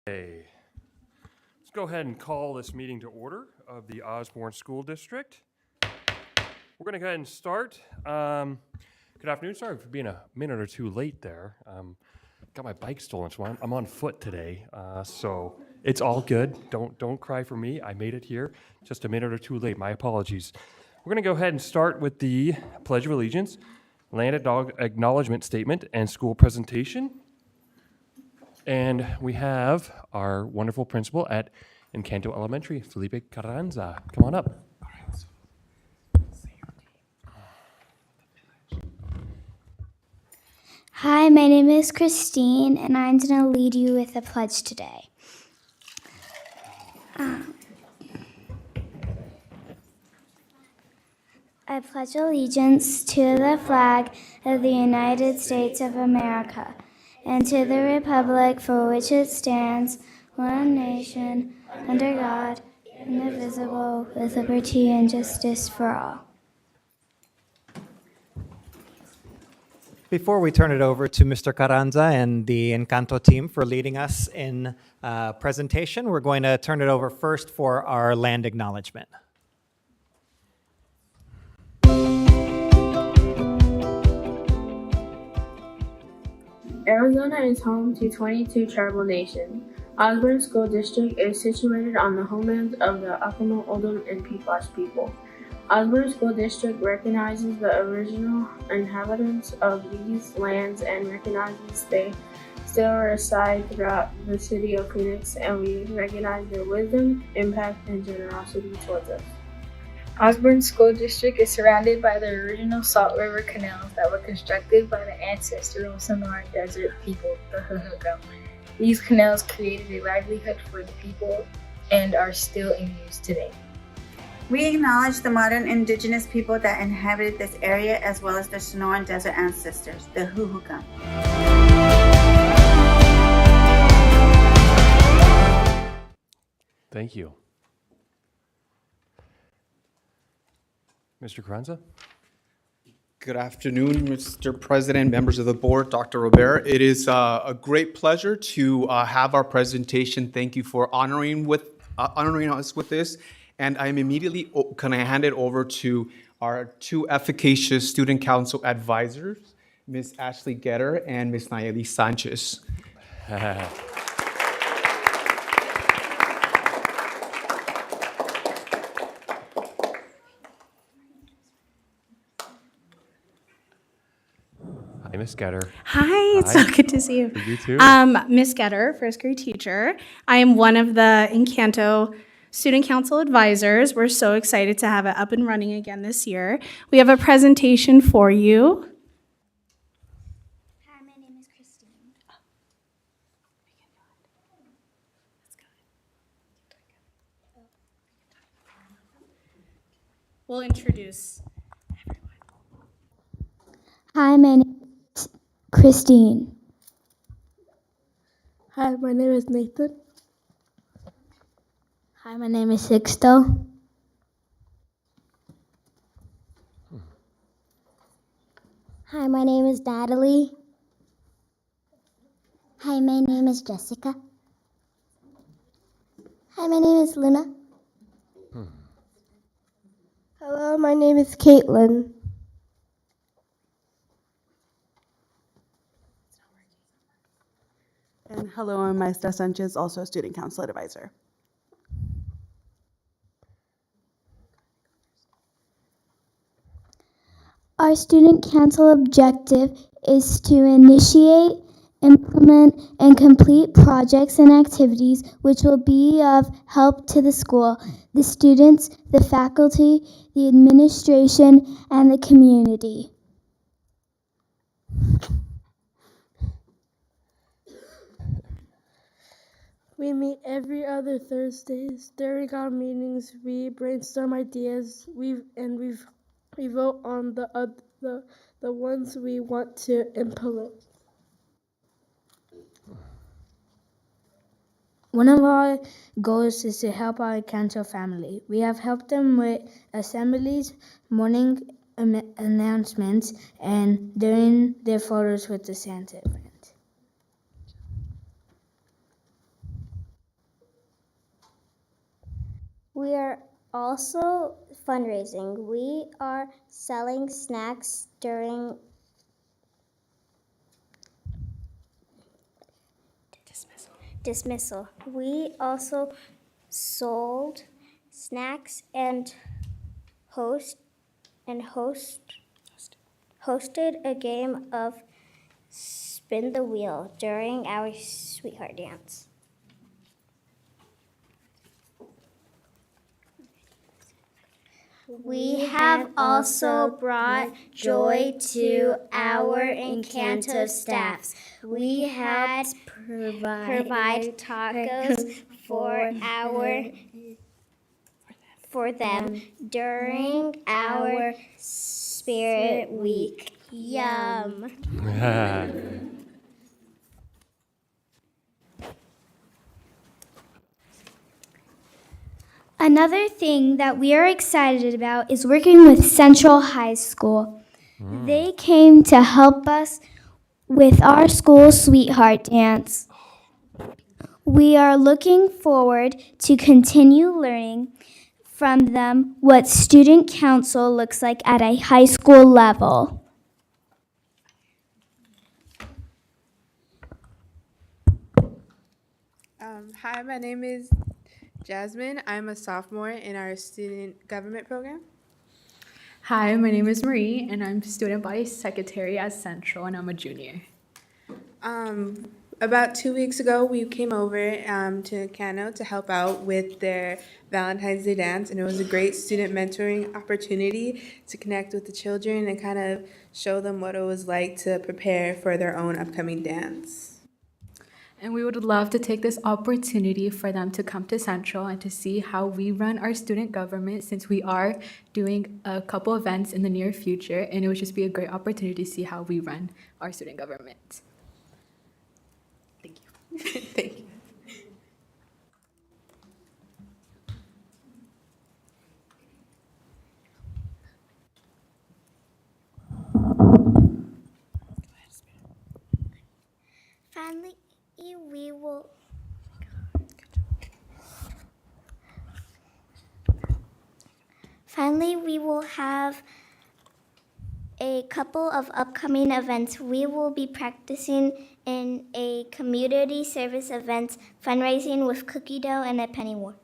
Okay, let's go ahead and call this meeting to order of the Osborne School District. We're going to go ahead and start. Good afternoon. Sorry for being a minute or two late there. Got my bike stolen, so I'm on foot today. So it's all good. Don't cry for me. I made it here just a minute or two late. My apologies. We're going to go ahead and start with the Pledge of Allegiance, Land Acknowledgement Statement, and School Presentation. And we have our wonderful principal at Encanto Elementary, Felipe Carranza. Come on up. Hi, my name is Christine, and I'm going to lead you with a pledge today. I pledge allegiance to the flag of the United States of America and to the republic for which it stands, one nation, under God, indivisible, with liberty and justice for all. Before we turn it over to Mr. Carranza and the Encanto team for leading us in presentation, we're going to turn it over first for our land acknowledgement. Arizona is home to 22 tribal nations. Osborne School District is situated on the homelands of the Akama, Oldham, and Pequot people. Osborne School District recognizes the original inhabitants of these lands and recognizes they still reside throughout the city of Phoenix, and we recognize their wisdom, impact, and generosity towards us. Osborne School District is surrounded by the original Salt River canals that were constructed by the ancestral Solan desert people, the Huhugam. These canals created a livelihood for the people and are still in use today. We acknowledge the modern indigenous people that inhabited this area as well as their Sonoran Desert ancestors, the Huhugam. Thank you. Mr. Carranza? Good afternoon, Mr. President, members of the board, Dr. Robert. It is a great pleasure to have our presentation. Thank you for honoring us with this. And I'm immediately going to hand it over to our two efficacious student council advisors, Ms. Ashley Getter and Ms. Nayeli Sanchez. Hi, Ms. Getter. Hi, it's so good to see you. You too. Ms. Getter, first grade teacher. I am one of the Encanto Student Council advisors. We're so excited to have it up and running again this year. We have a presentation for you. Hi, my name is Christine. We'll introduce everyone. Hi, my name is Christine. Hi, my name is Nathan. Hi, my name is Sixto. Hi, my name is Natalie. Hi, my name is Jessica. Hi, my name is Luna. Hello, my name is Caitlin. And hello, I'm Maestra Sanchez, also a student council advisor. Our student council objective is to initiate, implement, and complete projects and activities which will be of help to the school, the students, the faculty, the administration, and the community. We meet every other Thursdays. During our meetings, we brainstorm ideas. We vote on the ones we want to implement. One of our goals is to help our Encanto family. We have helped them with assemblies, morning announcements, and doing their photos with the Santa event. We are also fundraising. We are selling snacks during dismissal. We also sold snacks and hosted a game of spin the wheel during our sweetheart dance. We have also brought joy to our Encanto staffs. We had provide tacos for them during our Spirit Week. Yum. Another thing that we are excited about is working with Central High School. They came to help us with our school sweetheart dance. We are looking forward to continue learning from them what student council looks like at a high school level. Hi, my name is Jasmine. I'm a sophomore in our student government program. Hi, my name is Marie, and I'm student body secretary at Central, and I'm a junior. About 2 weeks ago, we came over to Cano to help out with their Valentine's Day dance, and it was a great student mentoring opportunity to connect with the children and kind of show them what it was like to prepare for their own upcoming dance. And we would love to take this opportunity for them to come to Central and to see how we run our student government, since we are doing a couple events in the near future, and it would just be a great opportunity to see how we run our student government. Thank you. Thank you. Finally, we will have a couple of upcoming events. We will be practicing in a community service event, fundraising with cookie dough and a penny war.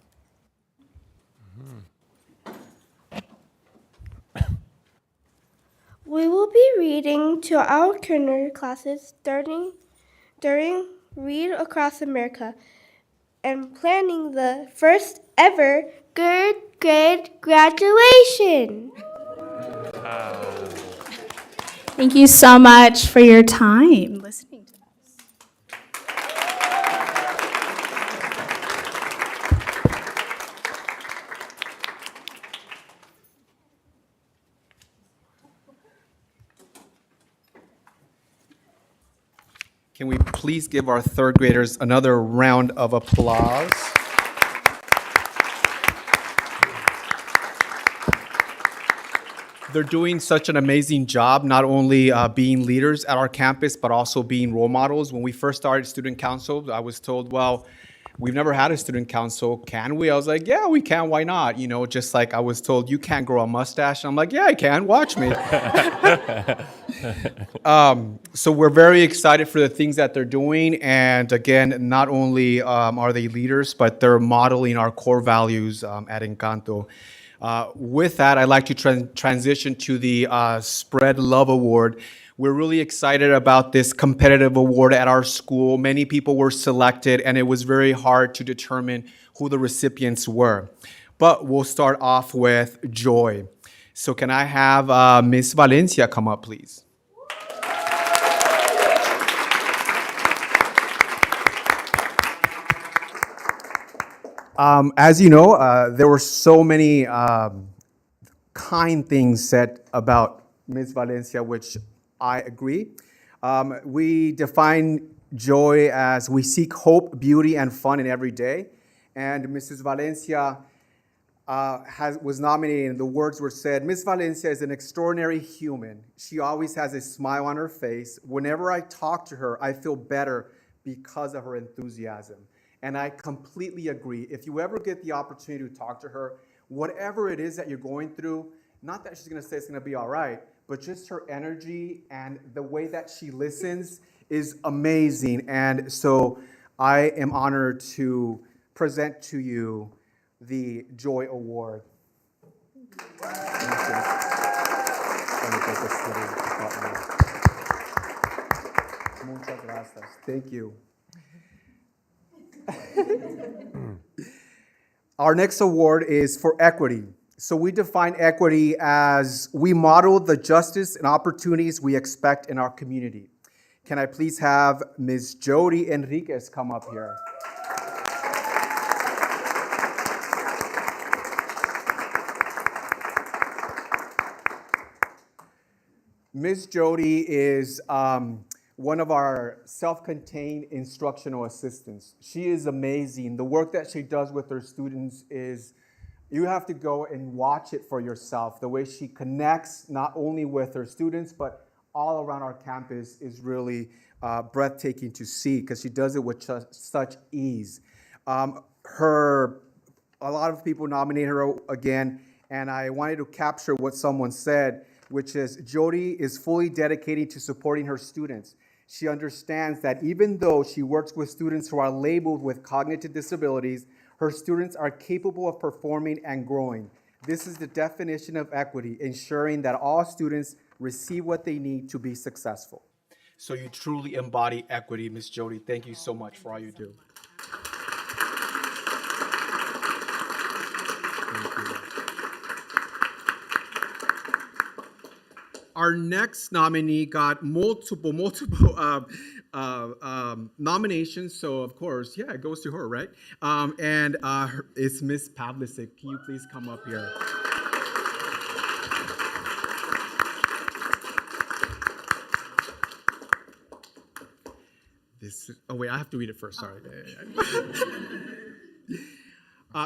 We will be reading to our kindergarten classes during Read Across America and planning the first ever third grade graduation. Thank you so much for your time listening to us. Can we please give our third graders another round of applause? They're doing such an amazing job, not only being leaders at our campus, but also being role models. When we first started student council, I was told, well, we've never had a student council. Can we? I was like, yeah, we can. Why not? You know, just like I was told, you can't grow a mustache. And I'm like, yeah, I can. Watch me. So we're very excited for the things that they're doing. And again, not only are they leaders, but they're modeling our core values at Encanto. With that, I'd like to transition to the Spread Love Award. We're really excited about this competitive award at our school. Many people were selected, and it was very hard to determine who the recipients were. But we'll start off with Joy. So can I have Miss Valencia come up, please? As you know, there were so many kind things said about Ms. Valencia, which I agree. We define joy as we seek hope, beauty, and fun in every day. And Mrs. Valencia was nominated, and the words were said, Ms. Valencia is an extraordinary human. She always has a smile on her face. Whenever I talk to her, I feel better because of her enthusiasm. And I completely agree. If you ever get the opportunity to talk to her, whatever it is that you're going through, not that she's gonna say it's gonna be all right, but just her energy and the way that she listens is amazing. And so I am honored to present to you the Joy Award. Muchas gracias. Thank you. Our next award is for equity. So we define equity as we model the justice and opportunities we expect in our community. Can I please have Ms. Jody Enriquez come up here? Ms. Jody is one of our self-contained instructional assistants. She is amazing. The work that she does with her students is, you have to go and watch it for yourself. The way she connects not only with her students, but all around our campus is really breathtaking to see because she does it with such ease. A lot of people nominate her again, and I wanted to capture what someone said, which is Jody is fully dedicated to supporting her students. She understands that even though she works with students who are labeled with cognitive disabilities, her students are capable of performing and growing. This is the definition of equity, ensuring that all students receive what they need to be successful. So you truly embody equity, Ms. Jody. Thank you so much for all you do. Thank you. Our next nominee got multiple nominations, so of course, yeah, it goes to her, right? It's Miss Pavlicic. Can you please come up here? Oh wait, I have to read it first, sorry.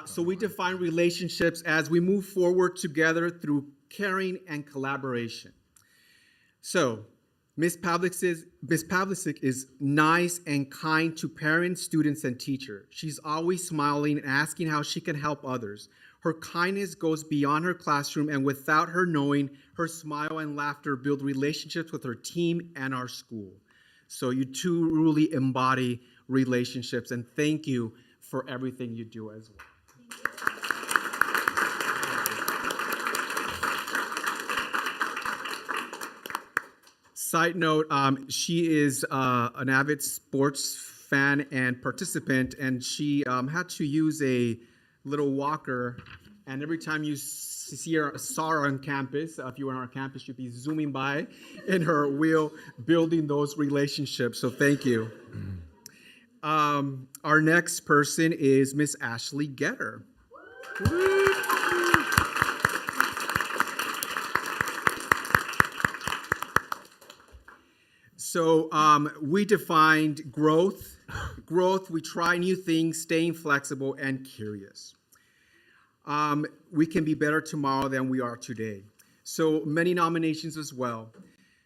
So we define relationships as we move forward together through caring and collaboration. So, Ms. Pavlicic is nice and kind to parents, students, and teachers. She's always smiling and asking how she can help others. Her kindness goes beyond her classroom, and without her knowing, her smile and laughter build relationships with her team and our school. So you truly embody relationships, and thank you for everything you do as well. Side note, she is an avid sports fan and participant, and she had to use a little walker, and every time you saw her on campus, if you were on our campus, you'd be zooming by in her wheel, building those relationships, so thank you. Our next person is Miss Ashley Getter. So we defined growth. We try new things, staying flexible and curious. We can be better tomorrow than we are today. So many nominations as well.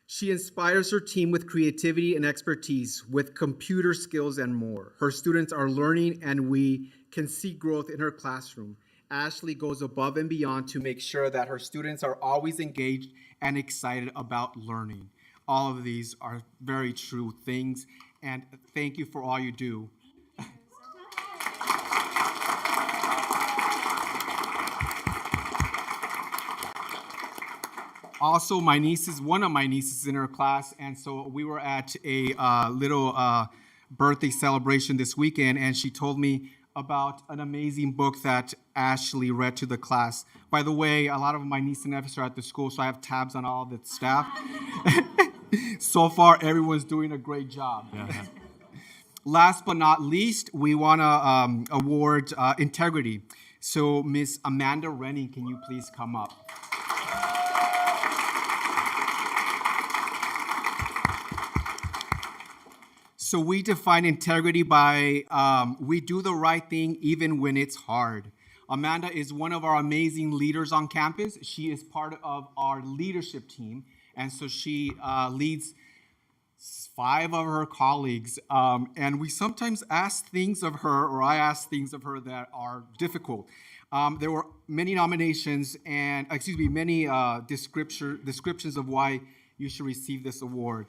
She inspires her team with creativity and expertise, with computer skills and more. Her students are learning, and we can see growth in her classroom. Ashley goes above and beyond to make sure that her students are always engaged and excited about learning. All of these are very true things, and thank you for all you do. Also, one of my nieces in her class, and so we were at a little birthday celebration this weekend, and she told me about an amazing book that Ashley read to the class. By the way, a lot of my nieces and nephews are at the school, so I have tabs on all the staff. So far, everyone's doing a great job. Yeah. Last but not least, we want to award integrity. So, Miss Amanda Rennie, can you please come up? So we define integrity by we do the right thing even when it's hard. Amanda is one of our amazing leaders on campus. She is part of our leadership team, and so she leads 5 of her colleagues, and we sometimes ask things of her, or I ask things of her that are difficult. There were many nominations and, many descriptions of why you should receive this award.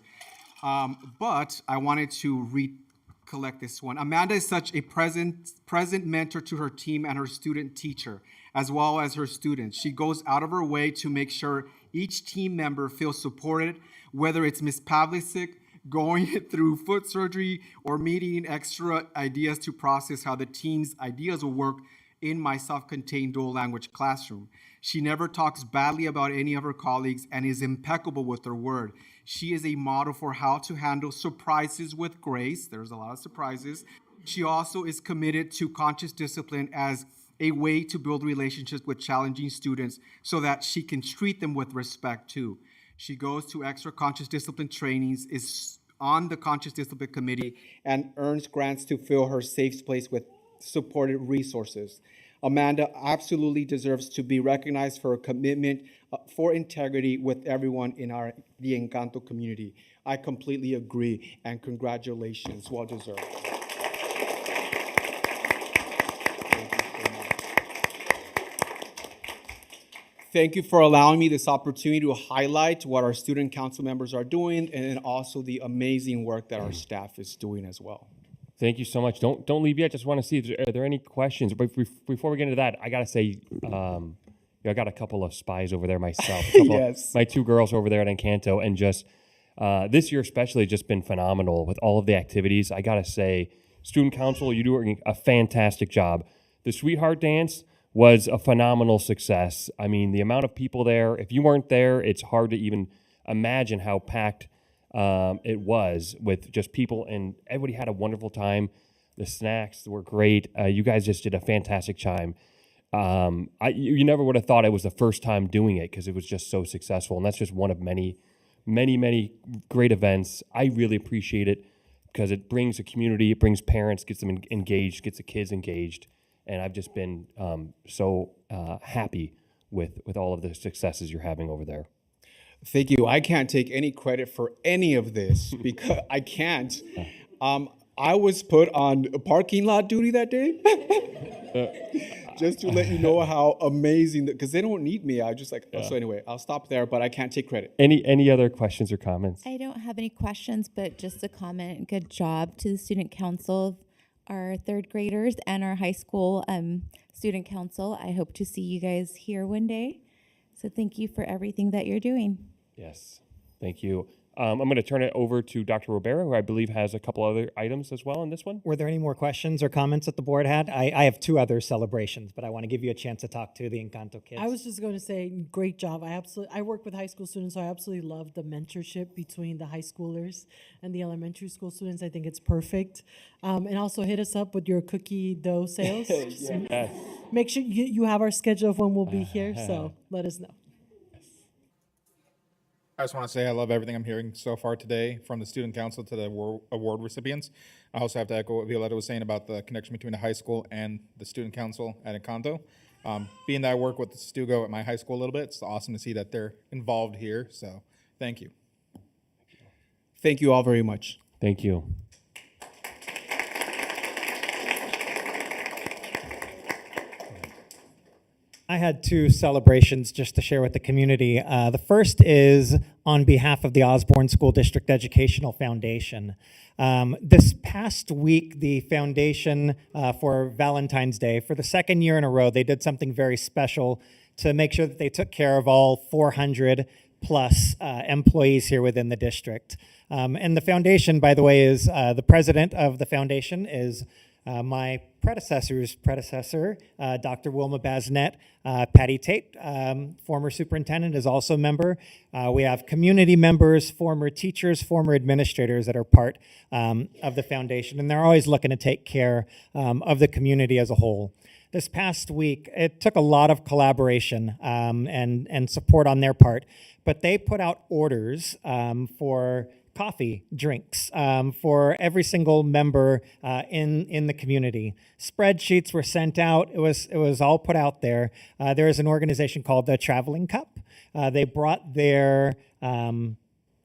But I wanted to recollect this one. Amanda is such a present mentor to her team and her student teacher, as well as her students. She goes out of her way to make sure each team member feels supported, whether it's Ms. Pavlicic going through foot surgery or meeting extra ideas to process how the team's ideas will work in my self-contained dual language classroom. She never talks badly about any of her colleagues and is impeccable with her word. She is a model for how to handle surprises with grace. There's a lot of surprises. She also is committed to conscious discipline as a way to build relationships with challenging students so that she can treat them with respect too. She goes to extra conscious discipline trainings, is on the conscious discipline committee, and earns grants to fill her safe space with supported resources. Amanda absolutely deserves to be recognized for her commitment for integrity with everyone in the Encanto community. I completely agree, and congratulations, well deserved. Thank you for allowing me this opportunity to highlight what our student council members are doing, and then also the amazing work that our staff is doing as well. Thank you so much. Don't leave yet. Just want to see are there any questions. But before we get into that, I gotta say, I got a couple of spies over there myself. Yes. My 2 girls over there at Encanto, and just this year especially, just been phenomenal with all of the activities. I gotta say, student council, you do a fantastic job. The Sweetheart Dance was a phenomenal success. I mean, the amount of people there, if you weren't there, it's hard to even imagine how packed it was with just people, and everybody had a wonderful time. The snacks were great. You guys just did a fantastic time. You never would have thought it was the first time doing it because it was just so successful, and that's just one of many, many, many great events. I really appreciate it because it brings a community, it brings parents, gets them engaged, gets the kids engaged. And I've just been so happy with all of the successes you're having over there. Thank you. I can't take any credit for any of this because I can't. I was put on parking lot duty that day. Just to let you know how amazing, because they don't need me. I just so anyway, I'll stop there, but I can't take credit. Any other questions or comments? I don't have any questions, but just a comment. Good job to the student council, our 3rd graders, and our high school student council. I hope to see you guys here one day. So thank you for everything that you're doing. Yes, thank you. I'm going to turn it over to Dr. Rivera, who I believe has a couple other items as well in this one. Were there any more questions or comments that the board had? I have 2 other celebrations, but I want to give you a chance to talk to the Encanto kids. I was just going to say, great job. I work with high school students, so I absolutely love the mentorship between the high schoolers and the elementary school students. I think it's perfect. And also hit us up with your cookie dough sales. Yes. Make sure you have our schedule of when we'll be here, so let us know. I just want to say I love everything I'm hearing so far today, from the student council to the award recipients. I also have to echo what Violetta was saying about the connection between the high school and the student council at Encanto. Being that I work with the Stugo at my high school a little bit, it's awesome to see that they're involved here. So thank you. Thank you all very much. Thank you. I had 2 celebrations just to share with the community. The first is on behalf of the Osborne School District Educational Foundation. This past week, the foundation for Valentine's Day, for the 2nd year in a row, they did something very special to make sure that they took care of all 400 plus employees here within the district. And the foundation, by the way, is the president of the foundation is my predecessor's predecessor, Dr. Wilma Basnet. Patty Tate, former superintendent, is also a member. We have community members, former teachers, former administrators that are part of the foundation, and they're always looking to take care of the community as a whole. This past week, it took a lot of collaboration and support on their part, but they put out orders for coffee, drinks for every single member in the community. Spreadsheets were sent out. It was all put out there. There is an organization called the Traveling Cup. They brought their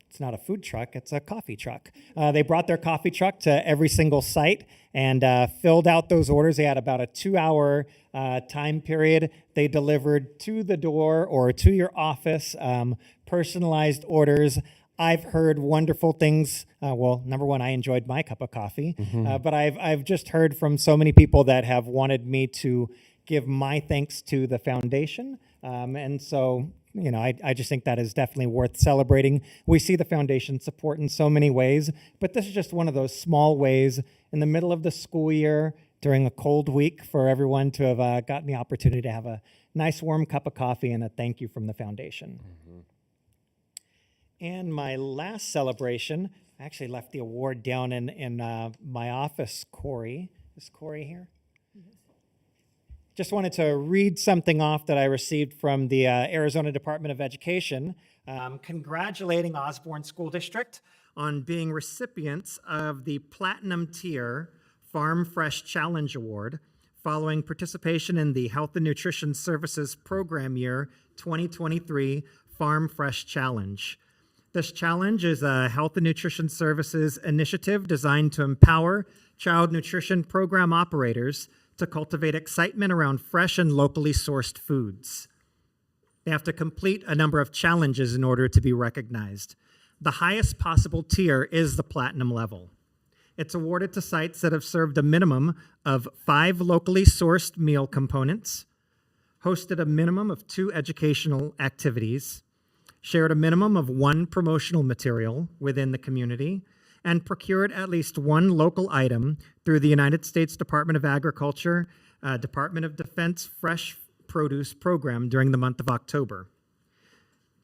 it's not a food truck, it's a coffee truck. They brought their coffee truck to every single site and filled out those orders. They had about a 2-hour time period. They delivered to the door or to your office personalized orders. I've heard wonderful things. Well, number one, I enjoyed my cup of coffee, but I've just heard from so many people that have wanted me to give my thanks to the foundation. And so, you know, I just think that is definitely worth celebrating. We see the foundation support in so many ways, but this is just one of those small ways in the middle of the school year during a cold week for everyone to have gotten the opportunity to have a nice warm cup of coffee and a thank you from the foundation. And my last celebration, I actually left the award down in my office, Corey. Is Corey here? Just wanted to read something off that I received from the Arizona Department of Education, congratulating Osborne School District on being recipients of the Platinum Tier Farm Fresh Challenge Award following participation in the Health and Nutrition Services Program Year 2023 Farm Fresh Challenge. This challenge is a health and nutrition services initiative designed to empower child nutrition program operators to cultivate excitement around fresh and locally sourced foods. They have to complete a number of challenges in order to be recognized. The highest possible tier is the platinum level. It's awarded to sites that have served a minimum of 5 locally sourced meal components, hosted a minimum of 2 educational activities, shared a minimum of 1 promotional material within the community, and procured at least 1 local item through the United States Department of Agriculture, Department of Defense Fresh Produce Program during the month of October.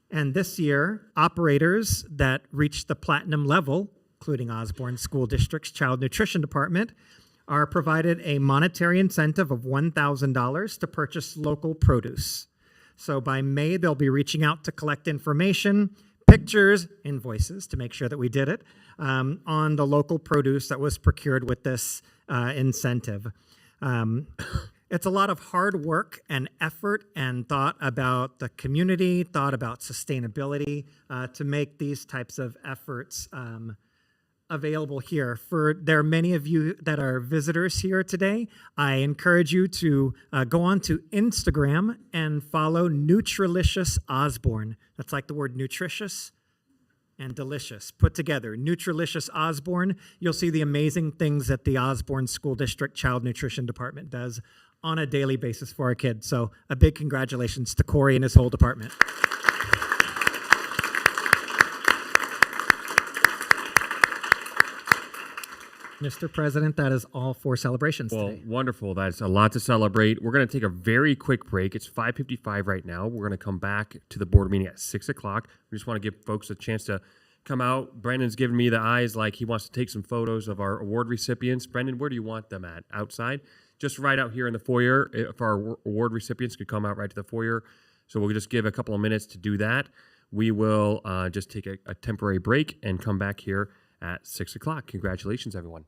And this year, operators that reached the platinum level, including Osborne School District's Child Nutrition Department, are provided a monetary incentive of $1,000 to purchase local produce. So by May, they'll be reaching out to collect information, pictures, invoices to make sure that we did it, on the local produce that was procured with this incentive. It's a lot of hard work and effort and thought about the community, thought about sustainability to make these types of efforts available here. There are many of you that are visitors here today. I encourage you to go on to Instagram and follow Nutrilicious Osborne. That's like the word nutritious and delicious put together. Nutrilicious Osborne. You'll see the amazing things that the Osborne School District Child Nutrition Department does on a daily basis for our kids. So a big congratulations to Corey and his whole department. Mr. President, that is all 4 celebrations today. Wonderful. That's a lot to celebrate. We're going to take a very quick break. It's 5:55 right now. We're going to come back to the board meeting at 6 o'clock. We just want to give folks a chance to come out. Brendan's giving me the eyes like he wants to take some photos of our award recipients. Brendan, where do you want them at? Outside? Just right out here in the foyer. If our award recipients could come out right to the foyer. So we'll just give a couple of minutes to do that. We will just take a temporary break and come back here at 6 o'clock. Congratulations, everyone.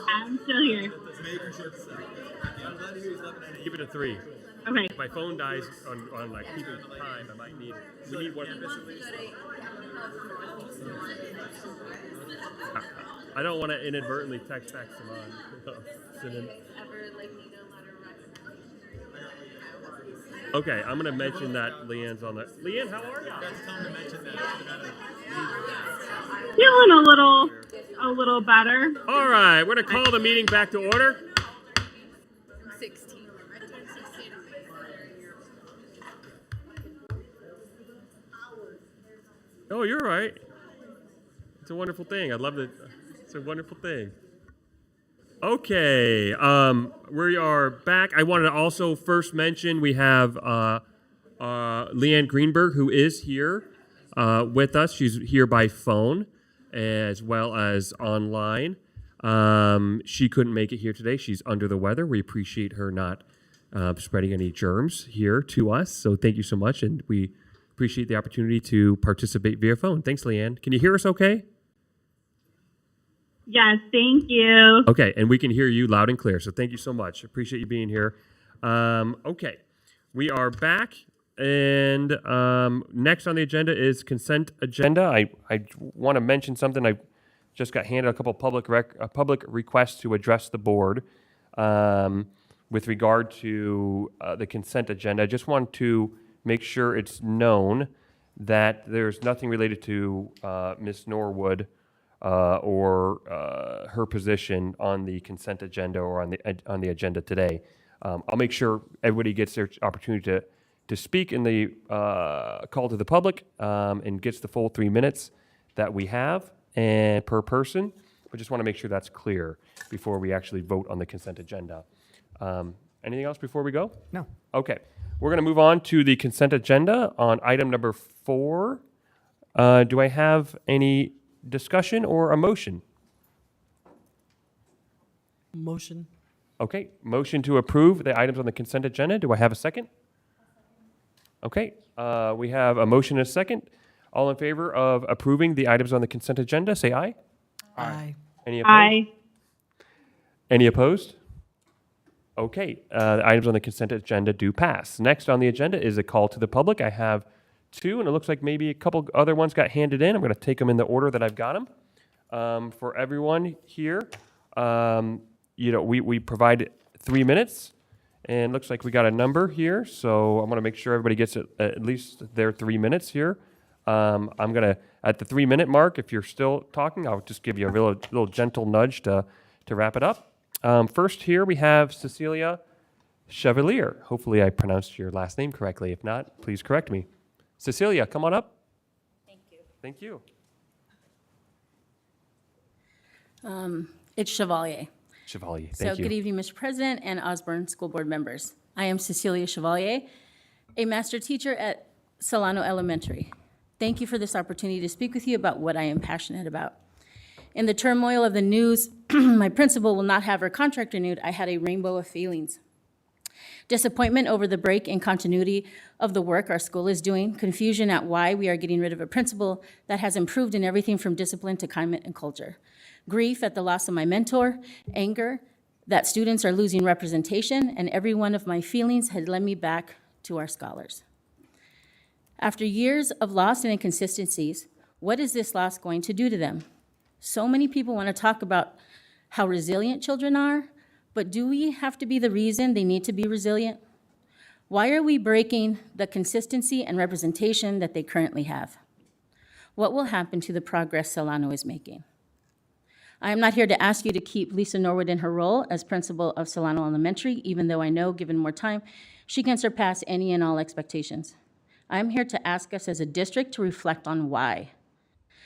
I'm still here. Give it a 3. Okay. If my phone dies on like keeping time, I might need it. We need one. I don't want to inadvertently text back Simon. Okay, I'm gonna mention that Leanne's on the. Leanne, how are you? Feeling a little better. All right, we're gonna call the meeting back to order. 16. Oh, you're right. It's a wonderful thing. I love it. It's a wonderful thing. Okay, we are back. I wanted to also first mention we have Leanne Greenberg, who is here with us. She's here by phone as well as online. She couldn't make it here today. She's under the weather. We appreciate her not spreading any germs here to us. So thank you so much, and we appreciate the opportunity to participate via phone. Thanks, Leanne. Can you hear us okay? Yes, thank you. Okay, and we can hear you loud and clear, so thank you so much. Appreciate you being here. Okay, we are back, and next on the agenda is consent agenda. I want to mention something. I just got handed a couple public requests to address the board with regard to the consent agenda. I just want to make sure it's known that there's nothing related to Ms. Norwood or her position on the consent agenda or on the agenda today. I'll make sure everybody gets their opportunity to speak in the call to the public and gets the full 3 minutes that we have and per person. I just want to make sure that's clear before we actually vote on the consent agenda. Anything else before we go? No. Okay. We're going to move on to the consent agenda on item number 4. Do I have any discussion or a motion? Motion. Okay, motion to approve the items on the consent agenda. Do I have a second? Okay, we have a motion and a second. All in favor of approving the items on the consent agenda, say aye. Aye. Any opposed? Aye. Any opposed? Okay, the items on the consent agenda do pass. Next on the agenda is a call to the public. I have 2, and it looks like maybe a couple other ones got handed in. I'm going to take them in the order that I've got them. For everyone here, we provide 3 minutes, and it looks like we got a number here, so I'm going to make sure everybody gets at least their 3 minutes here. I'm going to, at the 3-minute mark, if you're still talking, I'll just give you a little gentle nudge to wrap it up. First here we have Cecilia Chevalier. Hopefully I pronounced your last name correctly. If not, please correct me. Cecilia, come on up. Thank you. Thank you. It's Chevalier. Chevalier, So thank you. good evening, Mr. President and Osborne School Board members. I am Cecilia Chevalier, a master teacher at Solano Elementary. Thank you for this opportunity to speak with you about what I am passionate about. In the turmoil of the news, my principal will not have her contract renewed, I had a rainbow of feelings. Disappointment over the break in continuity of the work our school is doing, confusion at why we are getting rid of a principal that has improved in everything from discipline to climate and culture, grief at the loss of my mentor, anger that students are losing representation, and every one of my feelings had led me back to our scholars. After years of loss and inconsistencies, what is this loss going to do to them? So many people want to talk about how resilient children are, but do we have to be the reason they need to be resilient? Why are we breaking the consistency and representation that they currently have? What will happen to the progress Solano is making? I am not here to ask you to keep Lisa Norwood in her role as principal of Solano Elementary, even though I know, given more time, she can surpass any and all expectations. I am here to ask us as a district to reflect on why.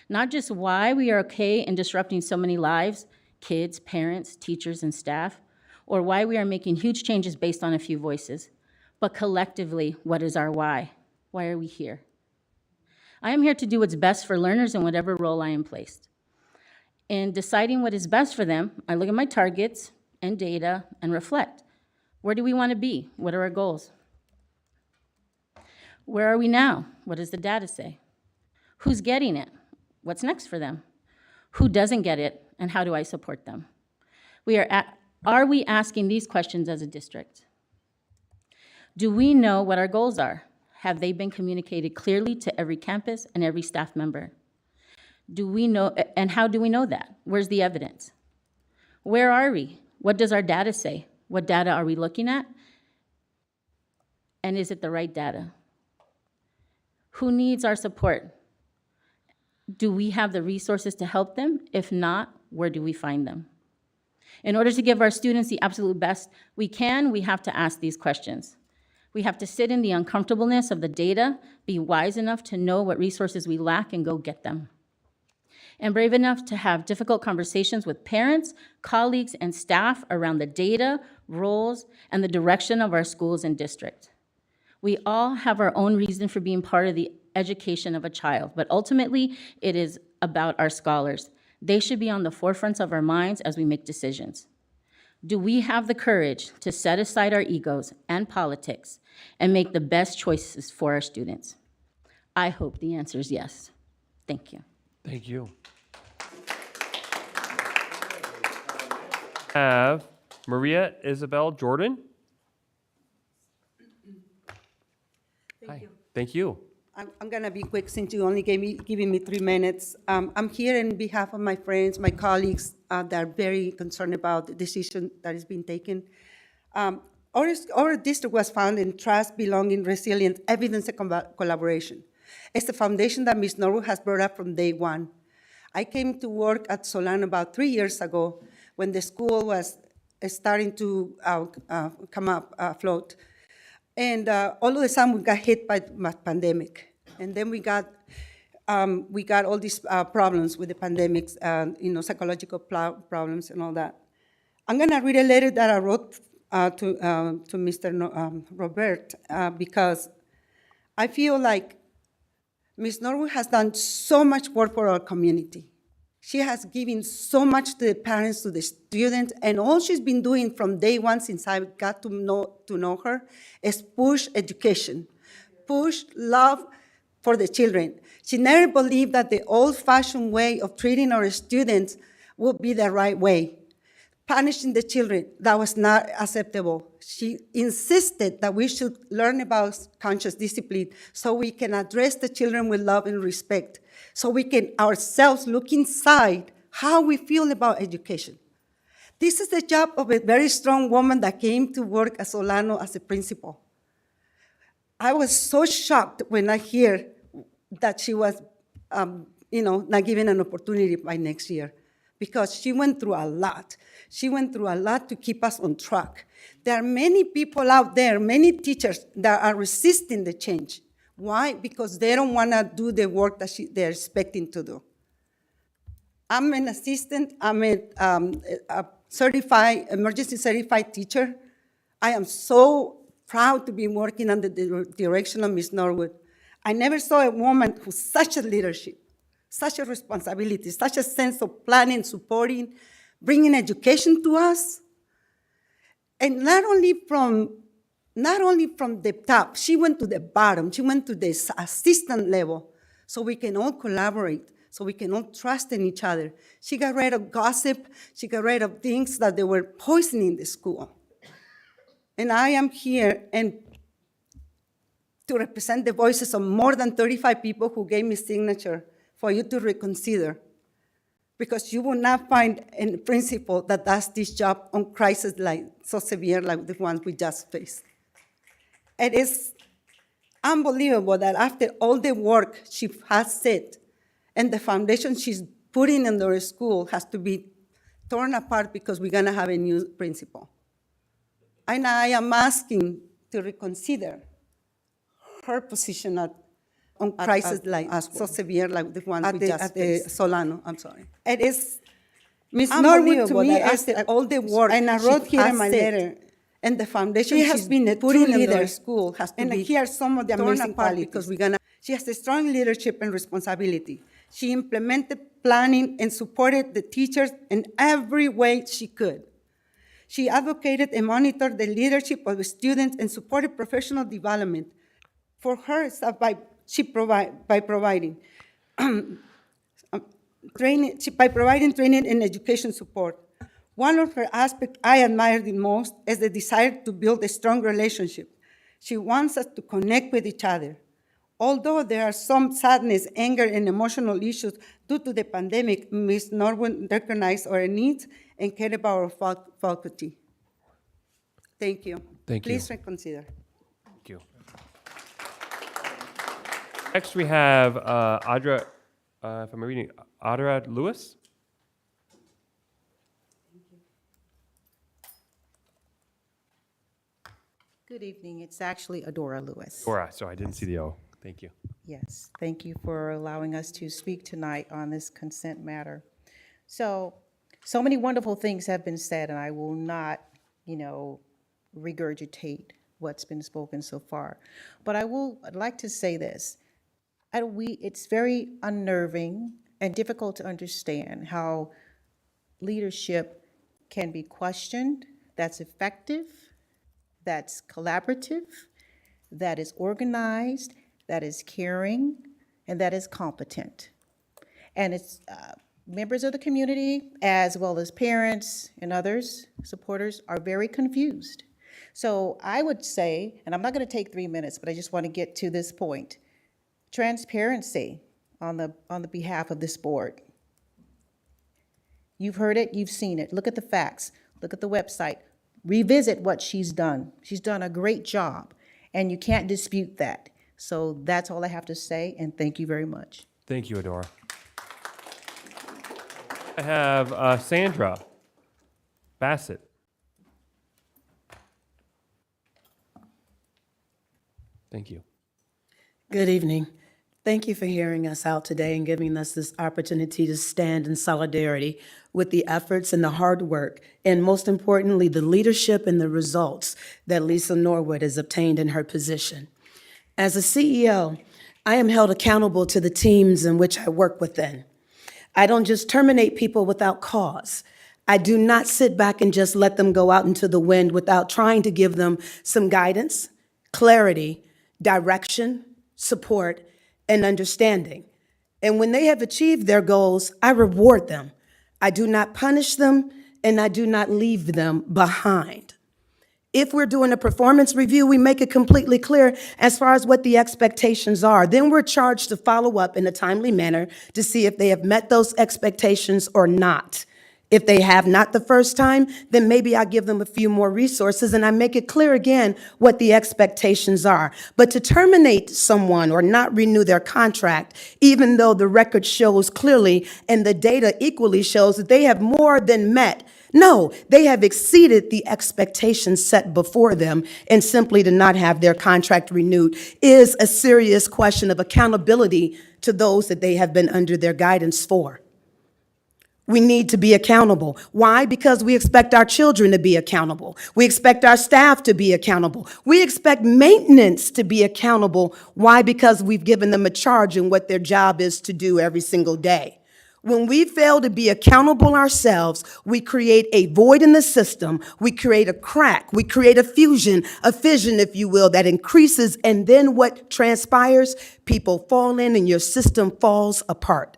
Not just why we are okay in disrupting so many lives, kids, parents, teachers, and staff, or why we are making huge changes based on a few voices, but collectively, what is our why? Why are we here? I am here to do what's best for learners in whatever role I am placed. In deciding what is best for them, I look at my targets and data and reflect. Where do we want to be? What are our goals? Where are we now? What does the data say? Who's getting it? What's next for them? Who doesn't get it, and how do I support them? Are we asking these questions as a district? Do we know what our goals are? Have they been communicated clearly to every campus and every staff member? Do we know, and how do we know that? Where's the evidence? Where are we? What does our data say? What data are we looking at? And is it the right data? Who needs our support? Do we have the resources to help them? If not, where do we find them? In order to give our students the absolute best we can, we have to ask these questions. We have to sit in the uncomfortableness of the data, be wise enough to know what resources we lack and go get them. And brave enough to have difficult conversations with parents, colleagues, and staff around the data, roles, and the direction of our schools and district. We all have our own reason for being part of the education of a child, but ultimately, it is about our scholars. They should be on the forefront of our minds as we make decisions. Do we have the courage to set aside our egos and politics and make the best choices for our students? I hope the answer is yes. Thank you. Thank you. Have Maria Isabel Jordan. Thank you. Thank you. I'm going to be quick since you only giving me 3 minutes. I'm here on behalf of my friends, my colleagues that are very concerned about the decision that is being taken. Our district was founded in trust, belonging, resilience, evidence, and collaboration. It's the foundation that Ms. Norwood has brought up from day one. I came to work at Solan about 3 years ago when the school was starting to come up afloat. And all of a sudden, we got hit by the pandemic. And then we got all these problems with the pandemics, psychological problems and all that. I'm going to read a letter that I wrote to Mr. Robert because I feel like Ms. Norwood has done so much work for our community. She has given so much to the parents, to the students, and all she's been doing from day one since I got to know her is push education, push love for the children. She never believed that the old-fashioned way of treating our students would be the right way. Punishing the children, that was not acceptable. She insisted that we should learn about conscious discipline so we can address the children with love and respect, so we can ourselves look inside how we feel about education. This is the job of a very strong woman that came to work at Solano as a principal. I was so shocked when I hear that she was, not given an opportunity by next year, because she went through a lot. She went through a lot to keep us on track. There are many people out there, many teachers that are resisting the change. Why? Because they don't want to do the work that they're expecting to do. I'm an assistant. I'm a certified, emergency certified teacher. I am so proud to be working under the direction of Ms. Norwood. I never saw a woman with such a leadership, such a responsibility, such a sense of planning, supporting, bringing education to us. And not only from the top, she went to the bottom. She went to the assistant level so we can all collaborate, so we can all trust in each other. She got rid of gossip. She got rid of things that they were poisoning the school. And I am here to represent the voices of more than 35 people who gave me signature for you to reconsider, because you will not find a principal that does this job on crisis so severe like the ones we just faced. It is unbelievable that after all the work she has said and the foundation she's putting in the school has to be torn apart because we're gonna have a new principal. And I am asking to reconsider her position on crisis so severe like the one we just faced. Solano, I'm sorry. It is Ms. Norwood to me is all the work, and I wrote here in my letter, and the foundation she has been putting in the school has to be here are some of the amazing qualities because she has a strong leadership and responsibility. She implemented planning and supported the teachers in every way she could. She advocated and monitored the leadership of the students and supported professional development. For her, it's by providing by providing training and education support. One of her aspects I admire the most is the desire to build a strong relationship. She wants us to connect with each other. Although there are some sadness, anger, and emotional issues due to the pandemic, Ms. Norwood recognized our needs and cared about our faculty. Thank you. Thank you. Please reconsider. Thank you. Next, we have Adora, if I'm reading, Adora Lewis. Good evening. It's actually Adora Lewis. Adora, so I didn't see the O. Thank you. Yes, thank you for allowing us to speak tonight on this consent matter. So many wonderful things have been said, and I will not, regurgitate what's been spoken so far. But I'd like to say this. It's very unnerving and difficult to understand how leadership can be questioned, that's effective, that's collaborative, that is organized, that is caring, and that is competent. And it's members of the community, as well as parents and others, supporters, are very confused. So I would say, and I'm not going to take 3 minutes, but I just want to get to this point, transparency on the behalf of this board. You've heard it, you've seen it. Look at the facts, look at the website, revisit what she's done. She's done a great job, and you can't dispute that. So that's all I have to say, and thank you very much. Thank you, Adora. I have Sandra Bassett. Thank you. Good evening. Thank you for hearing us out today and giving us this opportunity to stand in solidarity with the efforts and the hard work, and most importantly, the leadership and the results that Lisa Norwood has obtained in her position. As a CEO, I am held accountable to the teams in which I work within. I don't just terminate people without cause. I do not sit back and just let them go out into the wind without trying to give them some guidance, clarity, direction, support, and understanding. And when they have achieved their goals, I reward them. I do not punish them, and I do not leave them behind. If we're doing a performance review, we make it completely clear as far as what the expectations are. Then we're charged to follow up in a timely manner to see if they have met those expectations or not. If they have not the first time, then maybe I give them a few more resources and I make it clear again what the expectations are. But to terminate someone or not renew their contract, even though the record shows clearly and the data equally shows that they have more than met, no, they have exceeded the expectations set before them, and simply to not have their contract renewed is a serious question of accountability to those that they have been under their guidance for. We need to be accountable. Why? Because we expect our children to be accountable. We expect our staff to be accountable. We expect maintenance to be accountable. Why? Because we've given them a charge in what their job is to do every single day. When we fail to be accountable ourselves, we create a void in the system. We create a crack. We create a fission, if you will, that increases. And then what transpires? People fall in and your system falls apart.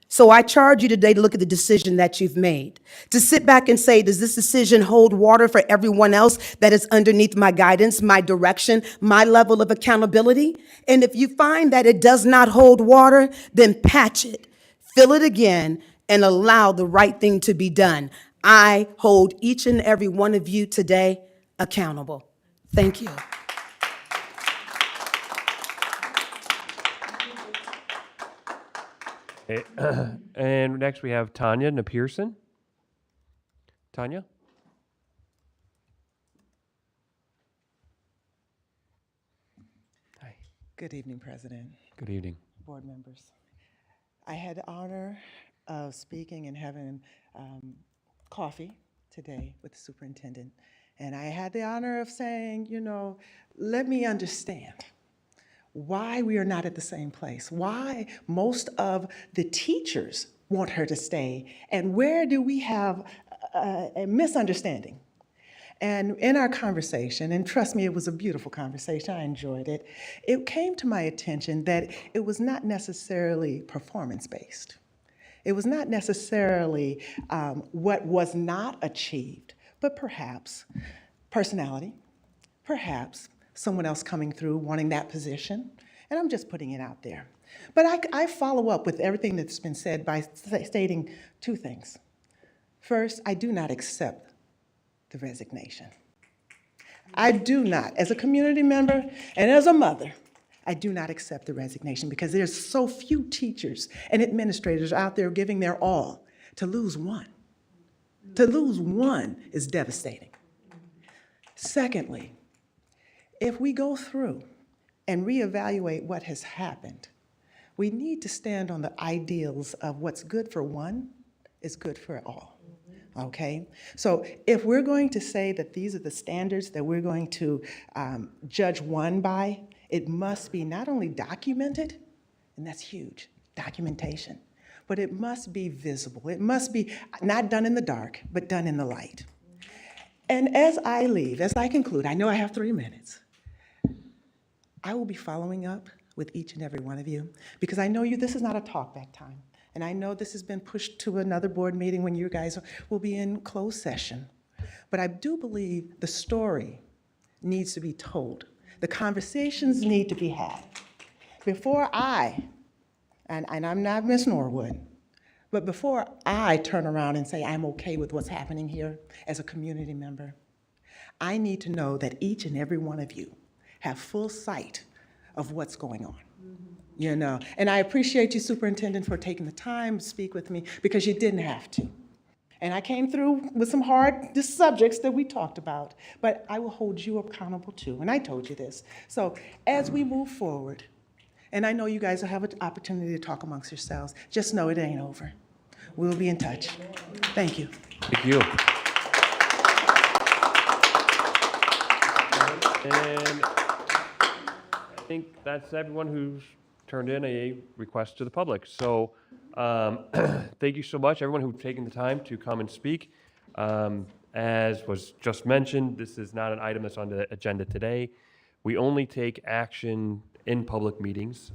So I charge you today to look at the decision that you've made, to sit back and say, does this decision hold water for everyone else that is underneath my guidance, my direction, my level of accountability? And if you find that it does not hold water, then patch it, fill it again, and allow the right thing to be done. I hold each and every one of you today accountable. Thank you. Okay, and next we have Tanya Napierson. Tanya? Hi. Good evening, President. Good evening. Board members. I had the honor of speaking and having coffee today with the superintendent. And I had the honor of saying, let me understand why we are not at the same place, why most of the teachers want her to stay, and where do we have a misunderstanding? And in our conversation, and trust me, it was a beautiful conversation, I enjoyed it, it came to my attention that it was not necessarily performance-based. It was not necessarily what was not achieved, but perhaps personality, perhaps someone else coming through wanting that position, and I'm just putting it out there. But I follow up with everything that's been said by stating two things. First, I do not accept the resignation. I do not, as a community member and as a mother, I do not accept the resignation because there's so few teachers and administrators out there giving their all. To lose one is devastating. Secondly, if we go through and reevaluate what has happened, we need to stand on the ideals of what's good for one is good for all, okay? So if we're going to say that these are the standards that we're going to judge one by, it must be not only documented, and that's huge, documentation, but it must be visible. It must be not done in the dark, but done in the light. And as I leave, as I conclude, I know I have 3 minutes, I will be following up with each and every one of you because I know this is not a talkback time. And I know this has been pushed to another board meeting when you guys will be in closed session. But I do believe the story needs to be told. The conversations need to be had. Before and I'm not Miss Norwood, but before I turn around and say I'm okay with what's happening here as a community member, I need to know that each and every one of you have full sight of what's going on. You know, and I appreciate you, Superintendent, for taking the time to speak with me because you didn't have to. And I came through with some hard subjects that we talked about, but I will hold you accountable too, and I told you this. So as we move forward, and I know you guys will have an opportunity to talk amongst yourselves, just know it ain't over. We'll be in touch. Thank you. Thank you. And I think that's everyone who's turned in a request to the public. So thank you so much, everyone who's taken the time to come and speak. As was just mentioned, this is not an item that's on the agenda today. We only take action in public meetings.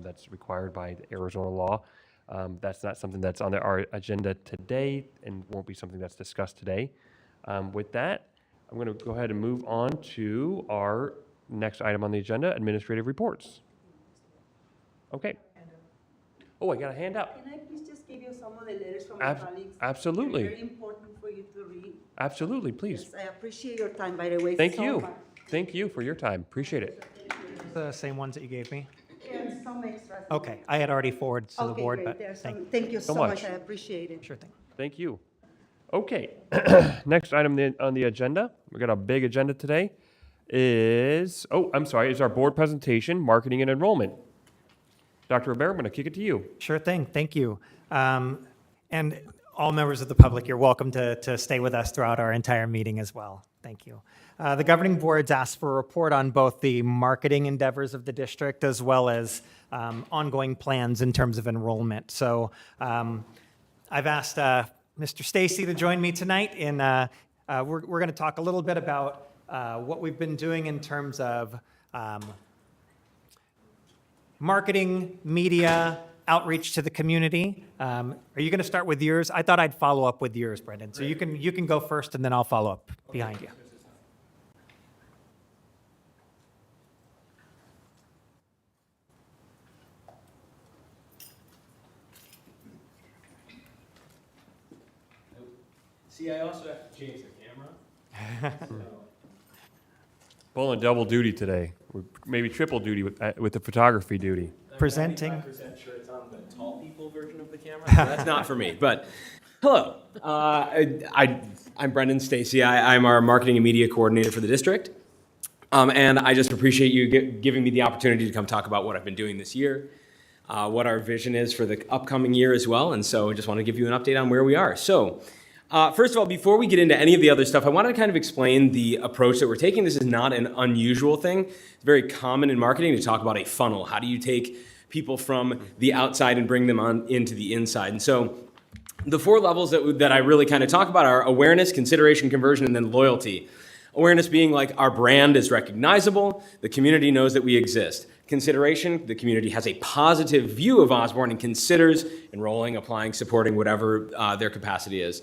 That's required by the Arizona law. That's not something that's on our agenda today and won't be something that's discussed today. With that, I'm going to go ahead and move on to our next item on the agenda, administrative reports. Okay. Oh, I got a hand up. Can I please just give you some of the letters from my colleagues? Absolutely. They're very important for you to read. Absolutely, please. Yes, I appreciate your time, by the way. Thank so you. much. Thank you for your time. Appreciate it. The same ones that you gave me? And some extras. Okay, I had already forwarded to the Okay, board, great. but Thank you so so much. much. I appreciate it. sure thing. Thank you. Okay. Next item on the agenda, we got a big agenda today, is our board presentation, marketing and enrollment. Dr. Robert, I'm going to kick it to you. Sure thing, thank you. And all members of the public, you're welcome to stay with us throughout our entire meeting as well. Thank you. The governing board's asked for a report on both the marketing endeavors of the district as well as ongoing plans in terms of enrollment. So I've asked Mr. Stacy to join me tonight, and we're going to talk a little bit about what we've been doing in terms of marketing, media, outreach to the community. Are you going to start with yours? I thought I'd follow up with yours, Brendan. So you can go first, and then I'll follow up behind you. See, I also have to change the camera. Pulling double duty today, maybe triple duty with the photography duty. Presenting. 95% sure it's on the tall people version of the camera. So that's not for me. But hello, I'm Brendan Stacy. I'm our marketing and media coordinator for the district. And I just appreciate you giving me the opportunity to come talk about what I've been doing this year, what our vision is for the upcoming year as well. And so I just want to give you an update on where we are. So first of all, before we get into any of the other stuff, I wanted to kind of explain the approach that we're taking. This is not an unusual thing. It's very common in marketing to talk about a funnel. How do you take people from the outside and bring them on into the inside? And so The four levels that I really kind of talk about are awareness, consideration, conversion, and then loyalty. Awareness being like our brand is recognizable, the community knows that we exist. Consideration, the community has a positive view of Osborne and considers enrolling, applying, supporting, whatever their capacity is.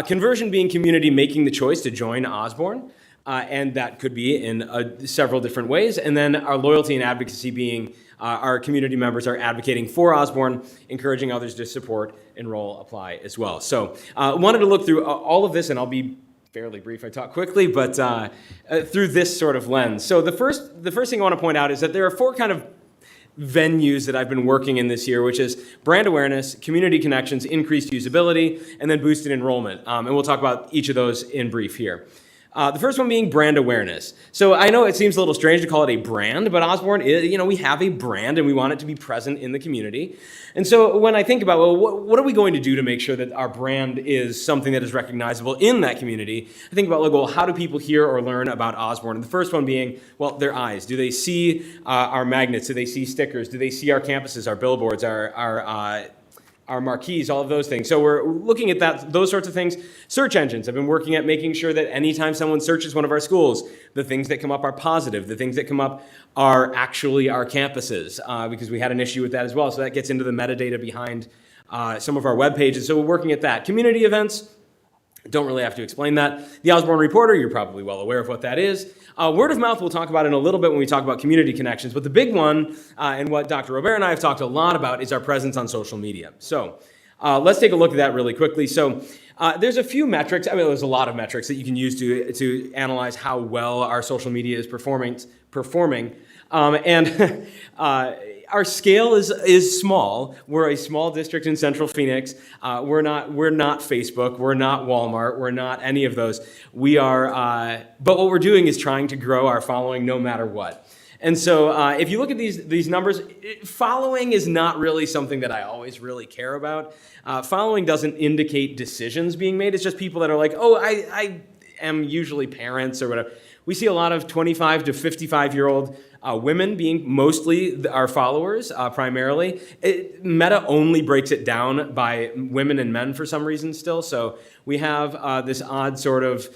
Conversion being community making the choice to join Osborne, and that could be in several different ways. And then our loyalty and advocacy being our community members are advocating for Osborne, encouraging others to support, enroll, apply as well. So wanted to look through all of this, and I'll be fairly brief. I talk quickly, but through this sort of lens. So the first thing I want to point out is that there are four kind of venues that I've been working in this year, which is brand awareness, community connections, increased usability, and then boosted enrollment. And we'll talk about each of those in brief here. The first one being brand awareness. So I know it seems a little strange to call it a brand, but Osborne is, we have a brand and we want it to be present in the community. And so when I think about, well, what are we going to do to make sure that our brand is something that is recognizable in that community? I think about, like, well, how do people hear or learn about Osborne? And the first one being, well, their eyes. Do they see our magnets? Do they see stickers? Do they see our campuses, our billboards, our marquees, all of those things. So we're looking at those sorts of things. Search engines. I've been working at making sure that anytime someone searches one of our schools, the things that come up are positive. The things that come up are actually our campuses, because we had an issue with that as well. So that gets into the metadata behind some of our web pages. So we're working at that. Community events. Don't really have to explain that. The Osborne Reporter, you're probably well aware of what that is. Word of mouth we'll talk about in a little bit when we talk about community connections, but the big one, and what Dr. Robert and I have talked a lot about, is our presence on social media. So let's take a look at that really quickly. So there's a few metrics, there's a lot of metrics that you can use to analyze how well our social media is performing. Our scale is small. We're a small district in Central Phoenix. We're not Facebook. We're not Walmart. We're not any of those. We are, but what we're doing is trying to grow our following no matter what. And so if you look at these numbers, following is not really something that I always really care about. Following doesn't indicate decisions being made. It's just people that are like, oh, I am usually parents or whatever. We see a lot of 25 to 55-year-old women being mostly our followers, primarily. Meta only breaks it down by women and men for some reason still. So we have this odd sort of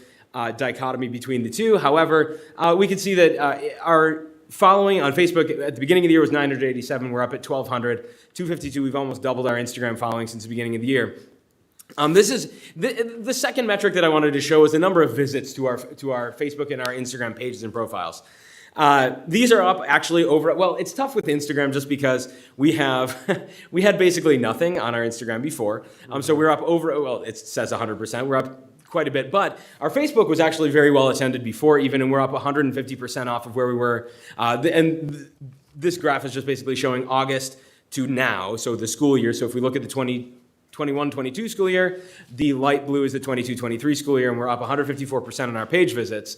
dichotomy between the two. However, we can see that our following on Facebook at the beginning of the year was 987. We're up at 1,200. 252, we've almost doubled our Instagram following since the beginning of the year. This is the second metric that I wanted to show is the number of visits to our Facebook and our Instagram pages and profiles. These are up actually over, well, it's tough with Instagram just because we had basically nothing on our Instagram before. So we're up over, well, it says 100%. We're up quite a bit, but our Facebook was actually very well attended before even, and we're up 150% off of where we were. And this graph is just basically showing August to now, so the school year. So if we look at the 21-22 school year, the light blue is the 22-23 school year, and we're up 154% on our page visits.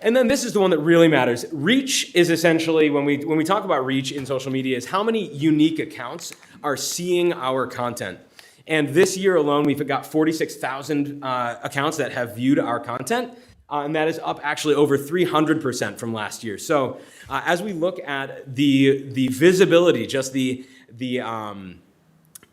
And then this is the one that really matters. Reach is essentially, when we talk about reach in social media, is how many unique accounts are seeing our content. And this year alone, we've got 46,000 accounts that have viewed our content, and that is up actually over 300% from last year. So as we look at the visibility, just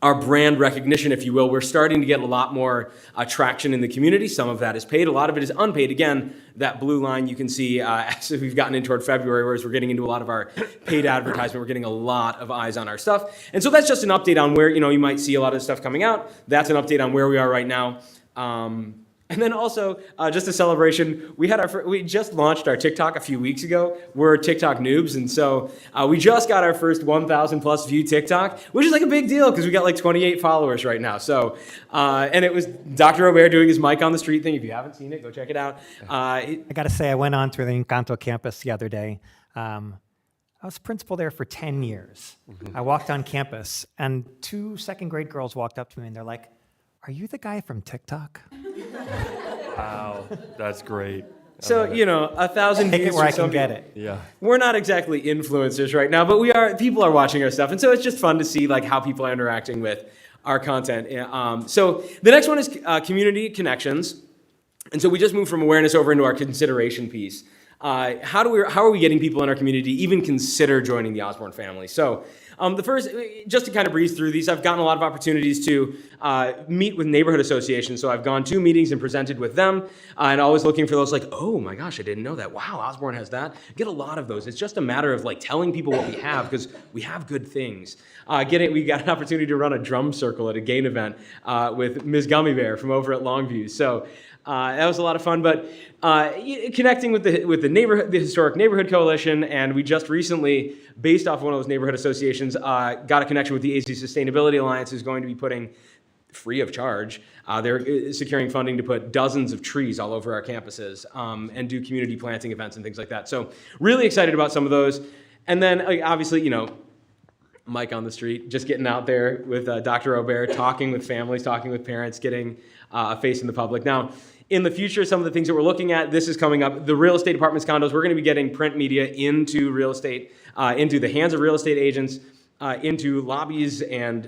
our brand recognition, if you will, we're starting to get a lot more traction in the community. Some of that is paid. A lot of it is unpaid. Again, that blue line you can see as we've gotten in toward February, whereas we're getting into a lot of our paid advertisement. We're getting a lot of eyes on our stuff. And so that's just an update on where, you might see a lot of stuff coming out. That's an update on where we are right now. And then also, just a celebration, we just launched our TikTok a few weeks ago. We're TikTok noobs, and so we just got our first 1,000 plus view TikTok, which is like a big deal because we got like 28 followers right now. So, and it was Dr. Robert doing his Mike on the Street thing. If you haven't seen it, go check it out. I got to say, I went on to the Encanto campus the other day. I was principal there for 10 years. I walked on campus, and 2 second grade girls walked up to me, and they're like, "Are you the guy from TikTok?" Wow, that's great. So, 1,000 views. Take it where I can get it. Yeah. We're not exactly influencers right now, but people are watching our stuff. And so it's just fun to see like how people are interacting with our content. So the next one is community connections. And so we just moved from awareness over into our consideration piece. how are we getting people in our community to even consider joining the Osborne family? So the first, just to kind of breeze through these, I've gotten a lot of opportunities to meet with neighborhood associations. So I've gone to meetings and presented with them, and always looking for those like, oh my gosh, I didn't know that. Wow, Osborne has that. Get a lot of those. It's just a matter of like telling people what we have, because we have good things. We got an opportunity to run a drum circle at a GAIN event with Ms. Gummy Bear from over at Longview. So that was a lot of fun, but connecting with the Historic Neighborhood Coalition, and we just recently, based off of one of those neighborhood associations, got a connection with the AZ Sustainability Alliance, who's going to be putting, free of charge, they're securing funding to put dozens of trees all over our campuses and do community planting events and things like that. So really excited about some of those. And then obviously, Mike on the street, just getting out there with Dr. Robert, talking with families, talking with parents, getting a face in the public. Now, in the future, some of the things that we're looking at, this is coming up, the real estate apartments, condos, we're going to be getting print media into real estate, into the hands of real estate agents, into lobbies and,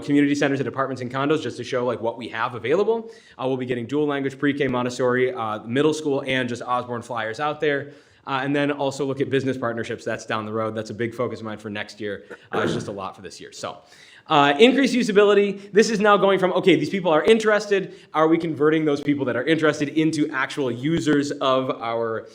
community centers and apartments and condos, just to show like what we have available. We'll be getting dual language pre-K Montessori, middle school, and just Osborne flyers out there. And then also look at business partnerships. That's down the road. That's a big focus of mine for next year. It's just a lot for this year. So increased usability. This is now going from, okay, these people are interested. Are we converting those people that are interested into actual users of our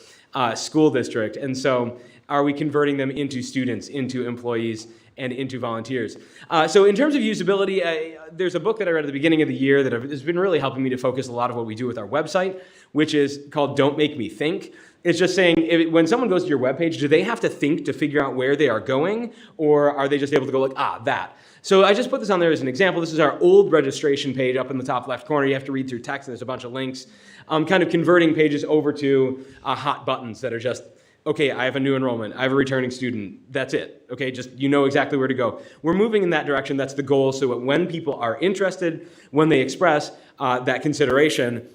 school district? And so are we converting them into students, into employees, and into volunteers? So in terms of usability, there's a book that I read at the beginning of the year that has been really helping me to focus a lot of what we do with our website, which is called Don't Make Me Think. It's just saying, when someone goes to your webpage, do they have to think to figure out where they are going, or are they just able to go like, that? So I just put this on there as an example. This is our old registration page up in the top left corner. You have to read through text, and there's a bunch of links. Kind of converting pages over to hot buttons that are just, okay, I have a new enrollment, I have a returning student, that's it. Okay, just exactly where to go. We're moving in that direction. That's the goal, so that when people are interested, when they express that consideration,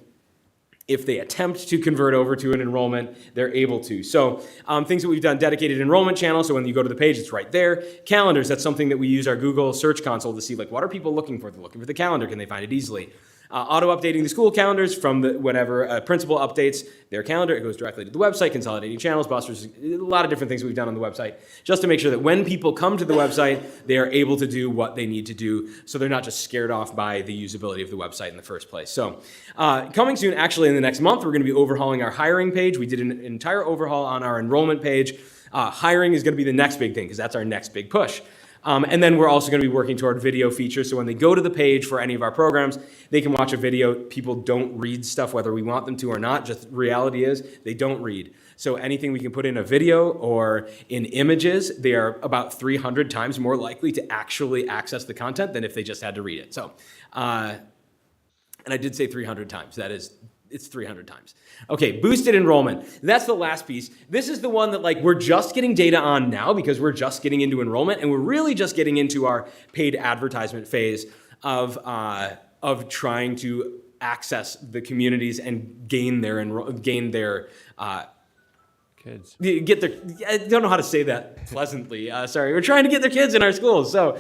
if they attempt to convert over to an enrollment, they're able to. So things that we've done, dedicated enrollment channel, so when you go to the page, it's right there. Calendars, that's something that we use our Google Search Console to see, like, what are people looking for? They're looking for the calendar. Can they find it easily? Auto-updating the school calendars from whenever a principal updates their calendar, it goes directly to the website, consolidating channels, busters, a lot of different things we've done on the website, just to make sure that when people come to the website, they are able to do what they need to do, so they're not just scared off by the usability of the website in the first place. So coming soon, actually in the next month, we're going to be overhauling our hiring page. We did an entire overhaul on our enrollment page. Hiring is going to be the next big thing, because that's our next big push. And then we're also going to be working toward video features. So when they go to the page for any of our programs, they can watch a video. People don't read stuff, whether we want them to or not. Just reality is they don't read. So anything we can put in a video or in images, they are about 300 times more likely to actually access the content than if they just had to read it. So, and I did say 300 times. It's 300 times. Okay, boosted enrollment. That's the last piece. This is the one that we're just getting data on now, because we're just getting into enrollment, and we're really just getting into our paid advertisement phase of trying to access the communities and gain their kids. I don't know how to say that pleasantly. Sorry, we're trying to get their kids in our schools. So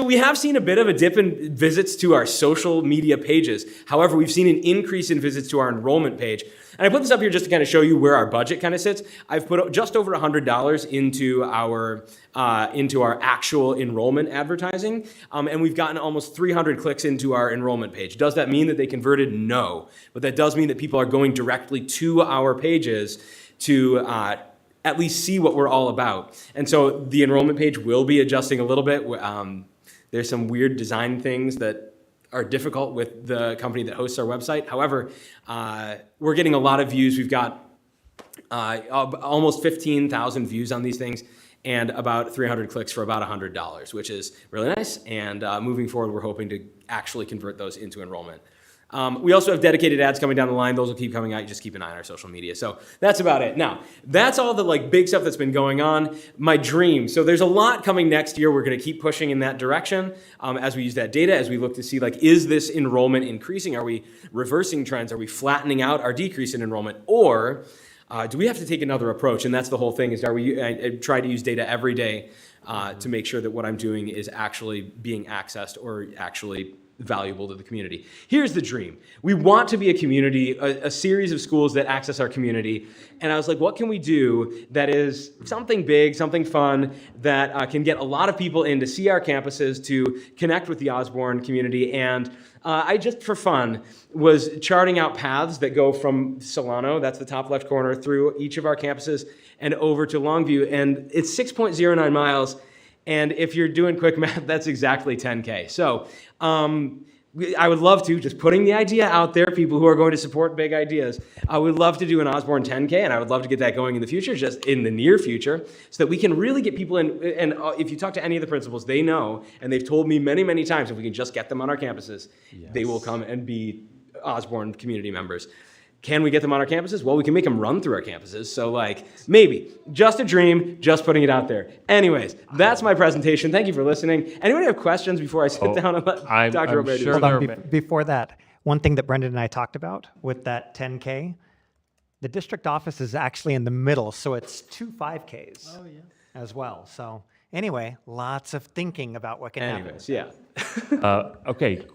we have seen a bit of a dip in visits to our social media pages. However, we've seen an increase in visits to our enrollment page. And I put this up here just to kind of show you where our budget kind of sits. I've put just over $100 into our actual enrollment advertising, and we've gotten almost 300 clicks into our enrollment page. Does that mean that they converted? No, but that does mean that people are going directly to our pages to at least see what we're all about. And so the enrollment page will be adjusting a little bit. There's some weird design things that are difficult with the company that hosts our website. However, we're getting a lot of views. We've got almost 15,000 views on these things and about 300 clicks for about $100, which is really nice. And moving forward, we're hoping to actually convert those into enrollment. We also have dedicated ads coming down the line. Those will keep coming out. You just keep an eye on our social media. So that's about it. Now, that's all the big stuff that's been going on. My dream. So there's a lot coming next year. We're going to keep pushing in that direction as we use that data, as we look to see is this enrollment increasing? Are we reversing trends? Are we flattening out our decrease in enrollment? Or do we have to take another approach? And that's the whole thing, is I try to use data every day to make sure that what I'm doing is actually being accessed or actually valuable to the community. Here's the dream. We want to be a community, a series of schools that access our community. And I was like, what can we do that is something big, something fun, that can get a lot of people in to see our campuses, to connect with the Osborne community. And I just, for fun, was charting out paths that go from Solano, that's the top left corner, through each of our campuses and over to Longview. And it's 6.09 miles. And if you're doing quick math, that's exactly 10K. So I would love to, just putting the idea out there, people who are going to support big ideas, I would love to do an Osborne 10K, and I would love to get that going in the future, just in the near future, so that we can really get people in. And if you talk to any of the principals, they know, and they've told me many, many times, if we can just get them on our campuses, they will come and be Osborne community members. Can we get them on our campuses? Well, we can make them run through our campuses. So maybe, just a dream, just putting it out there. Anyways, that's my presentation. Thank you for listening. Anybody have questions before I sit down and let Dr. Robert do it? Before that, one thing that Brendan and I talked about with that 10K, the district office is actually in the middle, so it's 2 5Ks as well. So anyway, lots of thinking about what can happen. Anyways, yeah. Okay,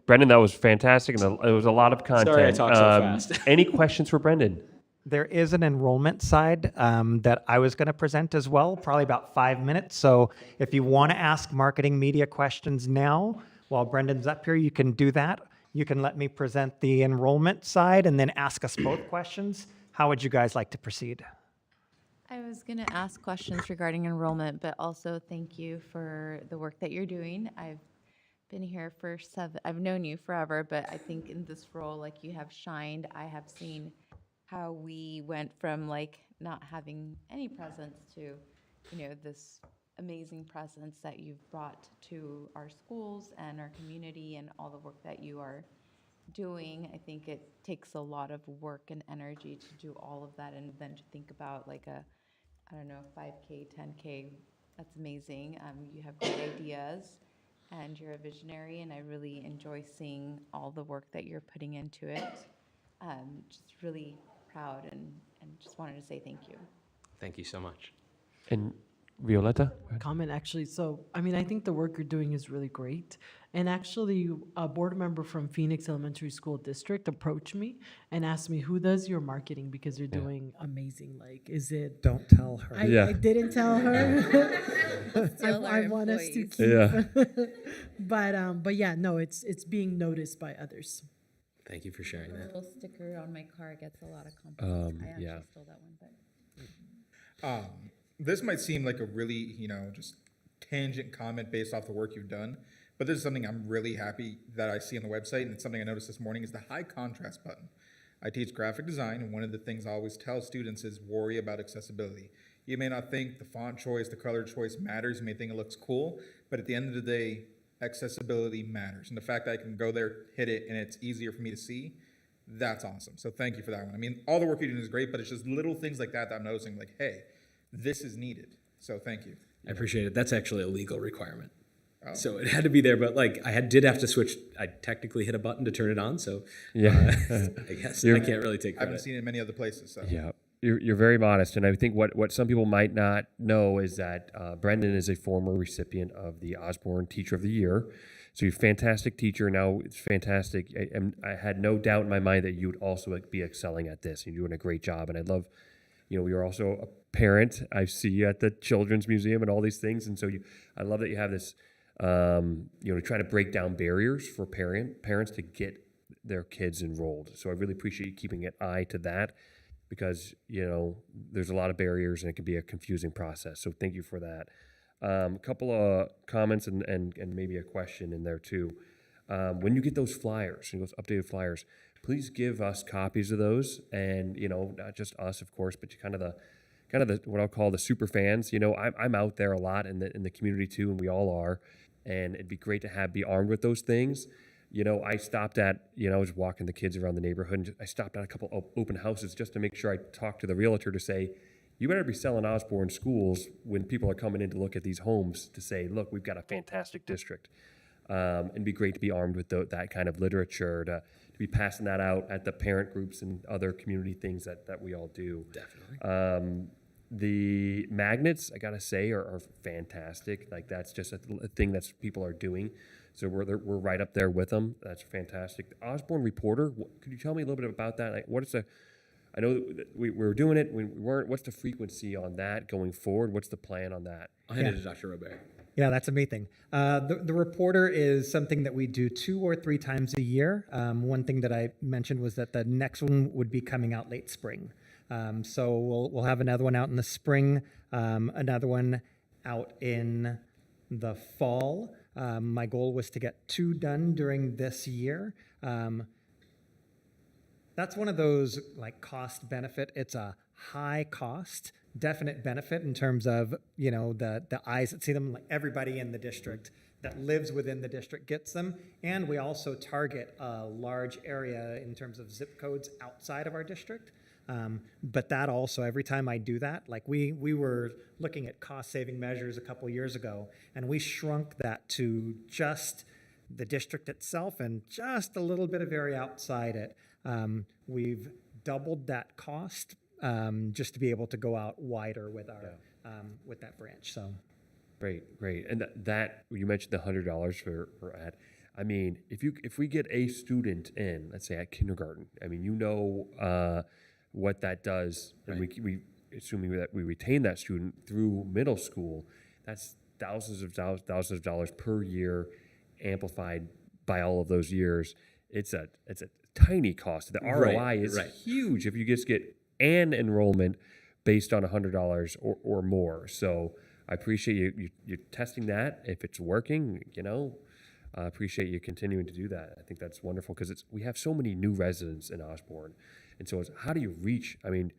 Brendan, that was fantastic, and it was a lot of content. Sorry I talked so fast. Any questions for Brendan? There is an enrollment side that I was going to present as well, probably about 5 minutes. So if you want to ask marketing media questions now, while Brendan's up here, you can do that. You can let me present the enrollment side and then ask us both questions. How would you guys like to proceed? I was going to ask questions regarding enrollment, but also thank you for the work that you're doing. I've been here for I've known you forever, but I think in this role, you have shined. I have seen how we went from not having any presence to, this amazing presence that you've brought to our schools and our community and all the work that you are doing. I think it takes a lot of work and energy to do all of that, and then to think about 5K, 10K. That's amazing. You have great ideas. And you're a visionary, and I really enjoy seeing all the work that you're putting into it. Just really proud, and just wanted to say thank you. Thank you so much. And Violetta? Comment actually. So, I think the work you're doing is really great. And actually, a board member from Phoenix Elementary School District approached me and asked me, who does your marketing? Because you're doing amazing. Is it? Don't tell her. I didn't tell her. I want us to keep. Yeah. But yeah, no, it's being noticed by others. Thank you for sharing that. The little sticker on my car gets a lot of compliments. I actually stole that one, but. This might seem like a really, just tangent comment based off the work you've done, but this is something I'm really happy that I see on the website, and it's something I noticed this morning, is the high contrast button. I teach graphic design, and one of the things I always tell students is worry about accessibility. You may not think the font choice, the color choice matters, you may think it looks cool, but at the end of the day, accessibility matters. And the fact that I can go there, hit it, and it's easier for me to see, that's awesome. So thank you for that one. All the work you're doing is great, but it's just little things like that I'm noticing, hey, this is needed. So thank you. I appreciate it. That's actually a legal requirement. Oh. So it had to be there, but did have to switch. I technically hit a button to turn it on. So I guess I can't really take credit. I haven't seen it in many other places. So. Yeah, you're very modest. And I think what some people might not know is that Brendan is a former recipient of the Osborne Teacher of the Year. So you're a fantastic teacher. Now it's fantastic. I had no doubt in my mind that you would also be excelling at this. You're doing a great job. And I love, you're also a parent. I see you at the Children's Museum and all these things. And so I love that you have this, try to break down barriers for parents to get their kids enrolled. So I really appreciate you keeping an eye to that, because, there's a lot of barriers and it can be a confusing process. So thank you for that. A couple of comments and maybe a question in there too. When you get those flyers, those updated flyers, please give us copies of those, and not just us, of course, but kind of the what I'll call the super fans. I'm out there a lot in the community too, and we all are, and it'd be great to be armed with those things. I stopped at, I was walking the kids around the neighborhood, and I stopped at a couple of open houses just to make sure I talked to the realtor to say, you better be selling Osborne schools when people are coming in to look at these homes, to say, look, we've got a fantastic district. It'd be great to be armed with that kind of literature, to be passing that out at the parent groups and other community things that we all do. Definitely. The magnets, I gotta say, are fantastic. That's just a thing that people are doing. So we're right up there with them. That's fantastic. The Osborne Reporter, could you tell me a little bit about that? Like, what is the, I know that we were doing it, we weren't, what's the frequency on that going forward? What's the plan on that? I'll hand it to Dr. Robert. Yeah, that's a me thing. The reporter is something that we do 2 or 3 times a year. One thing that I mentioned was that the next one would be coming out late spring. So we'll have another one out in the spring, another one out in the fall. My goal was to get 2 done during this year. That's one of those like cost benefit. It's a high cost, definite benefit in terms of, you know, the eyes that see them, like everybody in the district that lives within the district gets them. And we also target a large area in terms of zip codes outside of our district. But that also, every time I do that, like we were looking at cost saving measures a couple years ago, and we shrunk that to just the district itself and just a little bit of area outside it. We've doubled that cost just to be able to go out wider with our with that branch. So Great. And that you mentioned the $100 for ad. I mean, if we get a student in, let's say at kindergarten, I mean, you know what that does, and we assuming that we retain that student through middle school, that's thousands of dollars per year, amplified by all of those years. It's a tiny cost. The ROI is huge if you just get an enrollment based on $100 or more. So I appreciate you testing that. If it's working, you know, I appreciate you continuing to do that. I think that's wonderful because we have so many new residents in Osborne. And so it's how do you reach, I mean,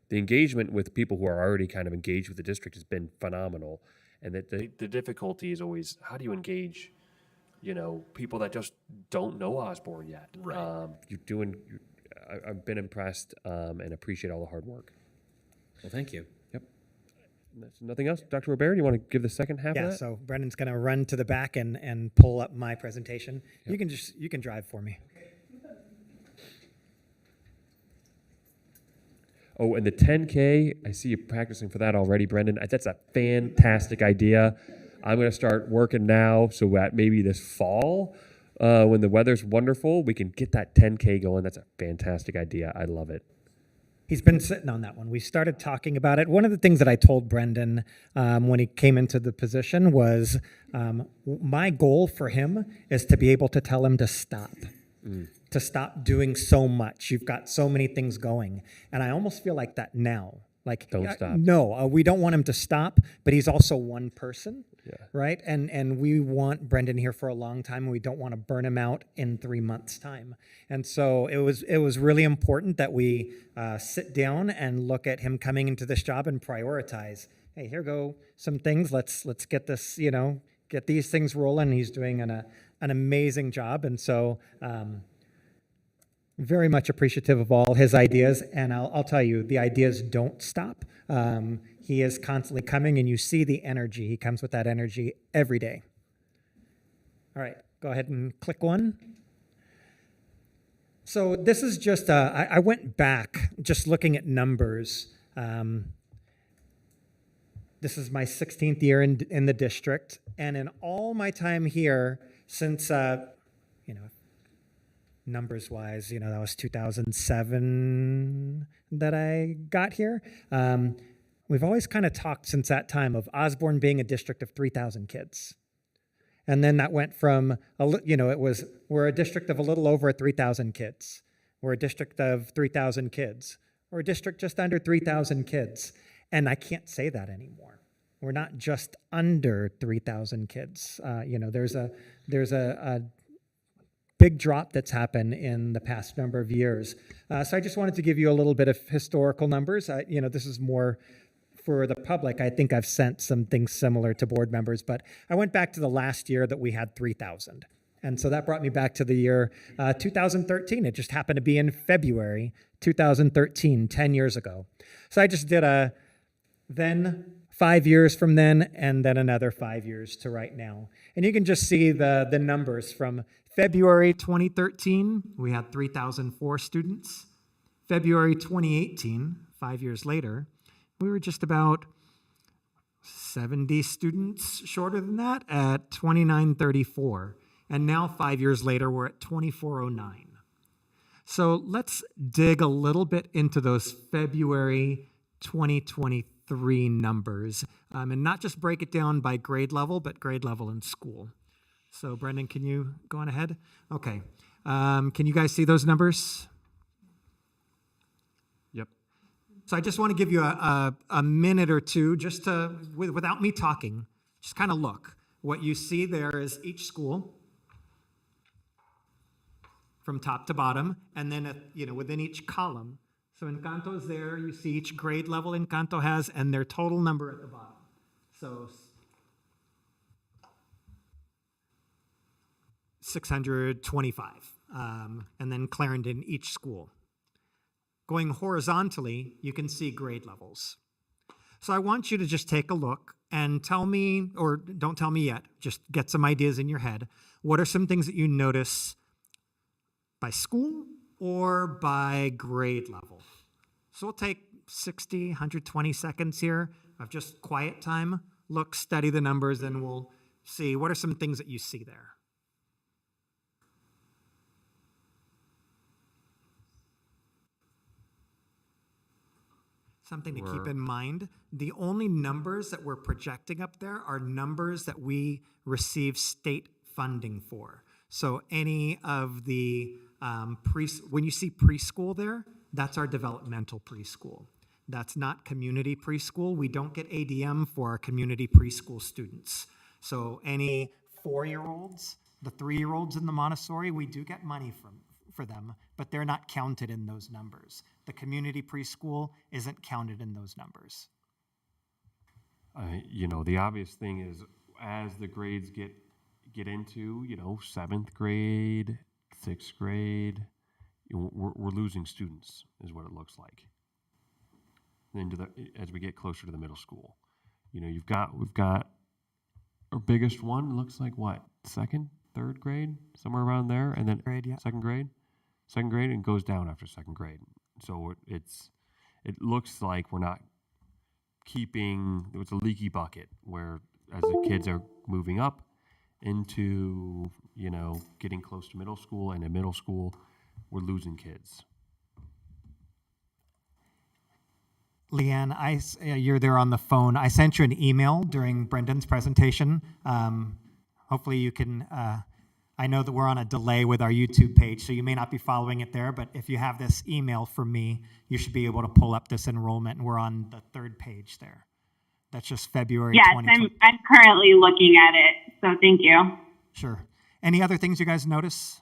the engagement with people who are already kind of engaged with the district has been phenomenal. And that the difficulty is always how do you engage, you know, people that just don't know Osborne yet. Right. I've been impressed and appreciate all the hard work. Well, thank you. Yep. That's nothing else. Dr. Robert, do you want to give the second half of that? yeah, so Brendan's going to run to the back and pull up my presentation. Yep. You can drive for me. Oh, and the 10K, I see you practicing for that already, Brendan. That's a fantastic idea. I'm going to start working now so that maybe this fall, when the weather's wonderful, we can get that 10K going. That's a fantastic idea. I love it. He's been sitting on that one. We started talking about it. One of the things that I told Brendan when he came into the position was my goal for him is to be able to tell him to stop. To stop doing so much. You've got so many things going. And I almost feel like that now. Like, don't stop. No, we don't want him to stop, but he's also one person, right? And we want Brendan here for a long time, and we don't want to burn him out in 3 months' time. And so it was really important that we sit down and look at him coming into this job and prioritize. Hey, here go some things. Let's get this, you know, get these things rolling. He's doing an amazing job, and so. Very much appreciative of all his ideas, and I'll tell you, the ideas don't stop. He is constantly coming, and you see the energy. He comes with that energy every day. All right, go ahead and click one. So this is just, I went back just looking at numbers. This is my 16th year in the district, and in all my time here, since, you know, numbers-wise, you know, that was 2007 that I got here. We've always kind of talked since that time of Osborne being a district of 3,000 kids. And then that went from, we're a district of a little over 3,000 kids. We're a district of 3,000 kids. We're a district just under 3,000 kids. And I can't say that anymore. We're not just under 3,000 kids. There's a big drop that's happened in the past number of years. So I just wanted to give you a little bit of historical numbers. This is more for the public. I think I've sent some things similar to board members, but I went back to the last year that we had 3,000. And so that brought me back to the year 2013. It just happened to be in February 2013, 10 years ago. So I just did then 5 years from then, and then another 5 years to right now. And you can just see the numbers from February 2013, we had 3,004 students. February 2018, 5 years later, we were just about 70 students shorter than that at 2,934. And now 5 years later, we're at 2409. So let's dig a little bit into those February 2023 numbers, and not just break it down by grade level, but grade level in school. So Brendan, can you go on ahead? Okay. Can you guys see those numbers? Yep. So I just want to give you a minute or two just to, without me talking, just kind of look. What you see there is each school from top to bottom, and then within each column. So Encanto is there. You see each grade level Encanto has and their total number at the bottom. So 625, and then Clarendon each school. Going horizontally, you can see grade levels. So I want you to just take a look and tell me, or don't tell me yet, just get some ideas in your head. What are some things that you notice by school or by grade level? So we'll take 60, 120 seconds here of just quiet time. Look, study the numbers, and we'll see what are some things that you see there. Something to keep in mind, the only numbers that we're projecting up there are numbers that we receive state funding for. So any of the, when you see preschool there, that's our developmental preschool. That's not community preschool. We don't get ADM for our community preschool students. So any 4-year-olds, the 3-year-olds in the Montessori, we do get money for them, but they're not counted in those numbers. The community preschool isn't counted in those numbers. The obvious thing is as the grades get into, 7th grade, 6th grade, we're losing students is what it looks like. Then as we get closer to the middle school, we've got our biggest one looks like what, 2nd, 3rd grade, somewhere around there, and then second grade, and goes down after 2nd grade. So it looks like we're not keeping, it's a leaky bucket where as the kids are moving up into, getting close to middle school, and in middle school, we're losing kids. Leanne, you're there on the phone. I sent you an email during Brendan's presentation. Hopefully you can, I know that we're on a delay with our YouTube page, so you may not be following it there, but if you have this email from me, you should be able to pull up this enrollment, and we're on the 3rd page there. That's just February 2020. Yes, I'm currently looking at it, so thank you. Sure. Any other things you guys notice?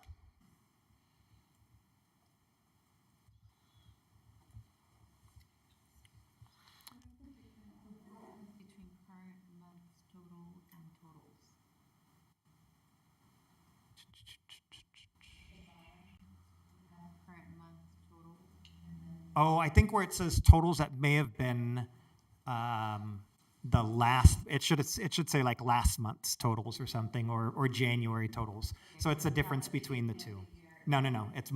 Oh, I think where it says totals, that may have been the last. It should say like last month's totals or something, or January totals. So it's the difference between the two. No. It's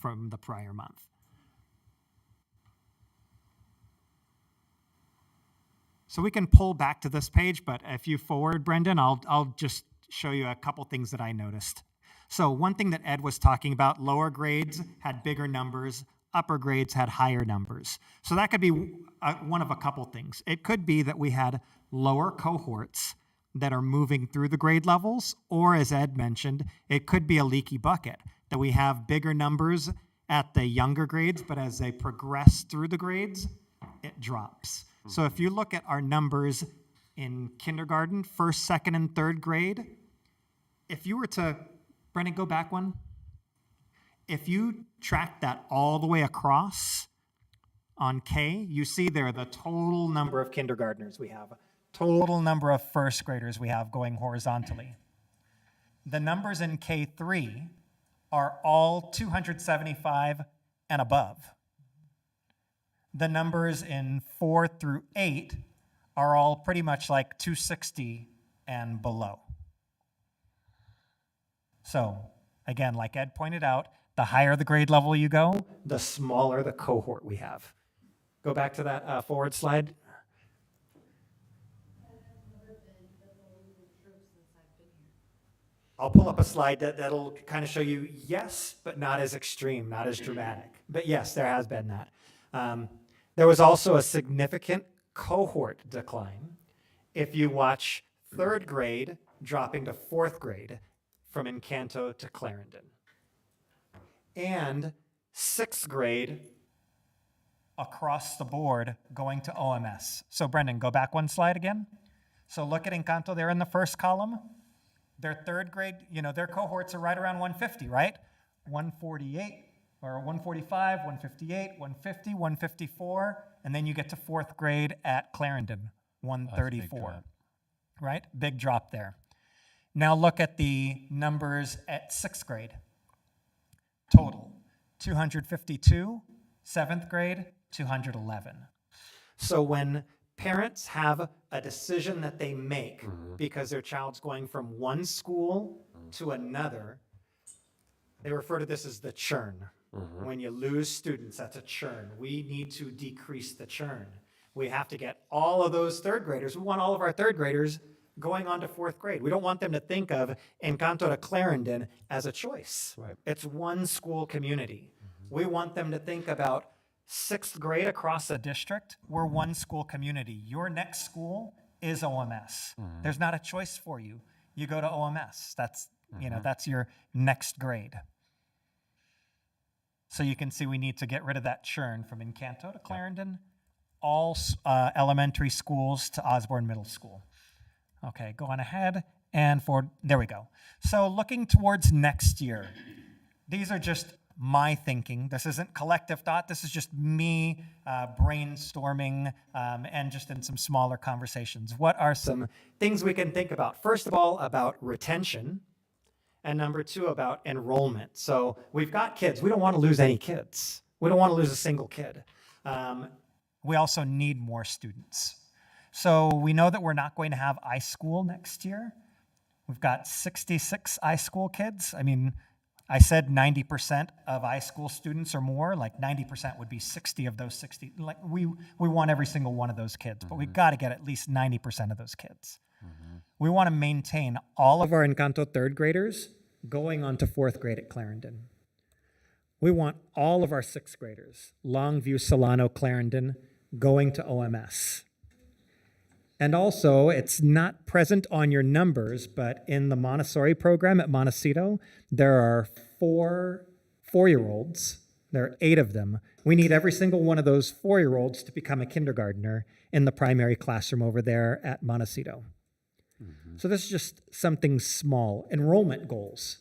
from the prior month. So we can pull back to this page, but if you forward, Brendan, I'll just show you a couple things that I noticed. So one thing that Ed was talking about, lower grades had bigger numbers, upper grades had higher numbers. So that could be one of a couple things. It could be that we had lower cohorts that are moving through the grade levels, or as Ed mentioned, it could be a leaky bucket, that we have bigger numbers at the younger grades, but as they progress through the grades, it drops. So if you look at our numbers in kindergarten, 1st, 2nd, and 3rd grade, if you were to, Brendan, go back one. If you track that all the way across on K, you see there the total number of kindergartners we have, total number of 1st graders we have going horizontally. The numbers in K3 are all 275 and above. The numbers in 4 through 8 are all pretty much like 260 and below. So, again, like Ed pointed out, the higher the grade level you go, the smaller the cohort we have. Go back to that forward slide. I'll pull up a slide that'll kind of show you yes, but not as extreme, not as dramatic. But yes, there has been that. There was also a significant cohort decline if you watch third grade dropping to fourth grade from Encanto to Clarendon. And sixth grade across the board going to OMS. So Brendan, go back one slide again. So look at Encanto there in the first column. Their third grade, their cohorts are right around 150, right? 148 or 145, 158, 150, 154, and then you get to fourth grade at Clarendon, 134, right? Big drop there. Now look at the numbers at sixth grade. Total, 252, seventh grade, 211. So when parents have a decision that they make because their child's going from one school to another, they refer to this as the churn. When you lose students, that's a churn. We need to decrease the churn. We have to get all of those third graders. We want all of our third graders going on to fourth grade. We don't want them to think of Encanto to Clarendon as a choice. Right. It's one school community. We want them to think about sixth grade across the district. We're one school community. Your next school is OMS. There's not a choice for you. You go to OMS. That's that's your next grade. So you can see we need to get rid of that churn from Encanto to Clarendon, all elementary schools to Osborne Middle School. Okay, go on ahead and forward. There we go. So looking towards next year, these are just my thinking. This isn't collective thought. This is just me brainstorming and just in some smaller conversations. What are some things we can think about? First of all, about retention. And number two, about enrollment. So we've got kids. We don't want to lose any kids. We don't want to lose a single kid. We also need more students. So we know that we're not going to have iSchool next year. We've got 66 iSchool kids. I mean, I said 90% of iSchool students or more, like 90% would be 60 of those 60. Like we want every single one of those kids, but we've got to get at least 90% of those kids. We want to maintain all of our Encanto third graders going on to fourth grade at Clarendon. We want all of our sixth graders, Longview, Solano, Clarendon, going to OMS. And also, it's not present on your numbers, but in the Montessori program at Montecito, there are 4-year-olds. There are 8 of them. We need every single one of those 4-year-olds to become a kindergartner in the primary classroom over there at Montecito. So this is just something small. Enrollment goals.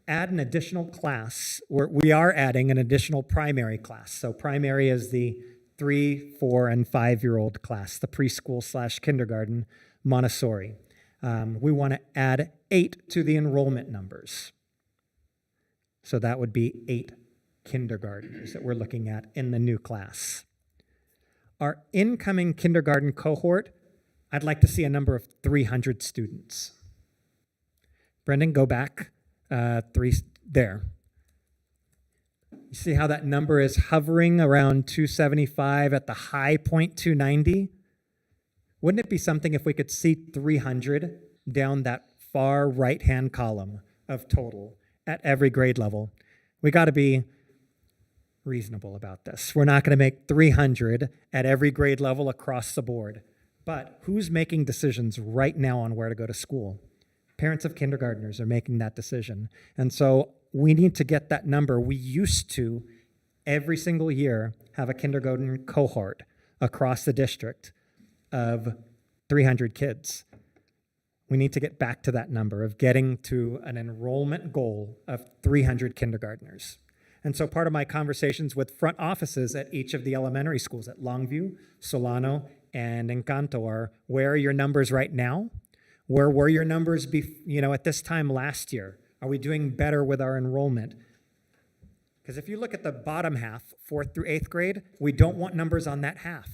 Add an additional class. We are adding an additional primary class. So primary is the 3, 4, and 5-year-old class, the preschool/kindergarten Montessori. We want to add 8 to the enrollment numbers. So that would be 8 kindergartners that we're looking at in the new class. Our incoming kindergarten cohort, I'd like to see a number of 300 students. Brendan, go back 3 there. You see how that number is hovering around 275 at the high point 290? Wouldn't it be something if we could see 300 down that far right-hand column of total at every grade level? We got to be reasonable about this. We're not going to make 300 at every grade level across the board. But who's making decisions right now on where to go to school? Parents of kindergartners are making that decision. And so we need to get that number. We used to, every single year, have a kindergarten cohort across the district of 300 kids. We need to get back to that number of getting to an enrollment goal of 300 kindergartners. And so part of my conversations with front offices at each of the elementary schools at Longview, Solano, and Encanto are, where are your numbers right now? Where were your numbers at this time last year? Are we doing better with our enrollment? Because if you look at the bottom half, 4th through 8th grade, we don't want numbers on that half.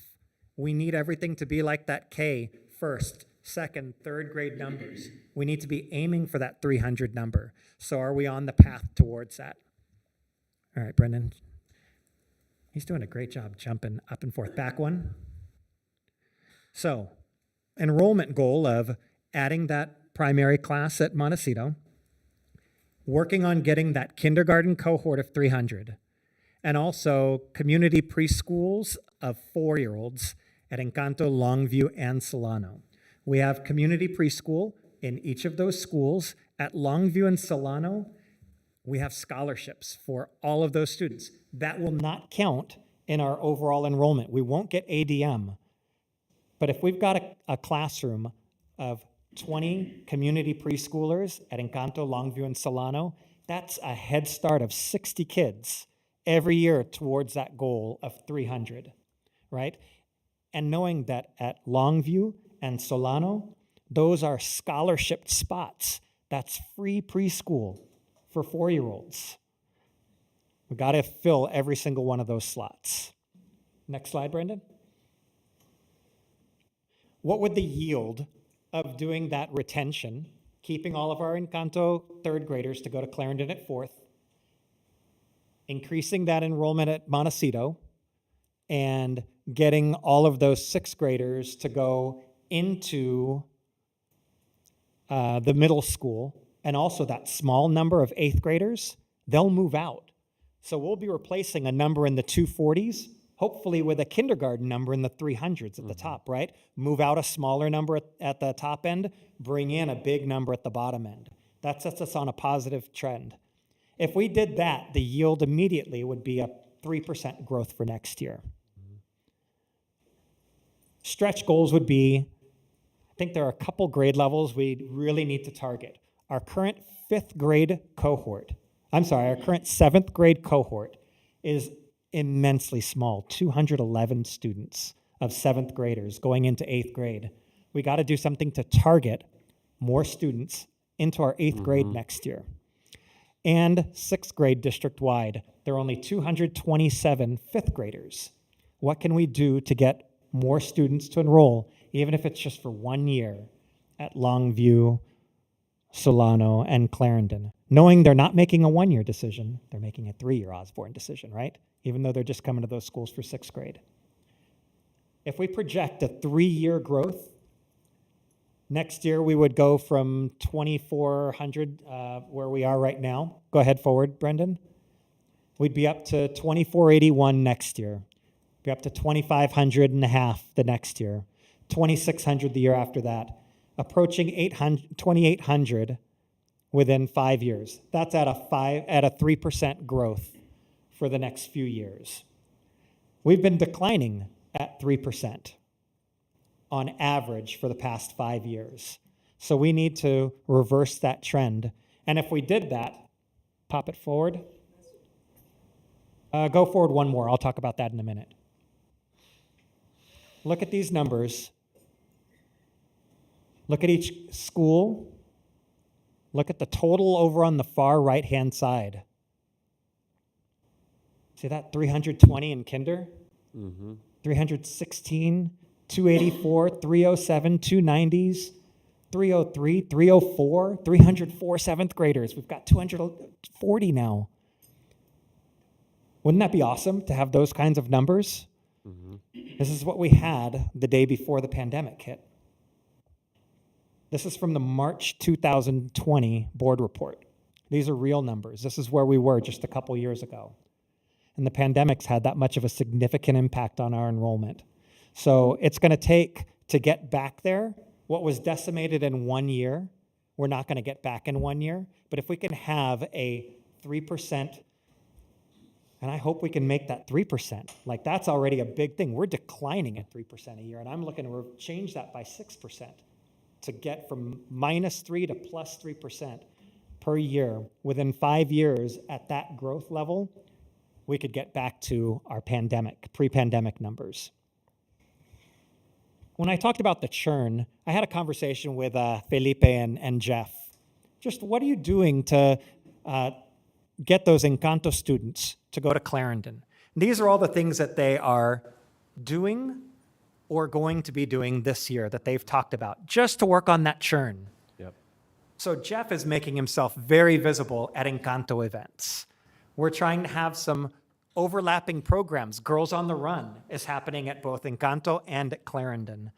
We need everything to be like that K, 1st, 2nd, 3rd grade numbers. We need to be aiming for that 300 number. So are we on the path towards that? All right, Brendan. He's doing a great job jumping up and forth. Back one. So, enrollment goal of adding that primary class at Montecito, working on getting that kindergarten cohort of 300, and also community preschools of 4-year-olds at Encanto, Longview, and Solano. We have community preschool in each of those schools. At Longview and Solano, we have scholarships for all of those students. That will not count in our overall enrollment. We won't get ADM. But if we've got a classroom of 20 community preschoolers at Encanto, Longview, and Solano, that's a head start of 60 kids every year towards that goal of 300, right? And knowing that at Longview and Solano, those are scholarship spots. That's free preschool for 4-year-olds. We got to fill every single one of those slots. Next slide, Brendan. What would the yield of doing that retention, keeping all of our Encanto 3rd graders to go to Clarendon at 4th, increasing that enrollment at Montecito, and getting all of those 6th graders to go into the middle school, and also that small number of 8th graders, they'll move out. So we'll be replacing a number in the 240s, hopefully with a kindergarten number in the 300s at the top, right? Move out a smaller number at the top end, bring in a big number at the bottom end. That sets us on a positive trend. If we did that, the yield immediately would be a 3% growth for next year. Stretch goals would be, I think there are a couple grade levels we really need to target. Our current 5th grade cohort, our current 7th grade cohort is immensely small, 211 students of 7th graders going into 8th grade. We got to do something to target more students into our 8th grade next year. And 6th grade district-wide, there are only 227 5th graders. What can we do to get more students to enroll, even if it's just for 1 year, at Longview, Solano, and Clarendon? Knowing they're not making a 1-year decision, they're making a 3-year Osborne decision, right? Even though they're just coming to those schools for 6th grade. If we project a 3-year growth, next year we would go from 2,400, where we are right now. Go ahead forward, Brendan. We'd be up to 2,481 next year. Be up to 2,500 and a half the next year. 2,600 the year after that. Approaching 2,800 within 5 years. That's at a 3% growth for the next few years. We've been declining at 3% on average for the past 5 years. So we need to reverse that trend. And if we did that, pop it forward. Go forward one more. I'll talk about that in a minute. Look at these numbers. Look at each school. Look at the total over on the far right-hand side. See that 320 in kinder? 316, 284, 307, 290s, 303, 304, 304 7th graders. We've got 240 now. Wouldn't that be awesome to have those kinds of numbers? This is what we had the day before the pandemic hit. This is from the March 2020 board report. These are real numbers. This is where we were just a couple years ago. And the pandemic's had that much of a significant impact on our enrollment. So it's going to take to get back there what was decimated in 1 year. We're not going to get back in 1 year. But if we can have a 3%, and I hope we can make that 3%. Like, that's already a big thing. We're declining at 3% a year, and I'm looking to change that by 6% to get from -3 to +3% per year. Within 5 years at that growth level, we could get back to our pre-pandemic numbers. When I talked about the churn, I had a conversation with Felipe and Jeff. Just what are you doing to get those Encanto students to go to Clarendon? These are all the things that they are doing or going to be doing this year that they've talked about, just to work on that churn. So Jeff is making himself very visible at Encanto events. We're trying to have some overlapping programs. Girls on the Run is happening at both Encanto and at Clarendon.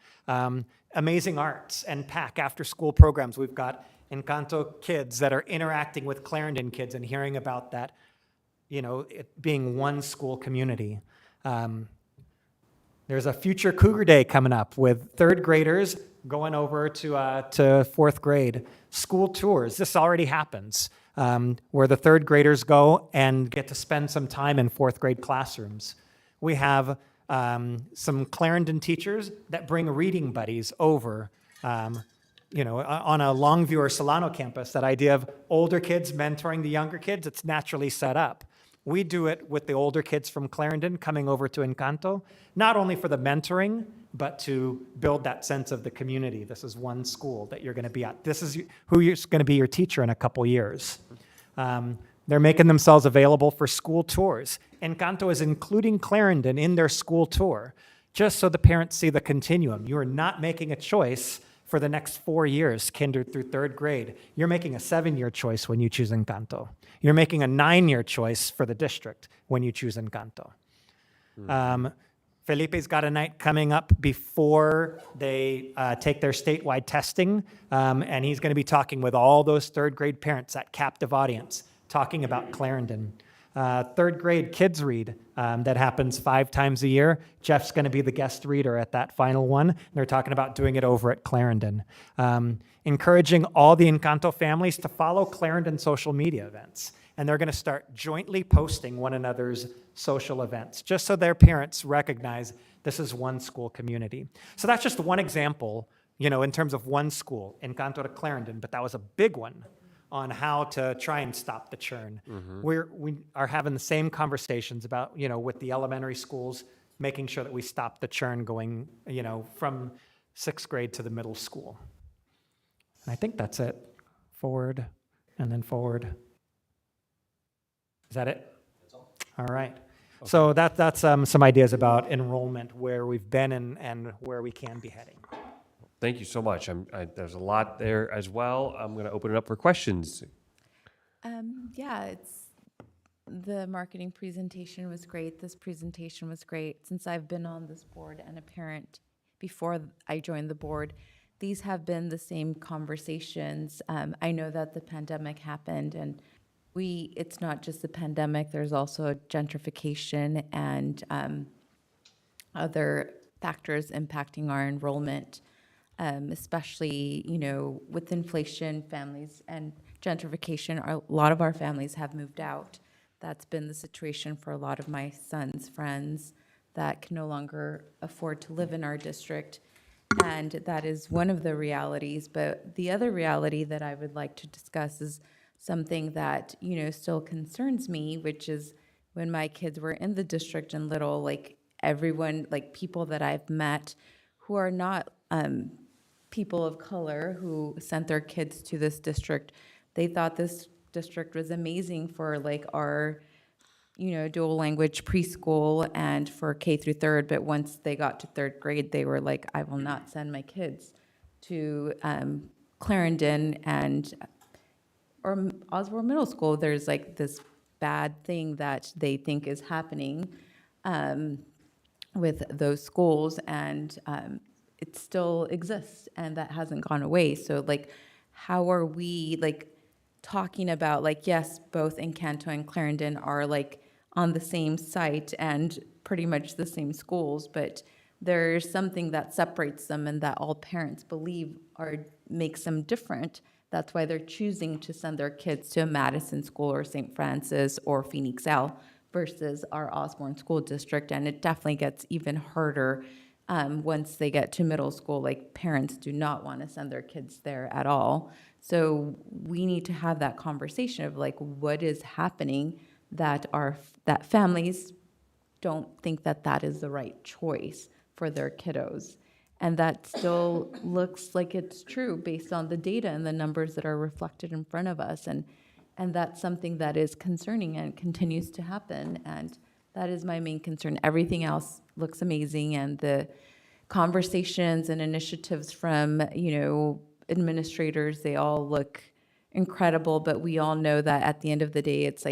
amazing arts and PAC after-school programs. We've got Encanto kids that are interacting with Clarendon kids and hearing about that, it being one school community. There's a future Cougar Day coming up with third graders going over to fourth grade. School tours, this already happens, where the third graders go and get to spend some time in fourth grade classrooms. We have some Clarendon teachers that bring reading buddies over, on a Longview or Solano campus. That idea of older kids mentoring the younger kids, it's naturally set up. We do it with the older kids from Clarendon coming over to Encanto, not only for the mentoring, but to build that sense of the community. This is one school that you're going to be at. This is who's going to be your teacher in a couple years. They're making themselves available for school tours. Encanto is including Clarendon in their school tour, just so the parents see the continuum. You are not making a choice for the next 4 years, kinder through third grade. You're making a 7-year choice when you choose Encanto. You're making a 9-year choice for the district when you choose Encanto. Felipe's got a night coming up before they take their statewide testing, and he's going to be talking with all those third grade parents, that captive audience, talking about Clarendon. Third grade kids read that happens 5 times a year. Jeff's going to be the guest reader at that final one. They're talking about doing it over at Clarendon. Encouraging all the Encanto families to follow Clarendon social media events. And they're going to start jointly posting one another's social events, just so their parents recognize this is one school community. So that's just one example, in terms of one school, Encanto to Clarendon, but that was a big one on how to try and stop the churn. We are having the same conversations about, with the elementary schools, making sure that we stop the churn going, from 6th grade to the middle school. And I think that's it. Forward, and then forward. Is that it? That's all right. Okay. So that's some ideas about enrollment, where we've been and where we can be heading. Thank you so much. There's a lot there as well. I'm going to open it up for questions. The marketing presentation was great. This presentation was great. Since I've been on this board and a parent before I joined the board, these have been the same conversations. I know that the pandemic happened, and it's not just the pandemic, there's also gentrification and other factors impacting our enrollment. Especially, with inflation, families and gentrification, a lot of our families have moved out. That's been the situation for a lot of my son's friends that can no longer afford to live in our district. And that is one of the realities. But the other reality that I would like to discuss is something that, still concerns me, which is when my kids were in the district and little, everyone, people that I've met who are not people of color who sent their kids to this district, they thought this district was amazing for our, dual language preschool and for K through 3rd. But once they got to 3rd grade, they were like, I will not send my kids to Clarendon or Osborne Middle School. There's this bad thing that they think is happening with those schools, and it still exists, and that hasn't gone away. So how are we talking about yes, both Encanto and Clarendon are on the same site and pretty much the same schools, but there's something that separates them and that all parents believe makes them different. That's why they're choosing to send their kids to a Madison school or St. Francis or Phoenix L versus our Osborne School District. And it definitely gets even harder once they get to middle school. Parents do not want to send their kids there at all. So we need to have that conversation of what is happening that families don't think that is the right choice for their kiddos. And that still looks like it's true based on the data and the numbers that are reflected in front of us. And that's something that is concerning and continues to happen. And that is my main concern. Everything else looks amazing, and the conversations and initiatives from, administrators, they all look incredible, but we all know that at the end of the day, it's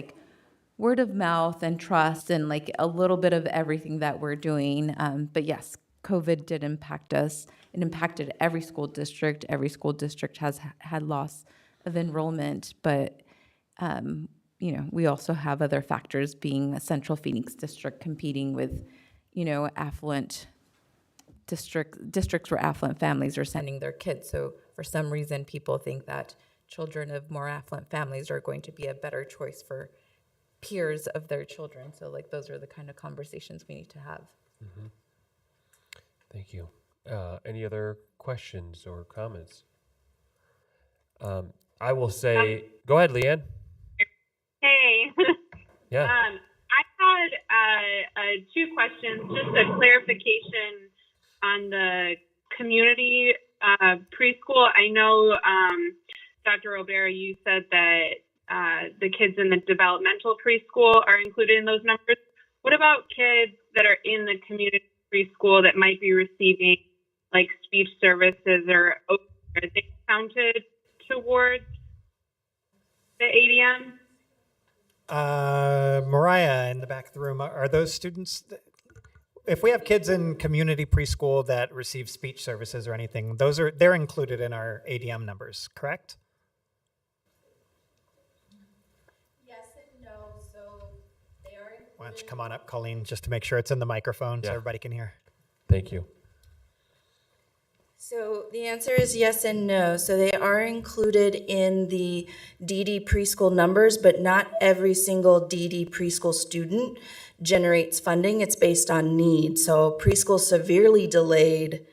word of mouth and trust and a little bit of everything that we're doing. But yes, COVID did impact us. It impacted every school district. Every school district has had loss of enrollment, but we also have other factors, being a Central Phoenix district competing with, affluent districts where affluent families are sending their kids. So for some reason, people think that children of more affluent families are going to be a better choice for peers of their children. So those are the kind of conversations we need to have. Mm-hmm. Thank you. Any other questions or comments? I will say, go ahead, Leanne. Hey. Yeah. I had two questions, just a clarification on the community preschool. I know, Dr. Robert, you said that the kids in the developmental preschool are included in those numbers. What about kids that are in the community preschool that might be receiving like speech services, or are they counted towards the ADM? Mariah in the back of the room, are those students, if we have kids in community preschool that receive speech services or anything, they're included in our ADM numbers, correct? Yes and no. So they are. Why don't you come on up, Colleen, just to make sure it's in the microphone so Yeah. everybody can hear. Thank you. So the answer is yes and no. So they are included in the DD preschool numbers, but not every single DD preschool student generates funding. It's based on need. So preschool severely delayed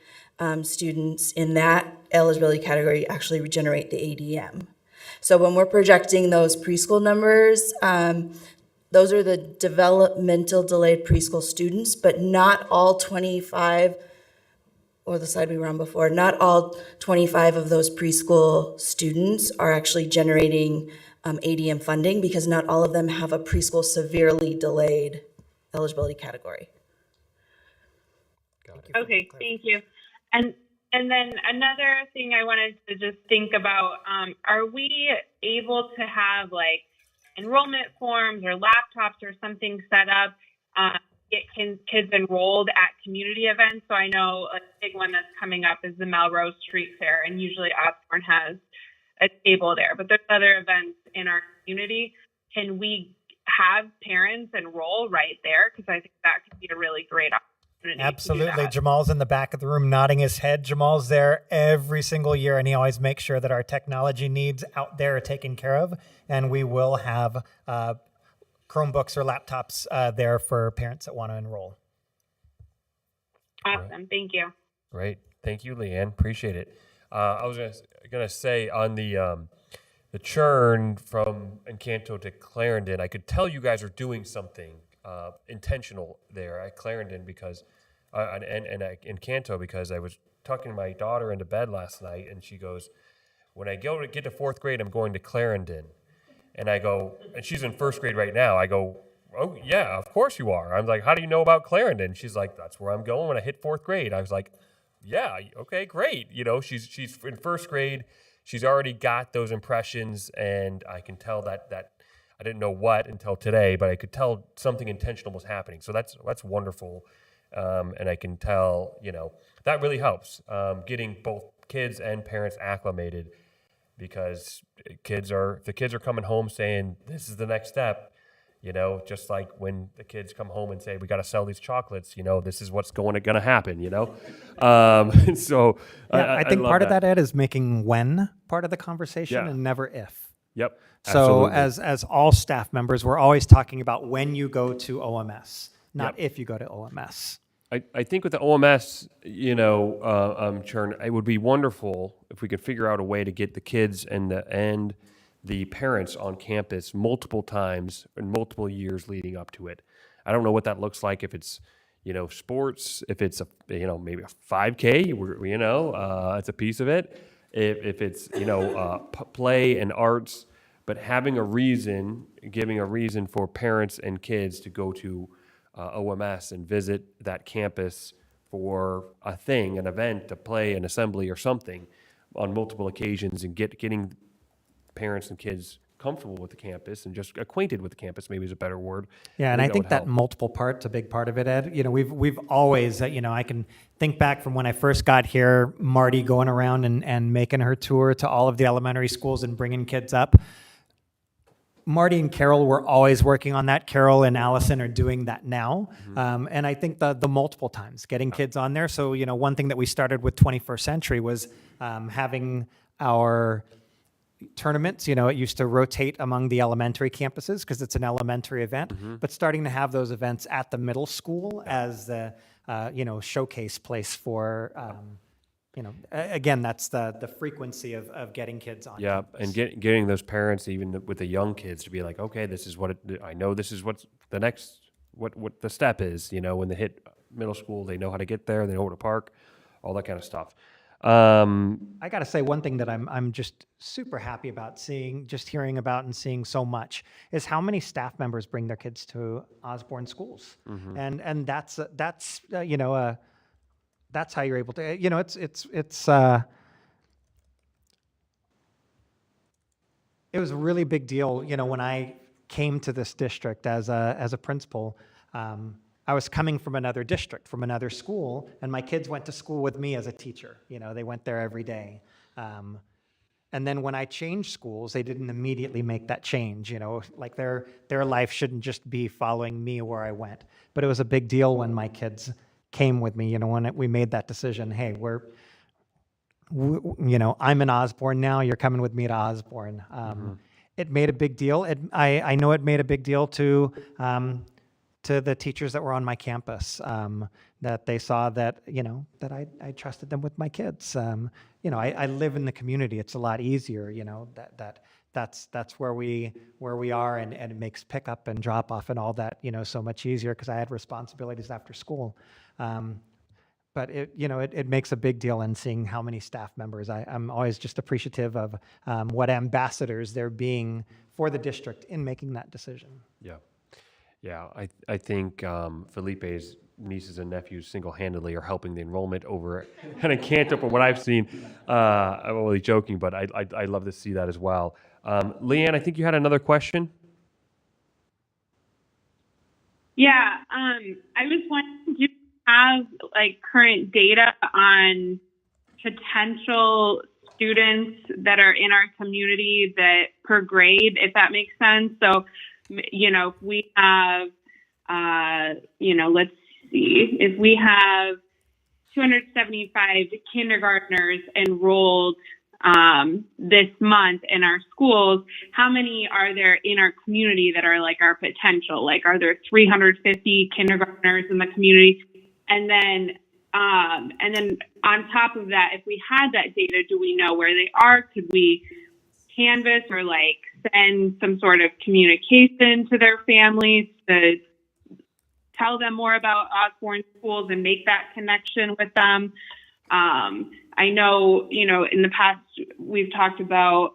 students in that eligibility category actually generate the ADM. So when we're projecting those preschool numbers, those are the developmental delayed preschool students, but not all 25, or the slide we were on before, not all 25 of those preschool students are actually generating ADM funding, because not all of them have a preschool severely delayed eligibility category. Okay, thank you. And then another thing I wanted to just think about, are we able to have like enrollment forms or laptops or something set up, get kids enrolled at community events? So I know a big one that's coming up is the Melrose Street Fair, and usually Osborne has a table there, but there's other events in our community. Can we have parents enroll right there? Because I think that could be a really great opportunity. Absolutely. Jamal's in the back of the room nodding his head. Jamal's there every single year, and he always makes sure that our technology needs out there are taken care of, and we will have Chromebooks or laptops there for parents that want to enroll. Awesome. Thank you. Great. Thank you, Leanne. Appreciate it. I was gonna say on the churn from Encanto to Clarendon, I could tell you guys are doing something intentional there at Clarendon because, and at Encanto, because I was tucking my daughter into bed last night, and she goes, "When I get to fourth grade, I'm going to Clarendon." And I go, and she's in first grade right now. I go, "Oh yeah, of course you are." I'm like, "How do you know about Clarendon?" She's like, "That's where I'm going when I hit fourth grade." I was like, "Yeah, okay, great." She's in first grade. She's already got those impressions, and I can tell that I didn't know what until today, but I could tell something intentional was happening. So that's wonderful, and I can tell that really helps getting both kids and parents acclimated, because the kids are coming home saying this is the next step. Just like when the kids come home and say, we got to sell these chocolates, this is what's going to happen, So yeah, I think love part of that, Ed, is making when part of the conversation and never if. Yep. So Absolutely. as all staff members, we're always talking about when you go to OMS, not if you go to OMS. I think with the OMS, churn, it would be wonderful if we could figure out a way to get the kids and the parents on campus multiple times in multiple years leading up to it. I don't know what that looks like, if it's, sports, if it's maybe a 5K, it's a piece of it. If it's, play and arts, but giving a reason for parents and kids to go to OMS and visit that campus for a thing, an event, a play, an assembly or something on multiple occasions, and getting parents and kids comfortable with the campus and just acquainted with the campus, maybe is a better word. Yeah, and I think would that help. multiple part's a big part of it, Ed. You know, we've always, you know, I can think back from when I first got here, Marty going around and making her tour to all of the elementary schools and bringing kids up. Marty and Carol were always working on that. Carol and Allison are doing that now. And I think the multiple times, getting kids on there. So, you know, one thing that we started with 21st Century was having our tournaments. You know, it used to rotate among the elementary campuses because it's an elementary event, but starting to have those events at the middle school as the, you know, showcase place for, you know, again, that's the frequency of getting kids on. Yeah, campus. and getting those parents, even with the young kids, to be like, okay, this is what I know. This is what's the next, what the step is. You know, when they hit middle school, they know how to get there. They know where to park, all that kind of stuff. I got to say one thing that I'm just super happy about seeing, just hearing about and seeing so much is how many staff members bring their kids to Osborne schools, and that's you know that's how you're able to, you know, it was a really big deal, you know, when I came to this district as a principal. I was coming from another district, from another school, and my kids went to school with me as a teacher. You know, they went there every day. And then when I changed schools, they didn't immediately make that change. You know, like their life shouldn't just be following me where I went. But it was a big deal when my kids came with me. You know, when we made that decision. Hey, you know, I'm in Osborne now. You're coming with me to Osborne. It made a big deal. I know it made a big deal to the teachers that were on my campus, that they saw that, you know, that I trusted them with my kids. You know, I live in the community. It's a lot easier, you know, that's where we are, and it makes pickup and drop off and all that, you know, so much easier because I had responsibilities after school. But it makes a big deal in seeing how many staff members. I'm always just appreciative of what ambassadors they're being for the district in making that decision. Yeah. Yeah, I think Felipe's nieces and nephews single-handedly are helping the enrollment over at Encanto from what I've seen. I'm only joking, but I love to see that as well. Leanne, I think you had another question. Yeah, I was wondering, do you have like current data on potential students that are in our community that per grade, if that makes sense? So, you know, if we have, you know, let's see, if we have 275 kindergartners enrolled this month in our schools, how many are there in our community that are like our potential? Like, are there 350 kindergartners in the community? And then on top of that, if we had that data, do we know where they are? Could we canvas or like send some sort of communication to their families to tell them more about Osborne schools and make that connection with them? I know, you know, in the past we've talked about,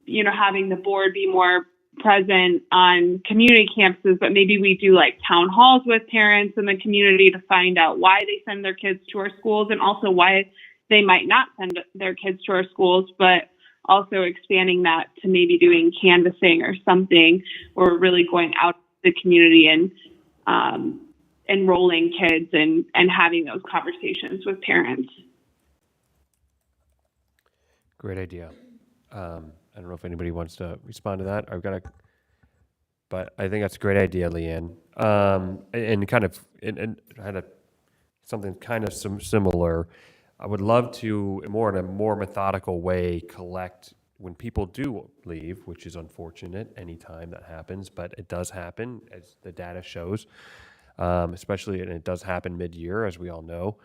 you know, having the board be more present on community campuses, but maybe we do like town halls with parents in the community to find out why they send their kids to our schools and also why they might not send their kids to our schools, but also expanding that to maybe doing canvassing or something, or really going out to the community and enrolling kids and having those conversations with parents. Great idea. I don't know if anybody wants to respond to that. But I think that's a great idea, Leanne. And kind of, and I had something kind of similar. I would love to, in a more methodical way, collect when people do leave, which is unfortunate anytime that happens, but it does happen, as the data shows, especially, and it does happen mid-year, as we all know.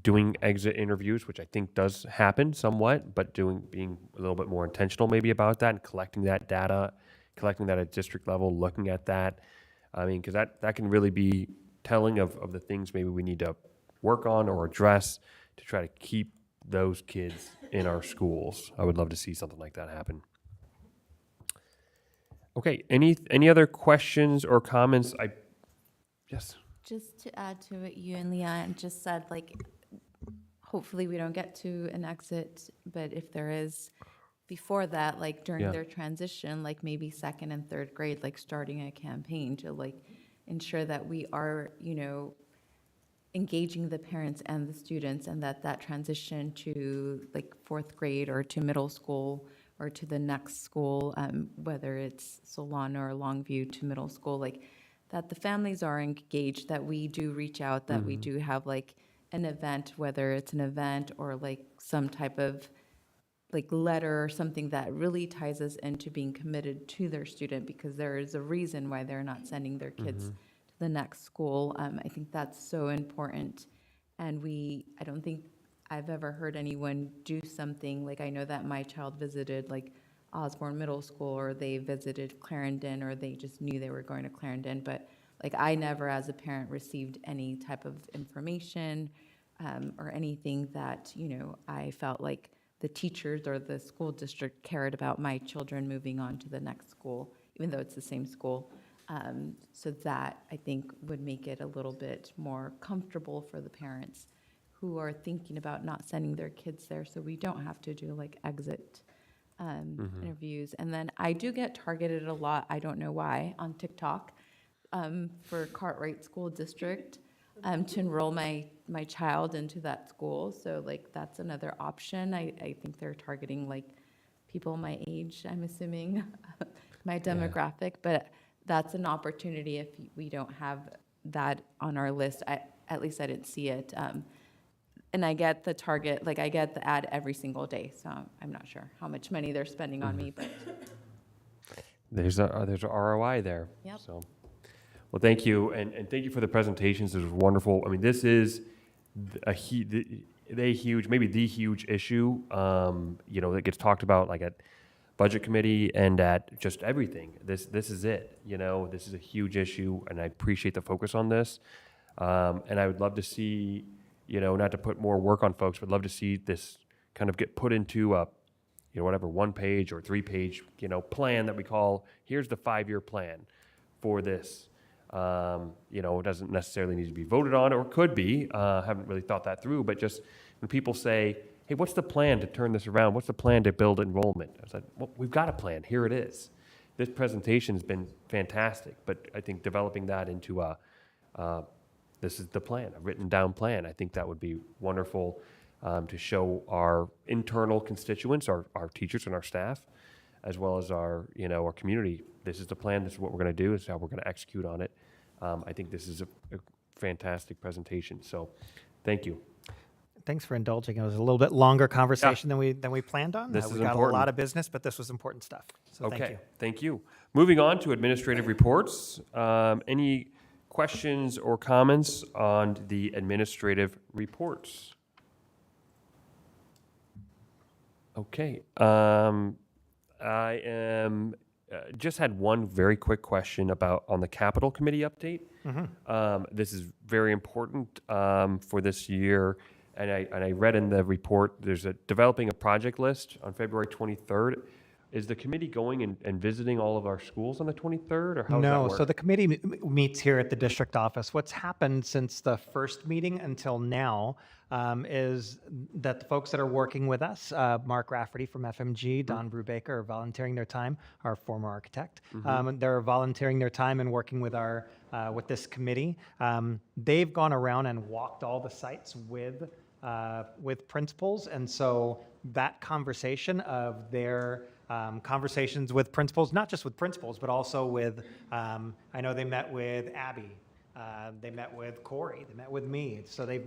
Doing exit interviews, which I think does happen somewhat, but being a little bit more intentional maybe about that and collecting that data, collecting that at district level, looking at that. I mean, because that can really be telling of the things maybe we need to work on or address to try to keep those kids in our schools. I would love to see something like that happen. Okay, any other questions or comments? Yes. Just to add to what you and Leanne just said, like, hopefully we don't get to an exit, but if there is, before that, like during Yeah. their transition, like maybe second and third grade, like starting a campaign to like ensure that we are, engaging the parents and the students, and that transition to like fourth grade or to middle school or to the next school, whether it's Solan or Longview to middle school, like that the families are engaged, that we do reach out, that we do have like an event, whether it's an event or like some type of like letter or something that really ties us into being committed to their student, because there is a reason why they're not sending their kids to the next school. I think that's so important. And I don't think I've ever heard anyone do something, like I know that my child visited like Osborne Middle School, or they visited Clarendon, or they just knew they were going to Clarendon, but like I never as a parent received any type of information or anything that, I felt like the teachers or the school district cared about my children moving on to the next school, even though it's the same school. So that, I think, would make it a little bit more comfortable for the parents who are thinking about not sending their kids there, so we don't have to do like exit interviews. And then I do get targeted a lot, I don't know why, on TikTok for Cartwright School District to enroll my child into that school. So like that's another option. I think they're targeting like people my age, I'm assuming, my demographic, but that's an opportunity if we don't have that on our list. At least I didn't see it. And I get the target, like I get the ad every single day, so I'm not sure how much money they're spending on me, but. There's a ROI there. Yep. So, well, thank you, and thank you for the presentations. It was wonderful. I mean, this is huge, maybe the huge issue, that gets talked about like at budget committee and at just everything. This is it. This is a huge issue, and I appreciate the focus on this. And I would love to see, not to put more work on folks, but love to see this kind of get put into a, whatever, 1-page or 3-page, plan that we call, here's the 5-year plan for this. It doesn't necessarily need to be voted on, or could be. Haven't really thought that through, but just when people say, hey, what's the plan to turn this around? What's the plan to build enrollment? I said, well, we've got a plan. Here it is. This presentation has been fantastic, but I think developing that into this is the plan, a written down plan. I think that would be wonderful to show our internal constituents, our teachers and our staff, as well as our community. This is the plan. This is what we're going to do. This is how we're going to execute on it. I think this is a fantastic presentation. So, thank you. Thanks for indulging. It was a little bit longer conversation than we planned on. This We is got important. a lot of business, but this was important stuff. So Okay, thank you. thank you. Moving on to administrative reports. Any questions or comments on the administrative reports? Okay. I am just had one very quick question on the capital committee update. This is very important for this year, and I read in the report there's developing a project list on February 23rd. Is the committee going and visiting all of our schools on the 23rd, or how does that No, work? so the committee meets here at the district office. What's happened since the first meeting until now is that the folks that are working with us, Mark Rafferty from FMG, Don Brubaker, are volunteering their time, our former architect. They're volunteering their time and working with with this committee. They've gone around and walked all the sites with principals, and so that conversation of their conversations with principals, not just with principals, but also with, I know they met with Abby, they met with Corey, they met with me. So they're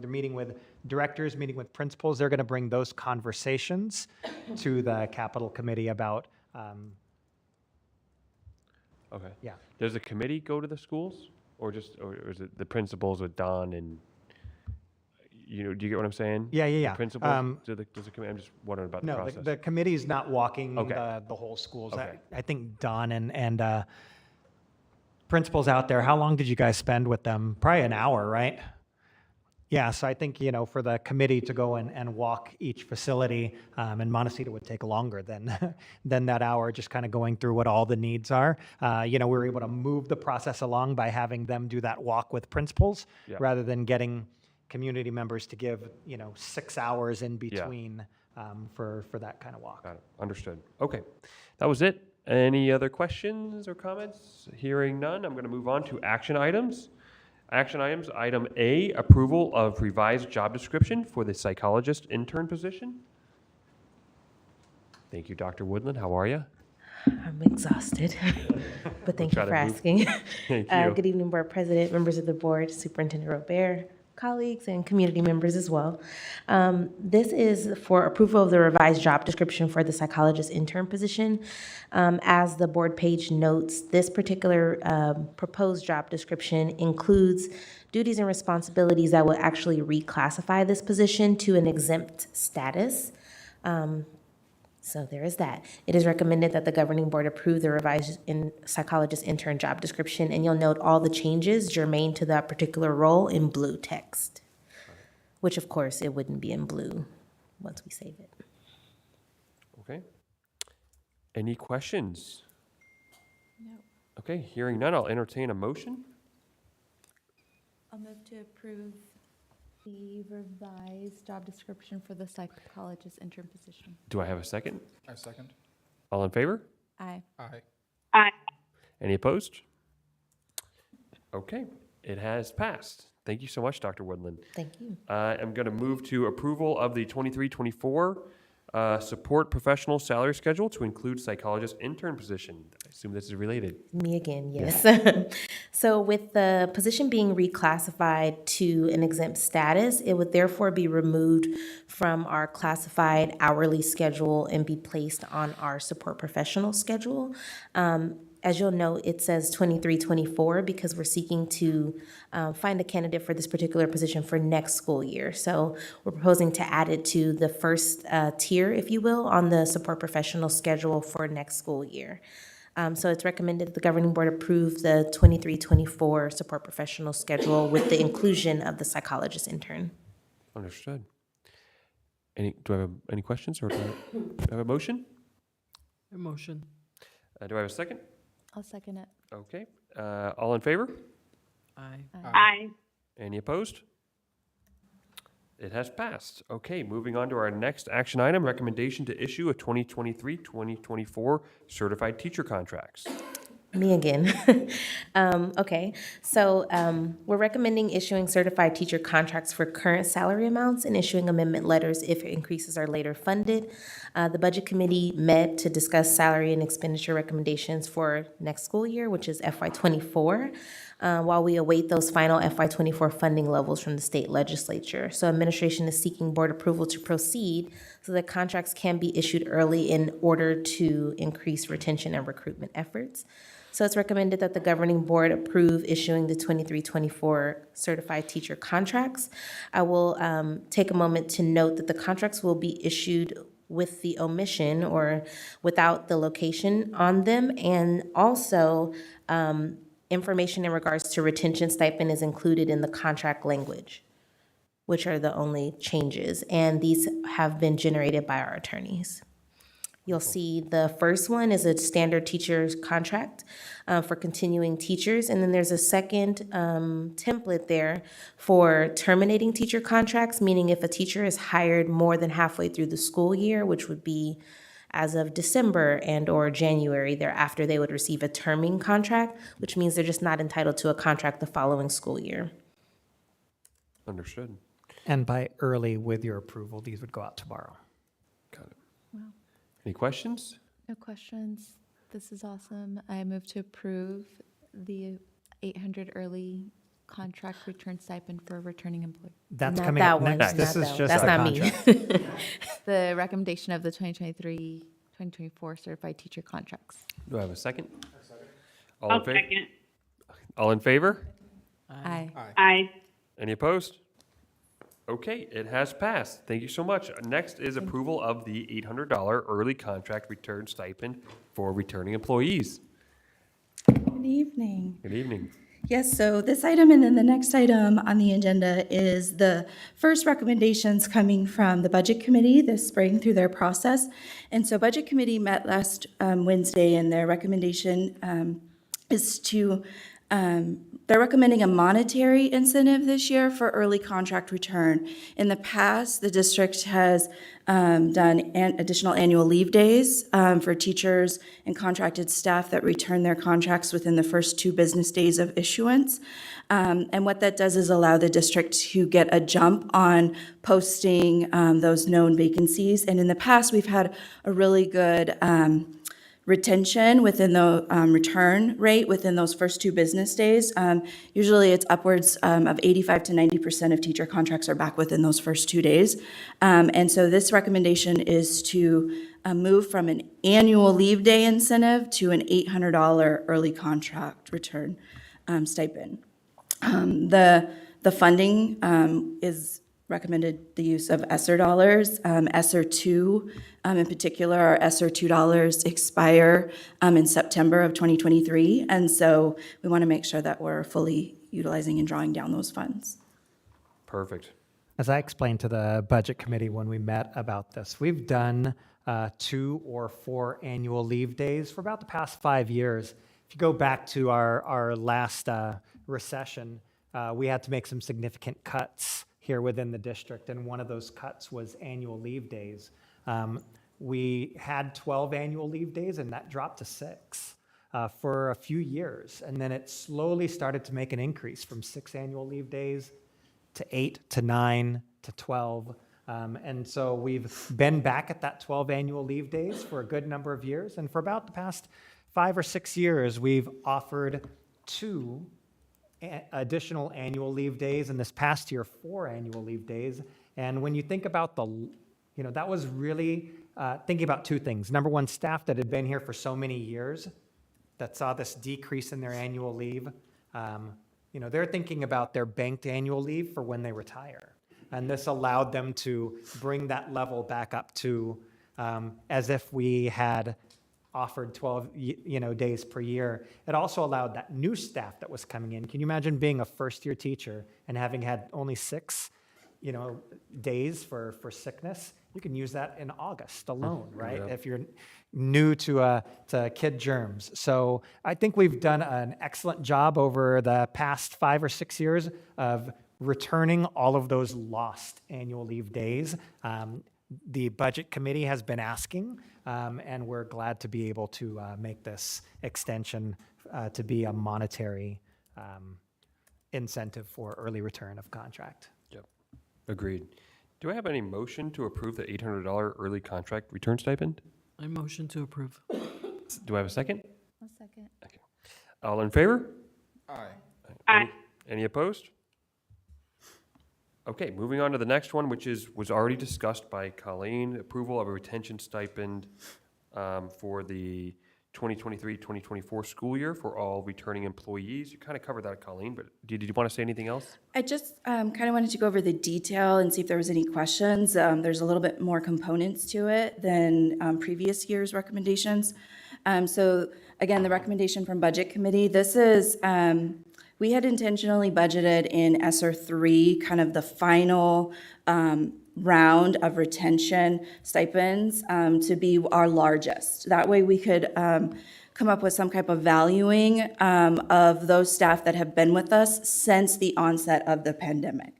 meeting with directors, meeting with principals. They're going to bring those conversations to the capital committee about. Okay. Yeah. Does the committee go to the schools, or is it the principals with Don and? Do you get what I'm saying? Yeah. The principals? Does the committee? I'm just wondering about the No, process. the committee's not walking Okay. the whole schools. Okay. I think Don and principals out there, how long did you guys spend with them? Probably an hour, right? Yeah, so I think, for the committee to go and walk each facility, and Montecito would take longer than that hour, just kind of going through what all the needs are. We were able to move the process along by having them do that walk with principals, Yeah. rather than getting community members to give, 6 hours in between for that kind of walk. Got it. Understood. Okay. That was it. Any other questions or comments? Hearing none, I'm going to move on to action items. Action items, item A, approval of revised job description for the psychologist intern position. Thank you, Dr. Woodland. How are you? I'm exhausted, but thank you for asking. Thank you. Good evening, Board President, members of the Board, Superintendent Robert, colleagues, and community members as well. This is for approval of the revised job description for the psychologist intern position. As the board page notes, this particular proposed job description includes duties and responsibilities that will actually reclassify this position to an exempt status. So there is that. It is recommended that the governing board approve the revised psychologist intern job description, and you'll note all the changes germane to that particular role in blue text, which of course it wouldn't be in blue once we save it. Okay. Any questions? No. Okay, hearing none, I'll entertain a motion. I'll move to approve the revised job description for the psychologist intern position. Do I have a second? I second. All in favor? Aye. Aye. Aye. Any opposed? Okay, it has passed. Thank you so much, Dr. Woodland. Thank you. I'm going to move to approval of the 23-24 support professional salary schedule to include psychologist intern position. I assume this is related. Me again, yes. So with the position being reclassified to an exempt status, it would therefore be removed from our classified hourly schedule and be placed on our support professional schedule. As you'll note, it says 23-24 because we're seeking to find a candidate for this particular position for next school year. So we're proposing to add it to the first tier, if you will, on the support professional schedule for next school year. So it's recommended that the governing board approve the 23-24 support professional schedule with the inclusion of the psychologist intern. Understood. Do I have any questions or do I have a motion? A motion. Do I have a second? I'll second it. Okay. All in favor? Aye. Aye. Any opposed? It has passed. Okay, moving on to our next action item, recommendation to issue a 2023-2024 certified teacher contracts. Me again. Okay, so we're recommending issuing certified teacher contracts for current salary amounts and issuing amendment letters if increases are later funded. The Budget Committee met to discuss salary and expenditure recommendations for next school year, which is FY24, while we await those final FY24 funding levels from the state legislature. So administration is seeking board approval to proceed so that contracts can be issued early in order to increase retention and recruitment efforts. So it's recommended that the governing board approve issuing the 23-24 certified teacher contracts. I will take a moment to note that the contracts will be issued with the omission or without the location on them, and also information in regards to retention stipend is included in the contract language, which are the only changes, and these have been generated by our attorneys. You'll see the first one is a standard teacher's contract for continuing teachers. And then there's a second template there for terminating teacher contracts, meaning if a teacher is hired more than halfway through the school year, which would be as of December and or January, thereafter they would receive a terming contract, which means they're just not entitled to a contract the following school year. Understood. And by early, with your approval, these would go out tomorrow. Got it. Wow. Any questions? No questions. This is awesome. I move to approve the 800 early contract return stipend for a returning employee. That's Not coming that up one. next. This Not is that just one. That's a not me. contract. The recommendation of the 2023-2024 certified teacher contracts. Do I have a second? All I'll in favor? second. All in favor? Aye. Aye. Any opposed? Okay, it has passed. Thank you so much. Next is approval of the $800 early contract return stipend for returning employees. Good evening. Good evening. Yes, so this item and then the next item on the agenda is the first recommendations coming from the Budget Committee this spring through their process. And so Budget Committee met last Wednesday, and their recommendation is to They're recommending a monetary incentive this year for early contract return. In the past, the district has done additional annual leave days for teachers and contracted staff that return their contracts within the first 2 business days of issuance. And what that does is allow the district to get a jump on posting those known vacancies. And in the past, we've had a really good retention within the return rate within those first 2 business days. Usually it's upwards of 85 to 90% of teacher contracts are back within those first 2 days. And so this recommendation is to move from an annual leave day incentive to an $800 early contract return stipend. The funding is recommended the use of ESSER dollars. ESSER 2 in particular, our ESSER $2 expire in September of 2023. And so we want to make sure that we're fully utilizing and drawing down those funds. Perfect. As I explained to the budget committee when we met about this, we've done 2 or 4 annual leave days for about the past 5 years. If you go back to our last recession, we had to make some significant cuts here within the district, and one of those cuts was annual leave days. We had 12 annual leave days, and that dropped to 6 for a few years, and then it slowly started to make an increase from 6 annual leave days to 8 to 9 to 12. And so we've been back at that 12 annual leave days for a good number of years, and for about the past 5 or 6 years, we've offered 2 additional annual leave days, and this past year, 4 annual leave days. And when you think about that was really thinking about 2 things. Number one, staff that had been here for so many years that saw this decrease in their annual leave. They're thinking about their banked annual leave for when they retire. And this allowed them to bring that level back up to as if we had offered 12 days per year. It also allowed that new staff that was coming in. Can you imagine being a first-year teacher and having had only 6 days for sickness? You can use that in August alone, right? Yeah. If you're new to kid germs. So I think we've done an excellent job over the past 5 or 6 years of returning all of those lost annual leave days. The budget committee has been asking, and we're glad to be able to make this extension to be a monetary incentive for early return of contract. Yep. Agreed. Do I have any motion to approve the $800 early contract return stipend? I motion to approve. Do I have a second? I'll second. Okay. All in favor? Aye. Aye. Any opposed? Okay, moving on to the next one, which was already discussed by Colleen, approval of a retention stipend for the 2023-2024 school year for all returning employees. You kind of covered that, Colleen, but did you want to say anything else? I just kind of wanted to go over the detail and see if there was any questions. There's a little bit more components to it than previous year's recommendations. So again, the recommendation from Budget Committee, this is, we had intentionally budgeted in ESSER 3 kind of the final round of retention stipends to be our largest. That way we could come up with some type of valuing of those staff that have been with us since the onset of the pandemic,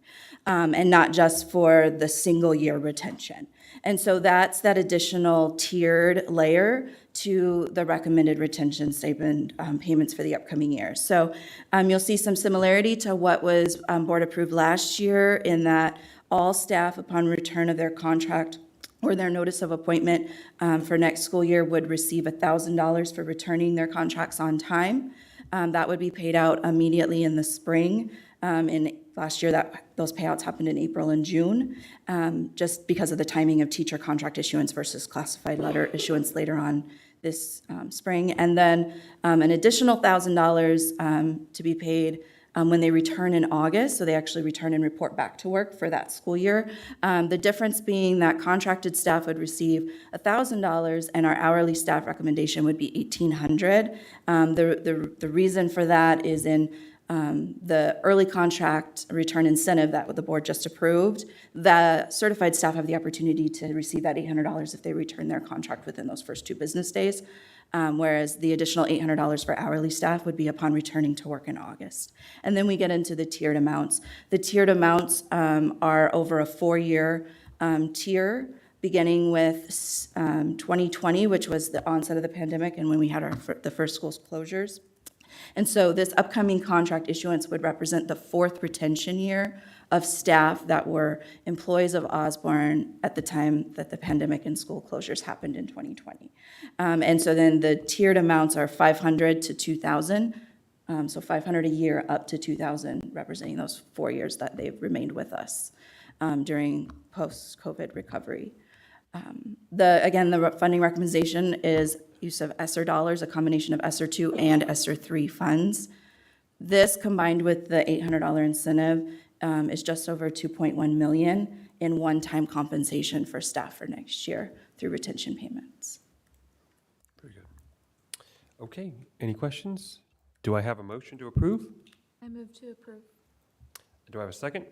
and not just for the single year retention. And so that's that additional tiered layer to the recommended retention stipend payments for the upcoming year. So you'll see some similarity to what was board approved last year in that all staff upon return of their contract or their notice of appointment for next school year would receive $1,000 for returning their contracts on time. That would be paid out immediately in the spring. In last year, those payouts happened in April and June, just because of the timing of teacher contract issuance versus classified letter issuance later on this spring. And then an additional $1,000 to be paid when they return in August, so they actually return and report back to work for that school year. The difference being that contracted staff would receive $1,000 and our hourly staff recommendation would be $1,800. The reason for that is in the early contract return incentive that the board just approved, the certified staff have the opportunity to receive that $800 if they return their contract within those first 2 business days. whereas the additional $800 for hourly staff would be upon returning to work in August. And then we get into the tiered amounts. The tiered amounts are over a 4-year tier, beginning with 2020, which was the onset of the pandemic and when we had the first school closures. And so this upcoming contract issuance would represent the 4th retention year of staff that were employees of Osborne at the time that the pandemic and school closures happened in 2020. And so then the tiered amounts are $500 to $2,000. So $500 a year up to $2,000, representing those 4 years that they've remained with us during post-COVID recovery. Again, the funding recommendation is use of ESSER dollars, a combination of ESSER 2 and ESSER 3 funds. This, combined with the $800 incentive, is just over $2.1 million in one-time compensation for staff for next year through retention payments. Very good. Okay, any questions? Do I have a motion to approve? I move to approve. Do I have a second?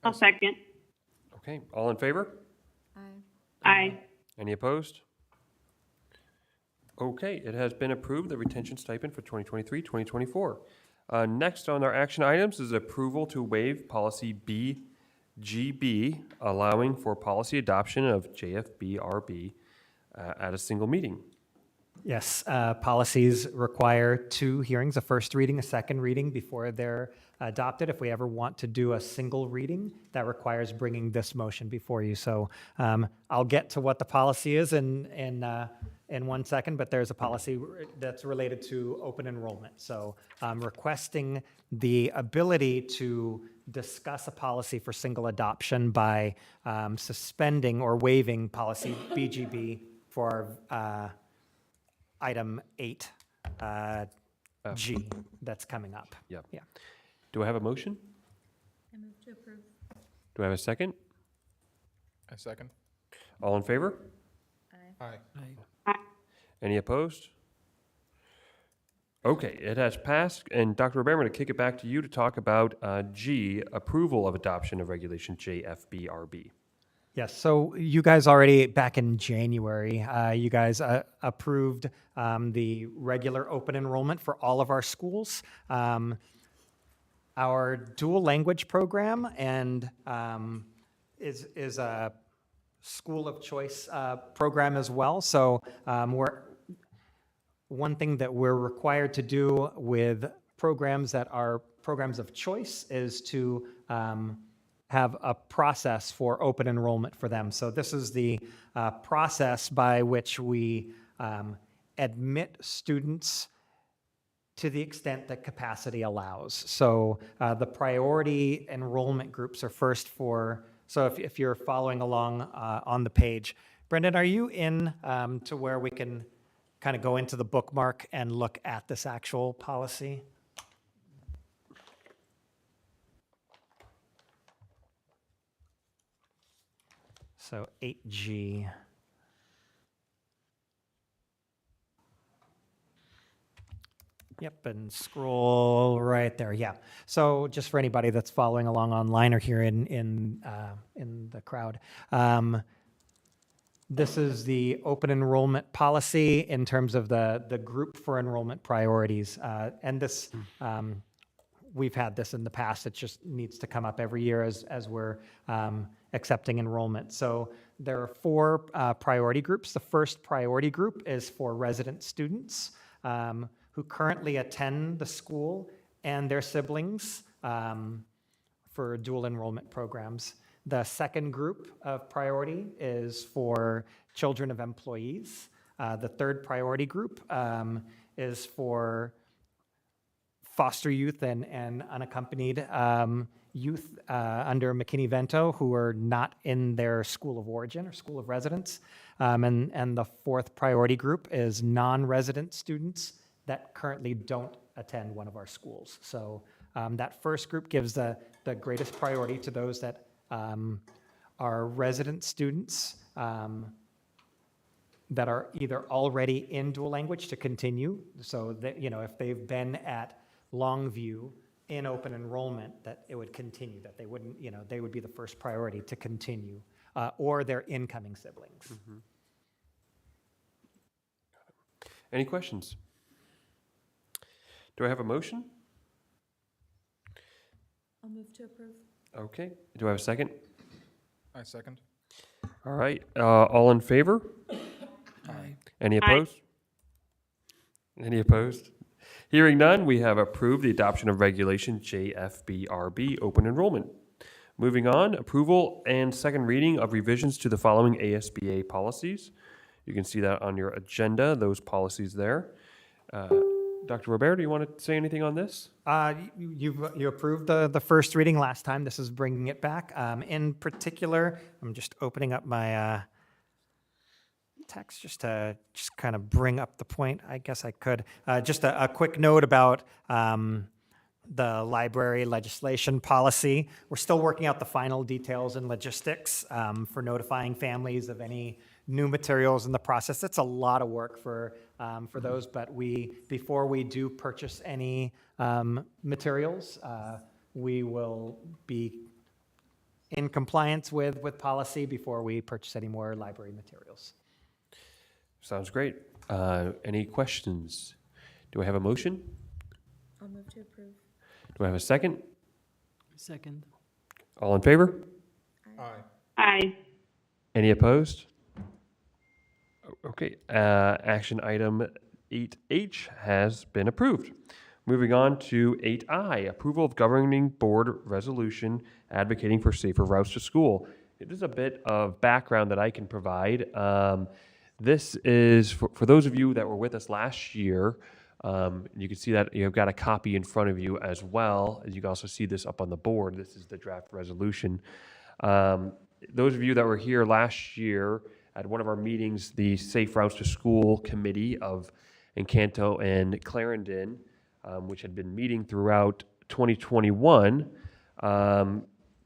I'll second. Okay, all in favor? Aye. Any opposed? Okay, it has been approved, the retention stipend for 2023-2024. Next on our action items is approval to waive policy BGB, allowing for policy adoption of JFBRB at a single meeting. Yes, policies require 2 hearings, a first reading, a second reading before they're adopted. If we ever want to do a single reading, that requires bringing this motion before you. So I'll get to what the policy is in 1 second, but there's a policy that's related to open enrollment. So requesting the ability to discuss a policy for single adoption by suspending or waiving policy BGB for item 8G that's coming up. Yep. Yeah. Do I have a motion? I move to approve. Do I have a second? A second. All in favor? Aye. Any opposed? Okay, it has passed, and Dr. Robert, I'm going to kick it back to you to talk about G, approval of adoption of regulation JFBRB. Yes, so you guys already, back in January, you guys approved the regular open enrollment for all of our schools. Our dual language program and is a school of choice program as well. So one thing that we're required to do with programs that are programs of choice is to have a process for open enrollment for them. So this is the process by which we admit students to the extent that capacity allows. So the priority enrollment groups are first for, so if you're following along on the page, Brendan, are you in to where we can kind of go into the bookmark and look at this actual policy? So 8G. Yep, and scroll right there. Yeah. So just for anybody that's following along online or here in the crowd, this is the open enrollment policy in terms of the group for enrollment priorities, and this. We've had this in the past. It just needs to come up every year as we're accepting enrollment. So there are 4 priority groups. The first priority group is for resident students who currently attend the school and their siblings for dual enrollment programs. The second group of priority is for children of employees. The third priority group is for foster youth and unaccompanied youth under McKinney-Vento who are not in their school of origin or school of residence. And the fourth priority group is non-resident students that currently don't attend one of our schools. So that first group gives the greatest priority to those that are resident students that are either already in dual language to continue. So that, if they've been at Longview in open enrollment, that it would continue, that they wouldn't, they would be the first priority to continue, or their incoming siblings. Mm-hmm. Any questions? Do I have a motion? I'll move to approve. Okay. Do I have a second? I second. All right. All in favor? Aye. Any opposed? Any opposed? Hearing none, we have approved the adoption of Regulation JFBRB, open enrollment. Moving on, approval and second reading of revisions to the following ASBA policies. You can see that on your agenda, those policies there. Dr. Robert, do you want to say anything on this? You approved the first reading last time. This is bringing it back. In particular, I'm just opening up my text just to kind of bring up the point. I guess I could. Just a quick note about the library legislation policy. We're still working out the final details and logistics for notifying families of any new materials in the process. It's a lot of work for those, but before we do purchase any materials, we will be in compliance with policy before we purchase any more library materials. Sounds great. Any questions? Do I have a motion? I'll move to approve. Do I have a second? Second. All in favor? Aye. Aye. Any opposed? Okay, action item 8H has been approved. Moving on to 8I, approval of governing board resolution advocating for safer routes to school. It is a bit of background that I can provide. This is, for those of you that were with us last year, you can see that you've got a copy in front of you as well. As you can also see this up on the board. This is the draft resolution. Those of you that were here last year at one of our meetings, the Safe Routes to School Committee of Encanto and Clarendon, which had been meeting throughout 2021,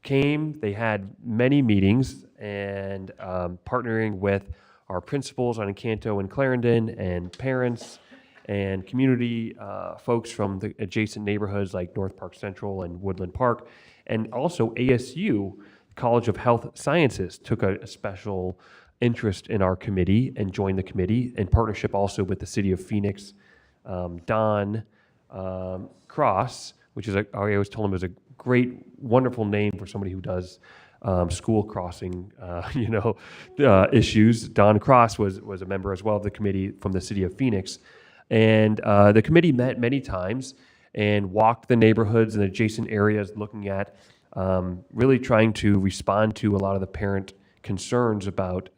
came. They had many meetings and partnering with our principals on Encanto and Clarendon and parents and community folks from the adjacent neighborhoods like North Park Central and Woodland Park, and also ASU, College of Health Sciences, took a special interest in our committee and joined the committee in partnership also with the City of Phoenix. Don Cross, which is I always told him was a great, wonderful name for somebody who does school crossing, issues. Don Cross was a member as well of the committee from the City of Phoenix. And the committee met many times and walked the neighborhoods and adjacent areas looking at really trying to respond to a lot of the parent concerns about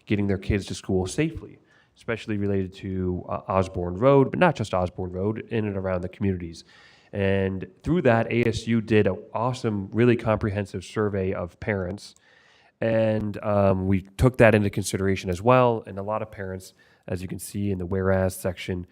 getting their kids to school safely, especially related to Osborne Road, but not just Osborne Road, in and around the communities. And through that, ASU did an awesome, really comprehensive survey of parents. And we took that into consideration as well. And a lot of parents, as you can see in the whereas section,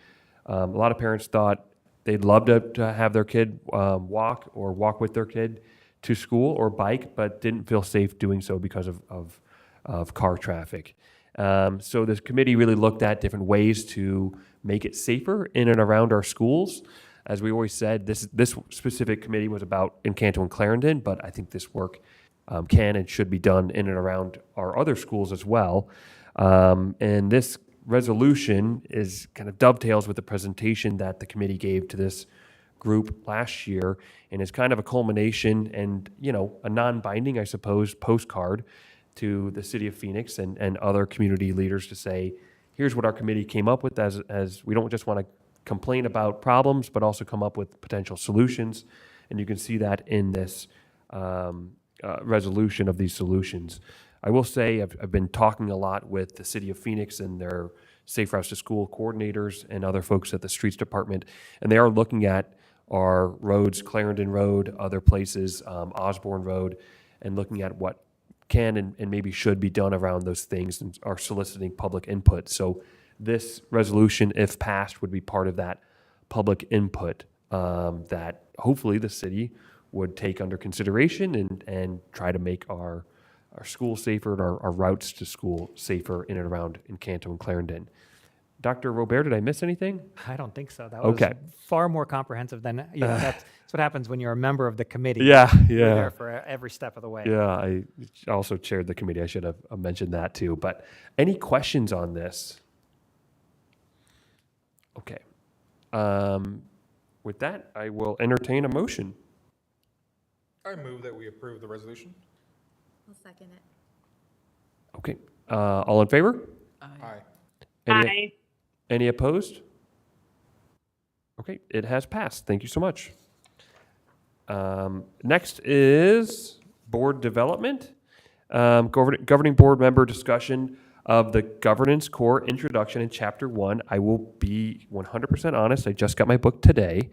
a lot of parents thought they'd love to have their kid walk with their kid to school or bike, but didn't feel safe doing so because of car traffic. So this committee really looked at different ways to make it safer in and around our schools. As we always said, this specific committee was about Encanto and Clarendon, but I think this work can and should be done in and around our other schools as well. And this resolution is kind of dovetails with the presentation that the committee gave to this group last year, and is kind of a culmination and, a non-binding, I suppose, postcard to the City of Phoenix and other community leaders to say, here's what our committee came up with as we don't just want to complain about problems, but also come up with potential solutions. And you can see that in this resolution of these solutions. I will say I've been talking a lot with the City of Phoenix and their Safe Routes to School coordinators and other folks at the Streets Department, and they are looking at our roads, Clarendon Road, other places, Osborne Road, and looking at what can and maybe should be done around those things and are soliciting public input. So this resolution, if passed, would be part of that public input that hopefully the city would take under consideration and try to make our schools safer and our routes to school safer in and around Encanto and Clarendon. Dr. Robert, did I miss anything? I don't think so. That Okay. was far more comprehensive than, that's what happens when you're a member of the committee. Yeah. You're there for every step of the way. Yeah, I also chaired the committee. I should have mentioned that too. But any questions on this? Okay. With that, I will entertain a motion. I move that we approve the resolution. I'll second it. Okay. All in favor? Aye. Aye. Any opposed? Okay, it has passed. Thank you so much. Next is board development. Governing board member discussion of the Governance Core Introduction in Chapter 1. I will be 100% honest. I just got my book today.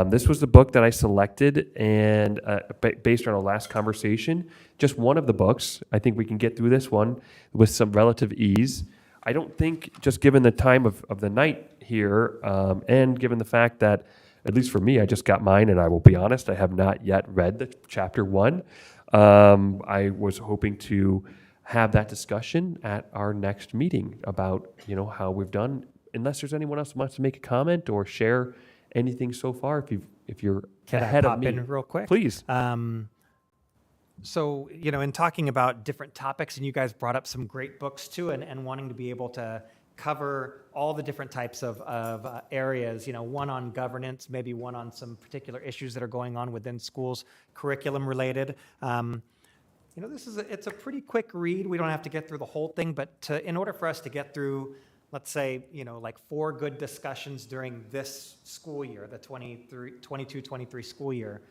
This was the book that I selected, and based on our last conversation, just one of the books. I think we can get through this one with some relative ease. I don't think, just given the time of the night here, and given the fact that, at least for me, I just got mine, and I will be honest, I have not yet read the Chapter 1. I was hoping to have that discussion at our next meeting about, how we've done. Unless there's anyone else who wants to make a comment or share anything so far, if you're ahead of me. Can I pop in real quick? Please. So, in talking about different topics, and you guys brought up some great books too, and wanting to be able to cover all the different types of areas, one on governance, maybe one on some particular issues that are going on within schools, curriculum related. It's a pretty quick read. We don't have to get through the whole thing, but in order for us to get through, let's say, like 4 good discussions during this school year, the 22-23 school year,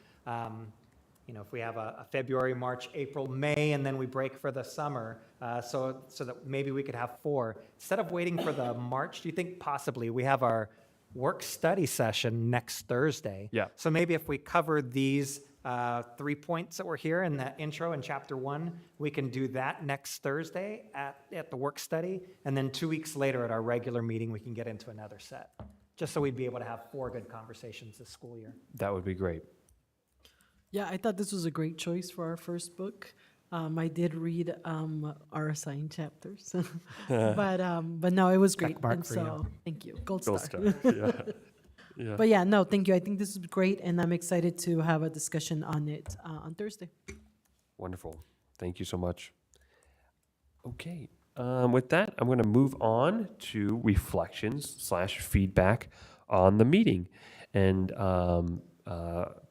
if we have a February, March, April, May, and then we break for the summer, so that maybe we could have 4. Instead of waiting for the March, do you think possibly we have our work study session next Thursday? Yeah. So maybe if we cover these 3 points that were here in the intro in Chapter 1, we can do that next Thursday at the work study, and then 2 weeks later at our regular meeting, we can get into another set, just so we'd be able to have 4 good conversations this school year. That would be great. Yeah, I thought this was a great choice for our first book. I did read our assigned chapters, but no, it was great. Mark And for you. so, thank you, gold Gold star. star, yeah. Yeah. But yeah, no, thank you. I think this is great, and I'm excited to have a discussion on it on Thursday. Wonderful. Thank you so much. Okay. With that, I'm going to move on to reflections/feedback on the meeting. And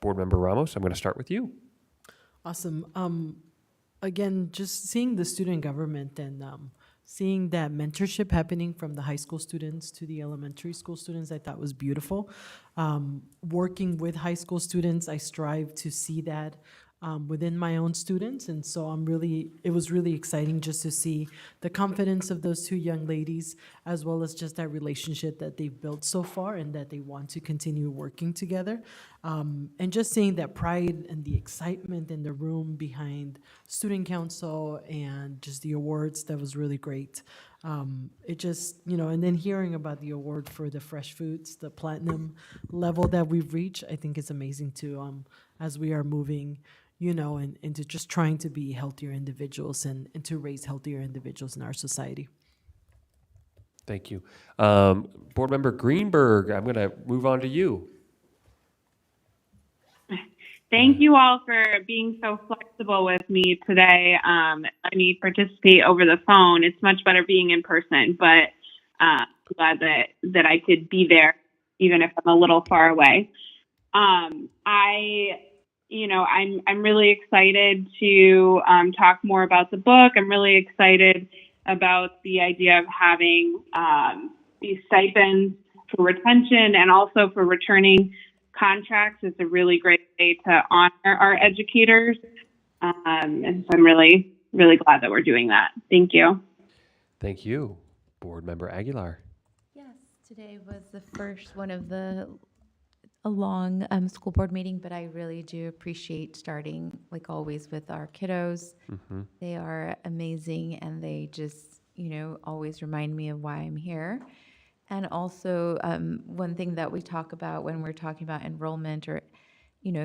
Board Member Ramos, I'm going to start with you. Awesome. Again, just seeing the student government and seeing that mentorship happening from the high school students to the elementary school students, I thought was beautiful. Working with high school students, I strive to see that within my own students, and so it was really exciting just to see the confidence of those 2 young ladies, as well as just that relationship that they've built so far and that they want to continue working together. And just seeing that pride and the excitement in the room behind student council and just the awards, that was really great. It just, and then hearing about the award for the fresh foods, the platinum level that we've reached, I think is amazing too, as we are moving, and into just trying to be healthier individuals and to raise healthier individuals in our society. Thank you. Board Member Greenberg, I'm going to move on to you. Thank you all for being so flexible with me today. Let me participate over the phone. It's much better being in person, but glad that I could be there, even if I'm a little far away. I'm really excited to talk more about the book. I'm really excited about the idea of having these stipends for retention and also for returning contracts. It's a really great way to honor our educators. And so I'm really, really glad that we're doing that. Thank you. Thank you. Board Member Aguilar. Yes, today was the first one of a long school board meeting, but I really do appreciate starting, like always, with our kiddos. Mm-hmm. They are amazing, and they just, always remind me of why I'm here. And also, one thing that we talk about when we're talking about enrollment or,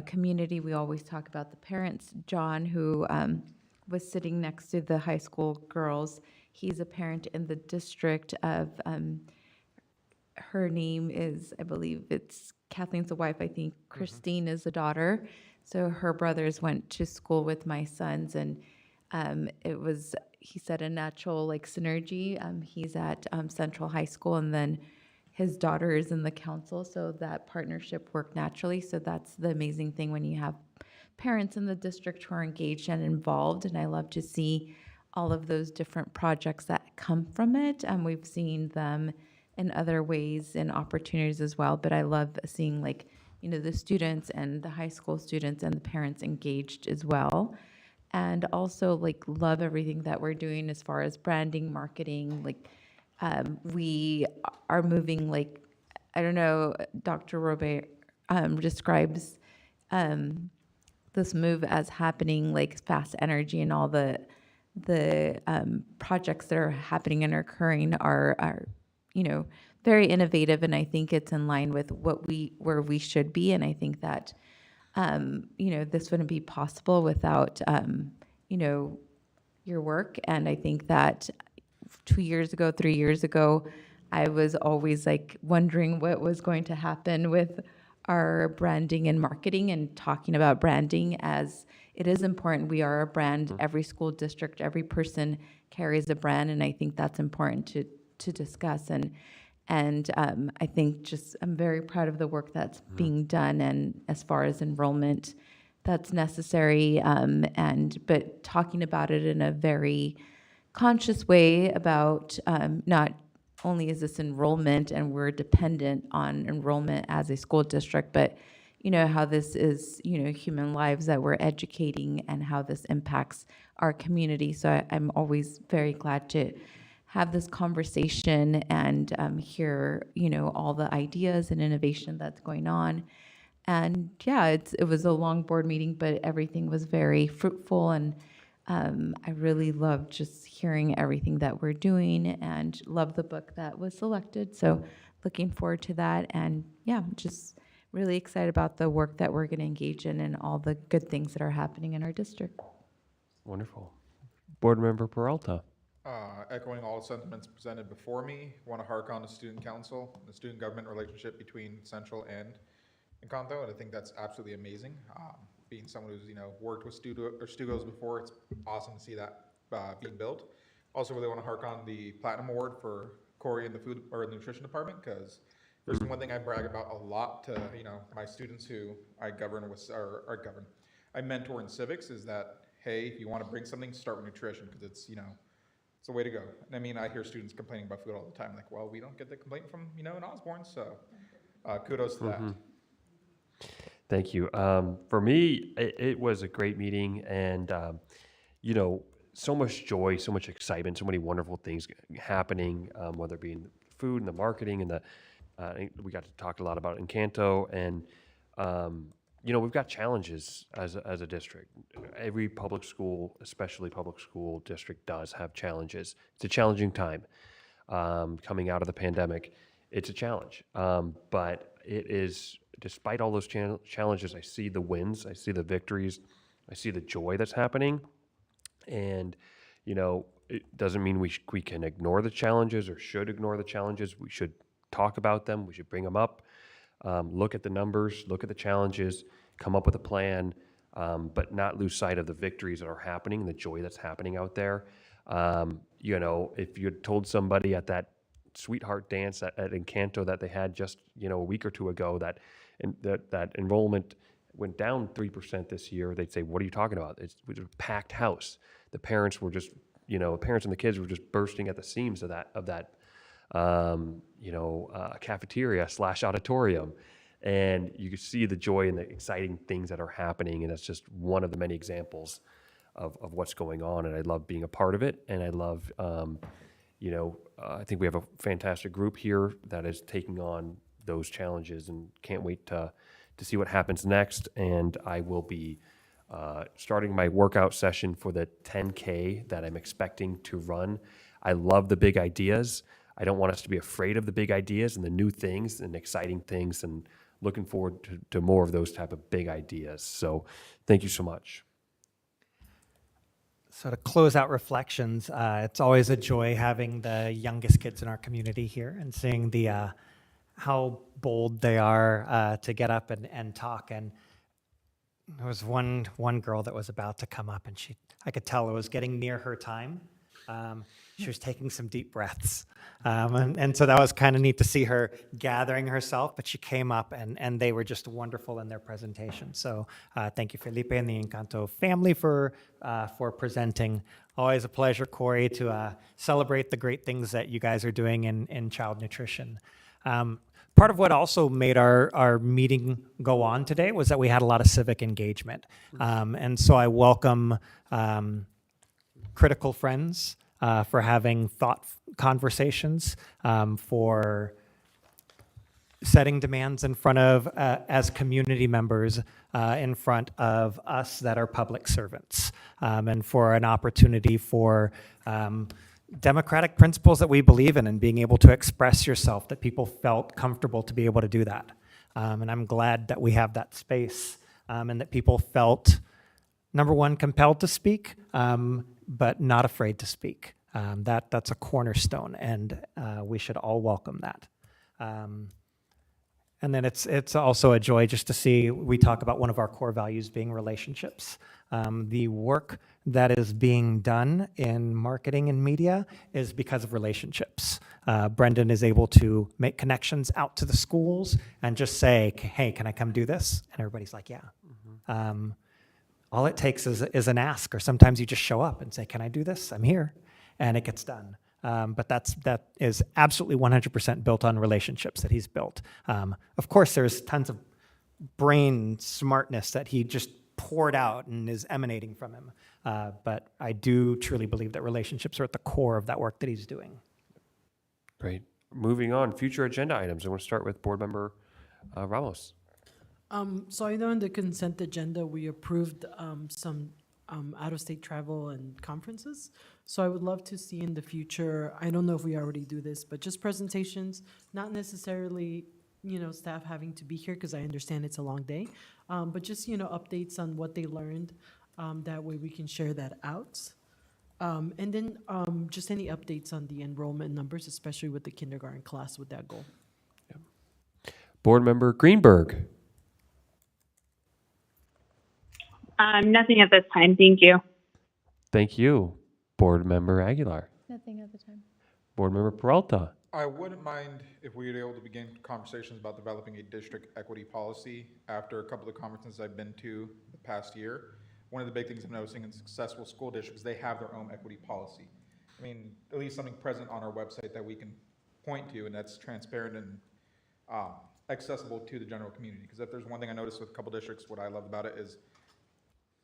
community, we always talk about the parents. John, who was sitting next to the high school girls, he's a parent in the district of, her name is, I believe it's Kathleen's the wife, I think Christine is the daughter. So her brothers went to school with my sons, and it was, he said, a natural synergy. He's at Central High School, and then his daughter is in the council, so that partnership worked naturally. So that's the amazing thing when you have parents in the district who are engaged and involved, and I love to see all of those different projects that come from it. And we've seen them in other ways and opportunities as well, but I love seeing like, you know, the students and the high school students and the parents engaged as well. And also like love everything that we're doing as far as branding, marketing, like we are moving like, I don't know, Dr. Robert describes this move as happening like fast energy, and all the projects that are happening and occurring are you know, very innovative, and I think it's in line with where we should be. And I think that you know, this wouldn't be possible without you know, your work. And I think that 2 years ago, 3 years ago, I was always like wondering what was going to happen with our branding and marketing, and talking about branding as it is important. We are a brand. Every school district, every person carries a brand, and I think that's important to discuss. And I think just I'm very proud of the work that's being done, and as far as enrollment, that's necessary. But talking about it in a very conscious way about not only is this enrollment and we're dependent on enrollment as a school district, but you know how this is, you know, human lives that we're educating and how this impacts our community. So I'm always very glad to have this conversation and hear, you know, all the ideas and innovation that's going on. And yeah, it was a long board meeting, but everything was very fruitful, and I really loved just hearing everything that we're doing, and love the book that was selected. So looking forward to that. And yeah, just really excited about the work that we're going to engage in and all the good things that are happening in our district. Wonderful. Board Member Peralta. Echoing all the sentiments presented before me, want to hark on the student council, the student government relationship between Central and Encanto, and I think that's absolutely amazing. Being someone who's, you know, worked with Stugos before, it's awesome to see that being built. Also really want to hark on the Platinum Award for Corey in the food or the nutrition department, because there's one thing I brag about a lot to, you know, my students who I I mentor in civics, is that, hey, if you want to bring something, start with nutrition, because it's, you know, it's the way to go. And I mean, I hear students complaining about food all the time, like, well, we don't get the complaint from, you know, in Osborne, so kudos to that. Thank you. For me, it was a great meeting, and you know, so much joy, so much excitement, so many wonderful things happening, whether it be in the food and the marketing and we got to talk a lot about Encanto, and you know, we've got challenges as a district. Every public school, especially public school district, does have challenges. It's a challenging time coming out of the pandemic. It's a challenge, but it is. Despite all those challenges, I see the wins, I see the victories, I see the joy that's happening. And, you know, it doesn't mean we can ignore the challenges or should ignore the challenges. We should talk about them. We should bring them up, look at the numbers, look at the challenges, come up with a plan, but not lose sight of the victories that are happening, the joy that's happening out there. You know, if you had told somebody at that sweetheart dance at Encanto that they had just, you know, a week or two ago that enrollment went down 3% this year, they'd say, what are you talking about? It was a packed house. The parents were just, you know, parents and the kids were just bursting at the seams of that you know, cafeteria / auditorium. And you could see the joy and the exciting things that are happening. And that's just one of the many examples of what's going on. And I love being a part of it. And I love, you know, I think we have a fantastic group here that is taking on those challenges, and can't wait to see what happens next. And I will be starting my workout session for the 10K that I'm expecting to run. I love the big ideas. I don't want us to be afraid of the big ideas and the new things and exciting things, and looking forward to more of those type of big ideas. So thank you so much. So to close out reflections, it's always a joy having the youngest kids in our community here and seeing the how bold they are to get up and talk. And there was one girl that was about to come up, and I could tell it was getting near her time. she was taking some deep breaths. And so that was kind of neat to see her gathering herself, but she came up and they were just wonderful in their presentation. So thank you, Felipe and the Encanto family for presenting. Always a pleasure, Corey, to celebrate the great things that you guys are doing in child nutrition. Part of what also made our meeting go on today was that we had a lot of civic engagement. And so I welcome critical friends for having thought conversations, for setting demands in front of, as community members, in front of us that are public servants, and for an opportunity for democratic principles that we believe in and being able to express yourself, that people felt comfortable to be able to do that. And I'm glad that we have that space, and that people felt, number one, compelled to speak, but not afraid to speak. That's a cornerstone, and we should all welcome that. And then it's also a joy just to see, we talk about one of our core values being relationships. The work that is being done in marketing and media is because of relationships. Brendan is able to make connections out to the schools and just say, hey, can I come do this? And everybody's like, yeah. All it takes is an ask, or sometimes you just show up and say, can I do this? I'm here. And it gets done. But that is absolutely 100% built on relationships that he's built. Of course, there's tons of brain smartness that he just poured out and is emanating from him. But I do truly believe that relationships are at the core of that work that he's doing. Great. Moving on, future agenda items. I want to start with Board Member Ramos. So I know in the consent agenda, we approved some out-of-state travel and conferences. So I would love to see in the future, I don't know if we already do this, but just presentations, not necessarily, staff having to be here, because I understand it's a long day, but just, updates on what they learned. That way we can share that out. And then just any updates on the enrollment numbers, especially with the kindergarten class with that goal. Yep. Board Member Greenberg. Nothing at this time. Thank you. Thank you. Board Member Aguilar. Nothing at the time. Board Member Peralta. I wouldn't mind if we were able to begin conversations about developing a district equity policy after a couple of conferences I've been to the past year. One of the big things I'm noticing in successful school districts, they have their own equity policy. I mean, at least something present on our website that we can point to and that's transparent and accessible to the general community. Because if there's one thing I noticed with a couple districts, what I love about it is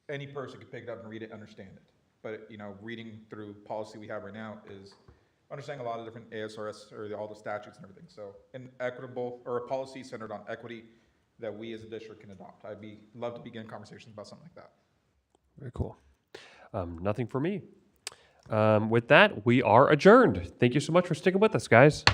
any person can pick it up and read it, understand it. But reading through policy we have right now is understanding a lot of different ASRS or all the statutes and everything. So an equitable or a policy centered on equity that we as a district can adopt. I'd love to begin conversations about something like that. Very cool. Nothing for me. With that, we are adjourned. Thank you so much for sticking with us, guys.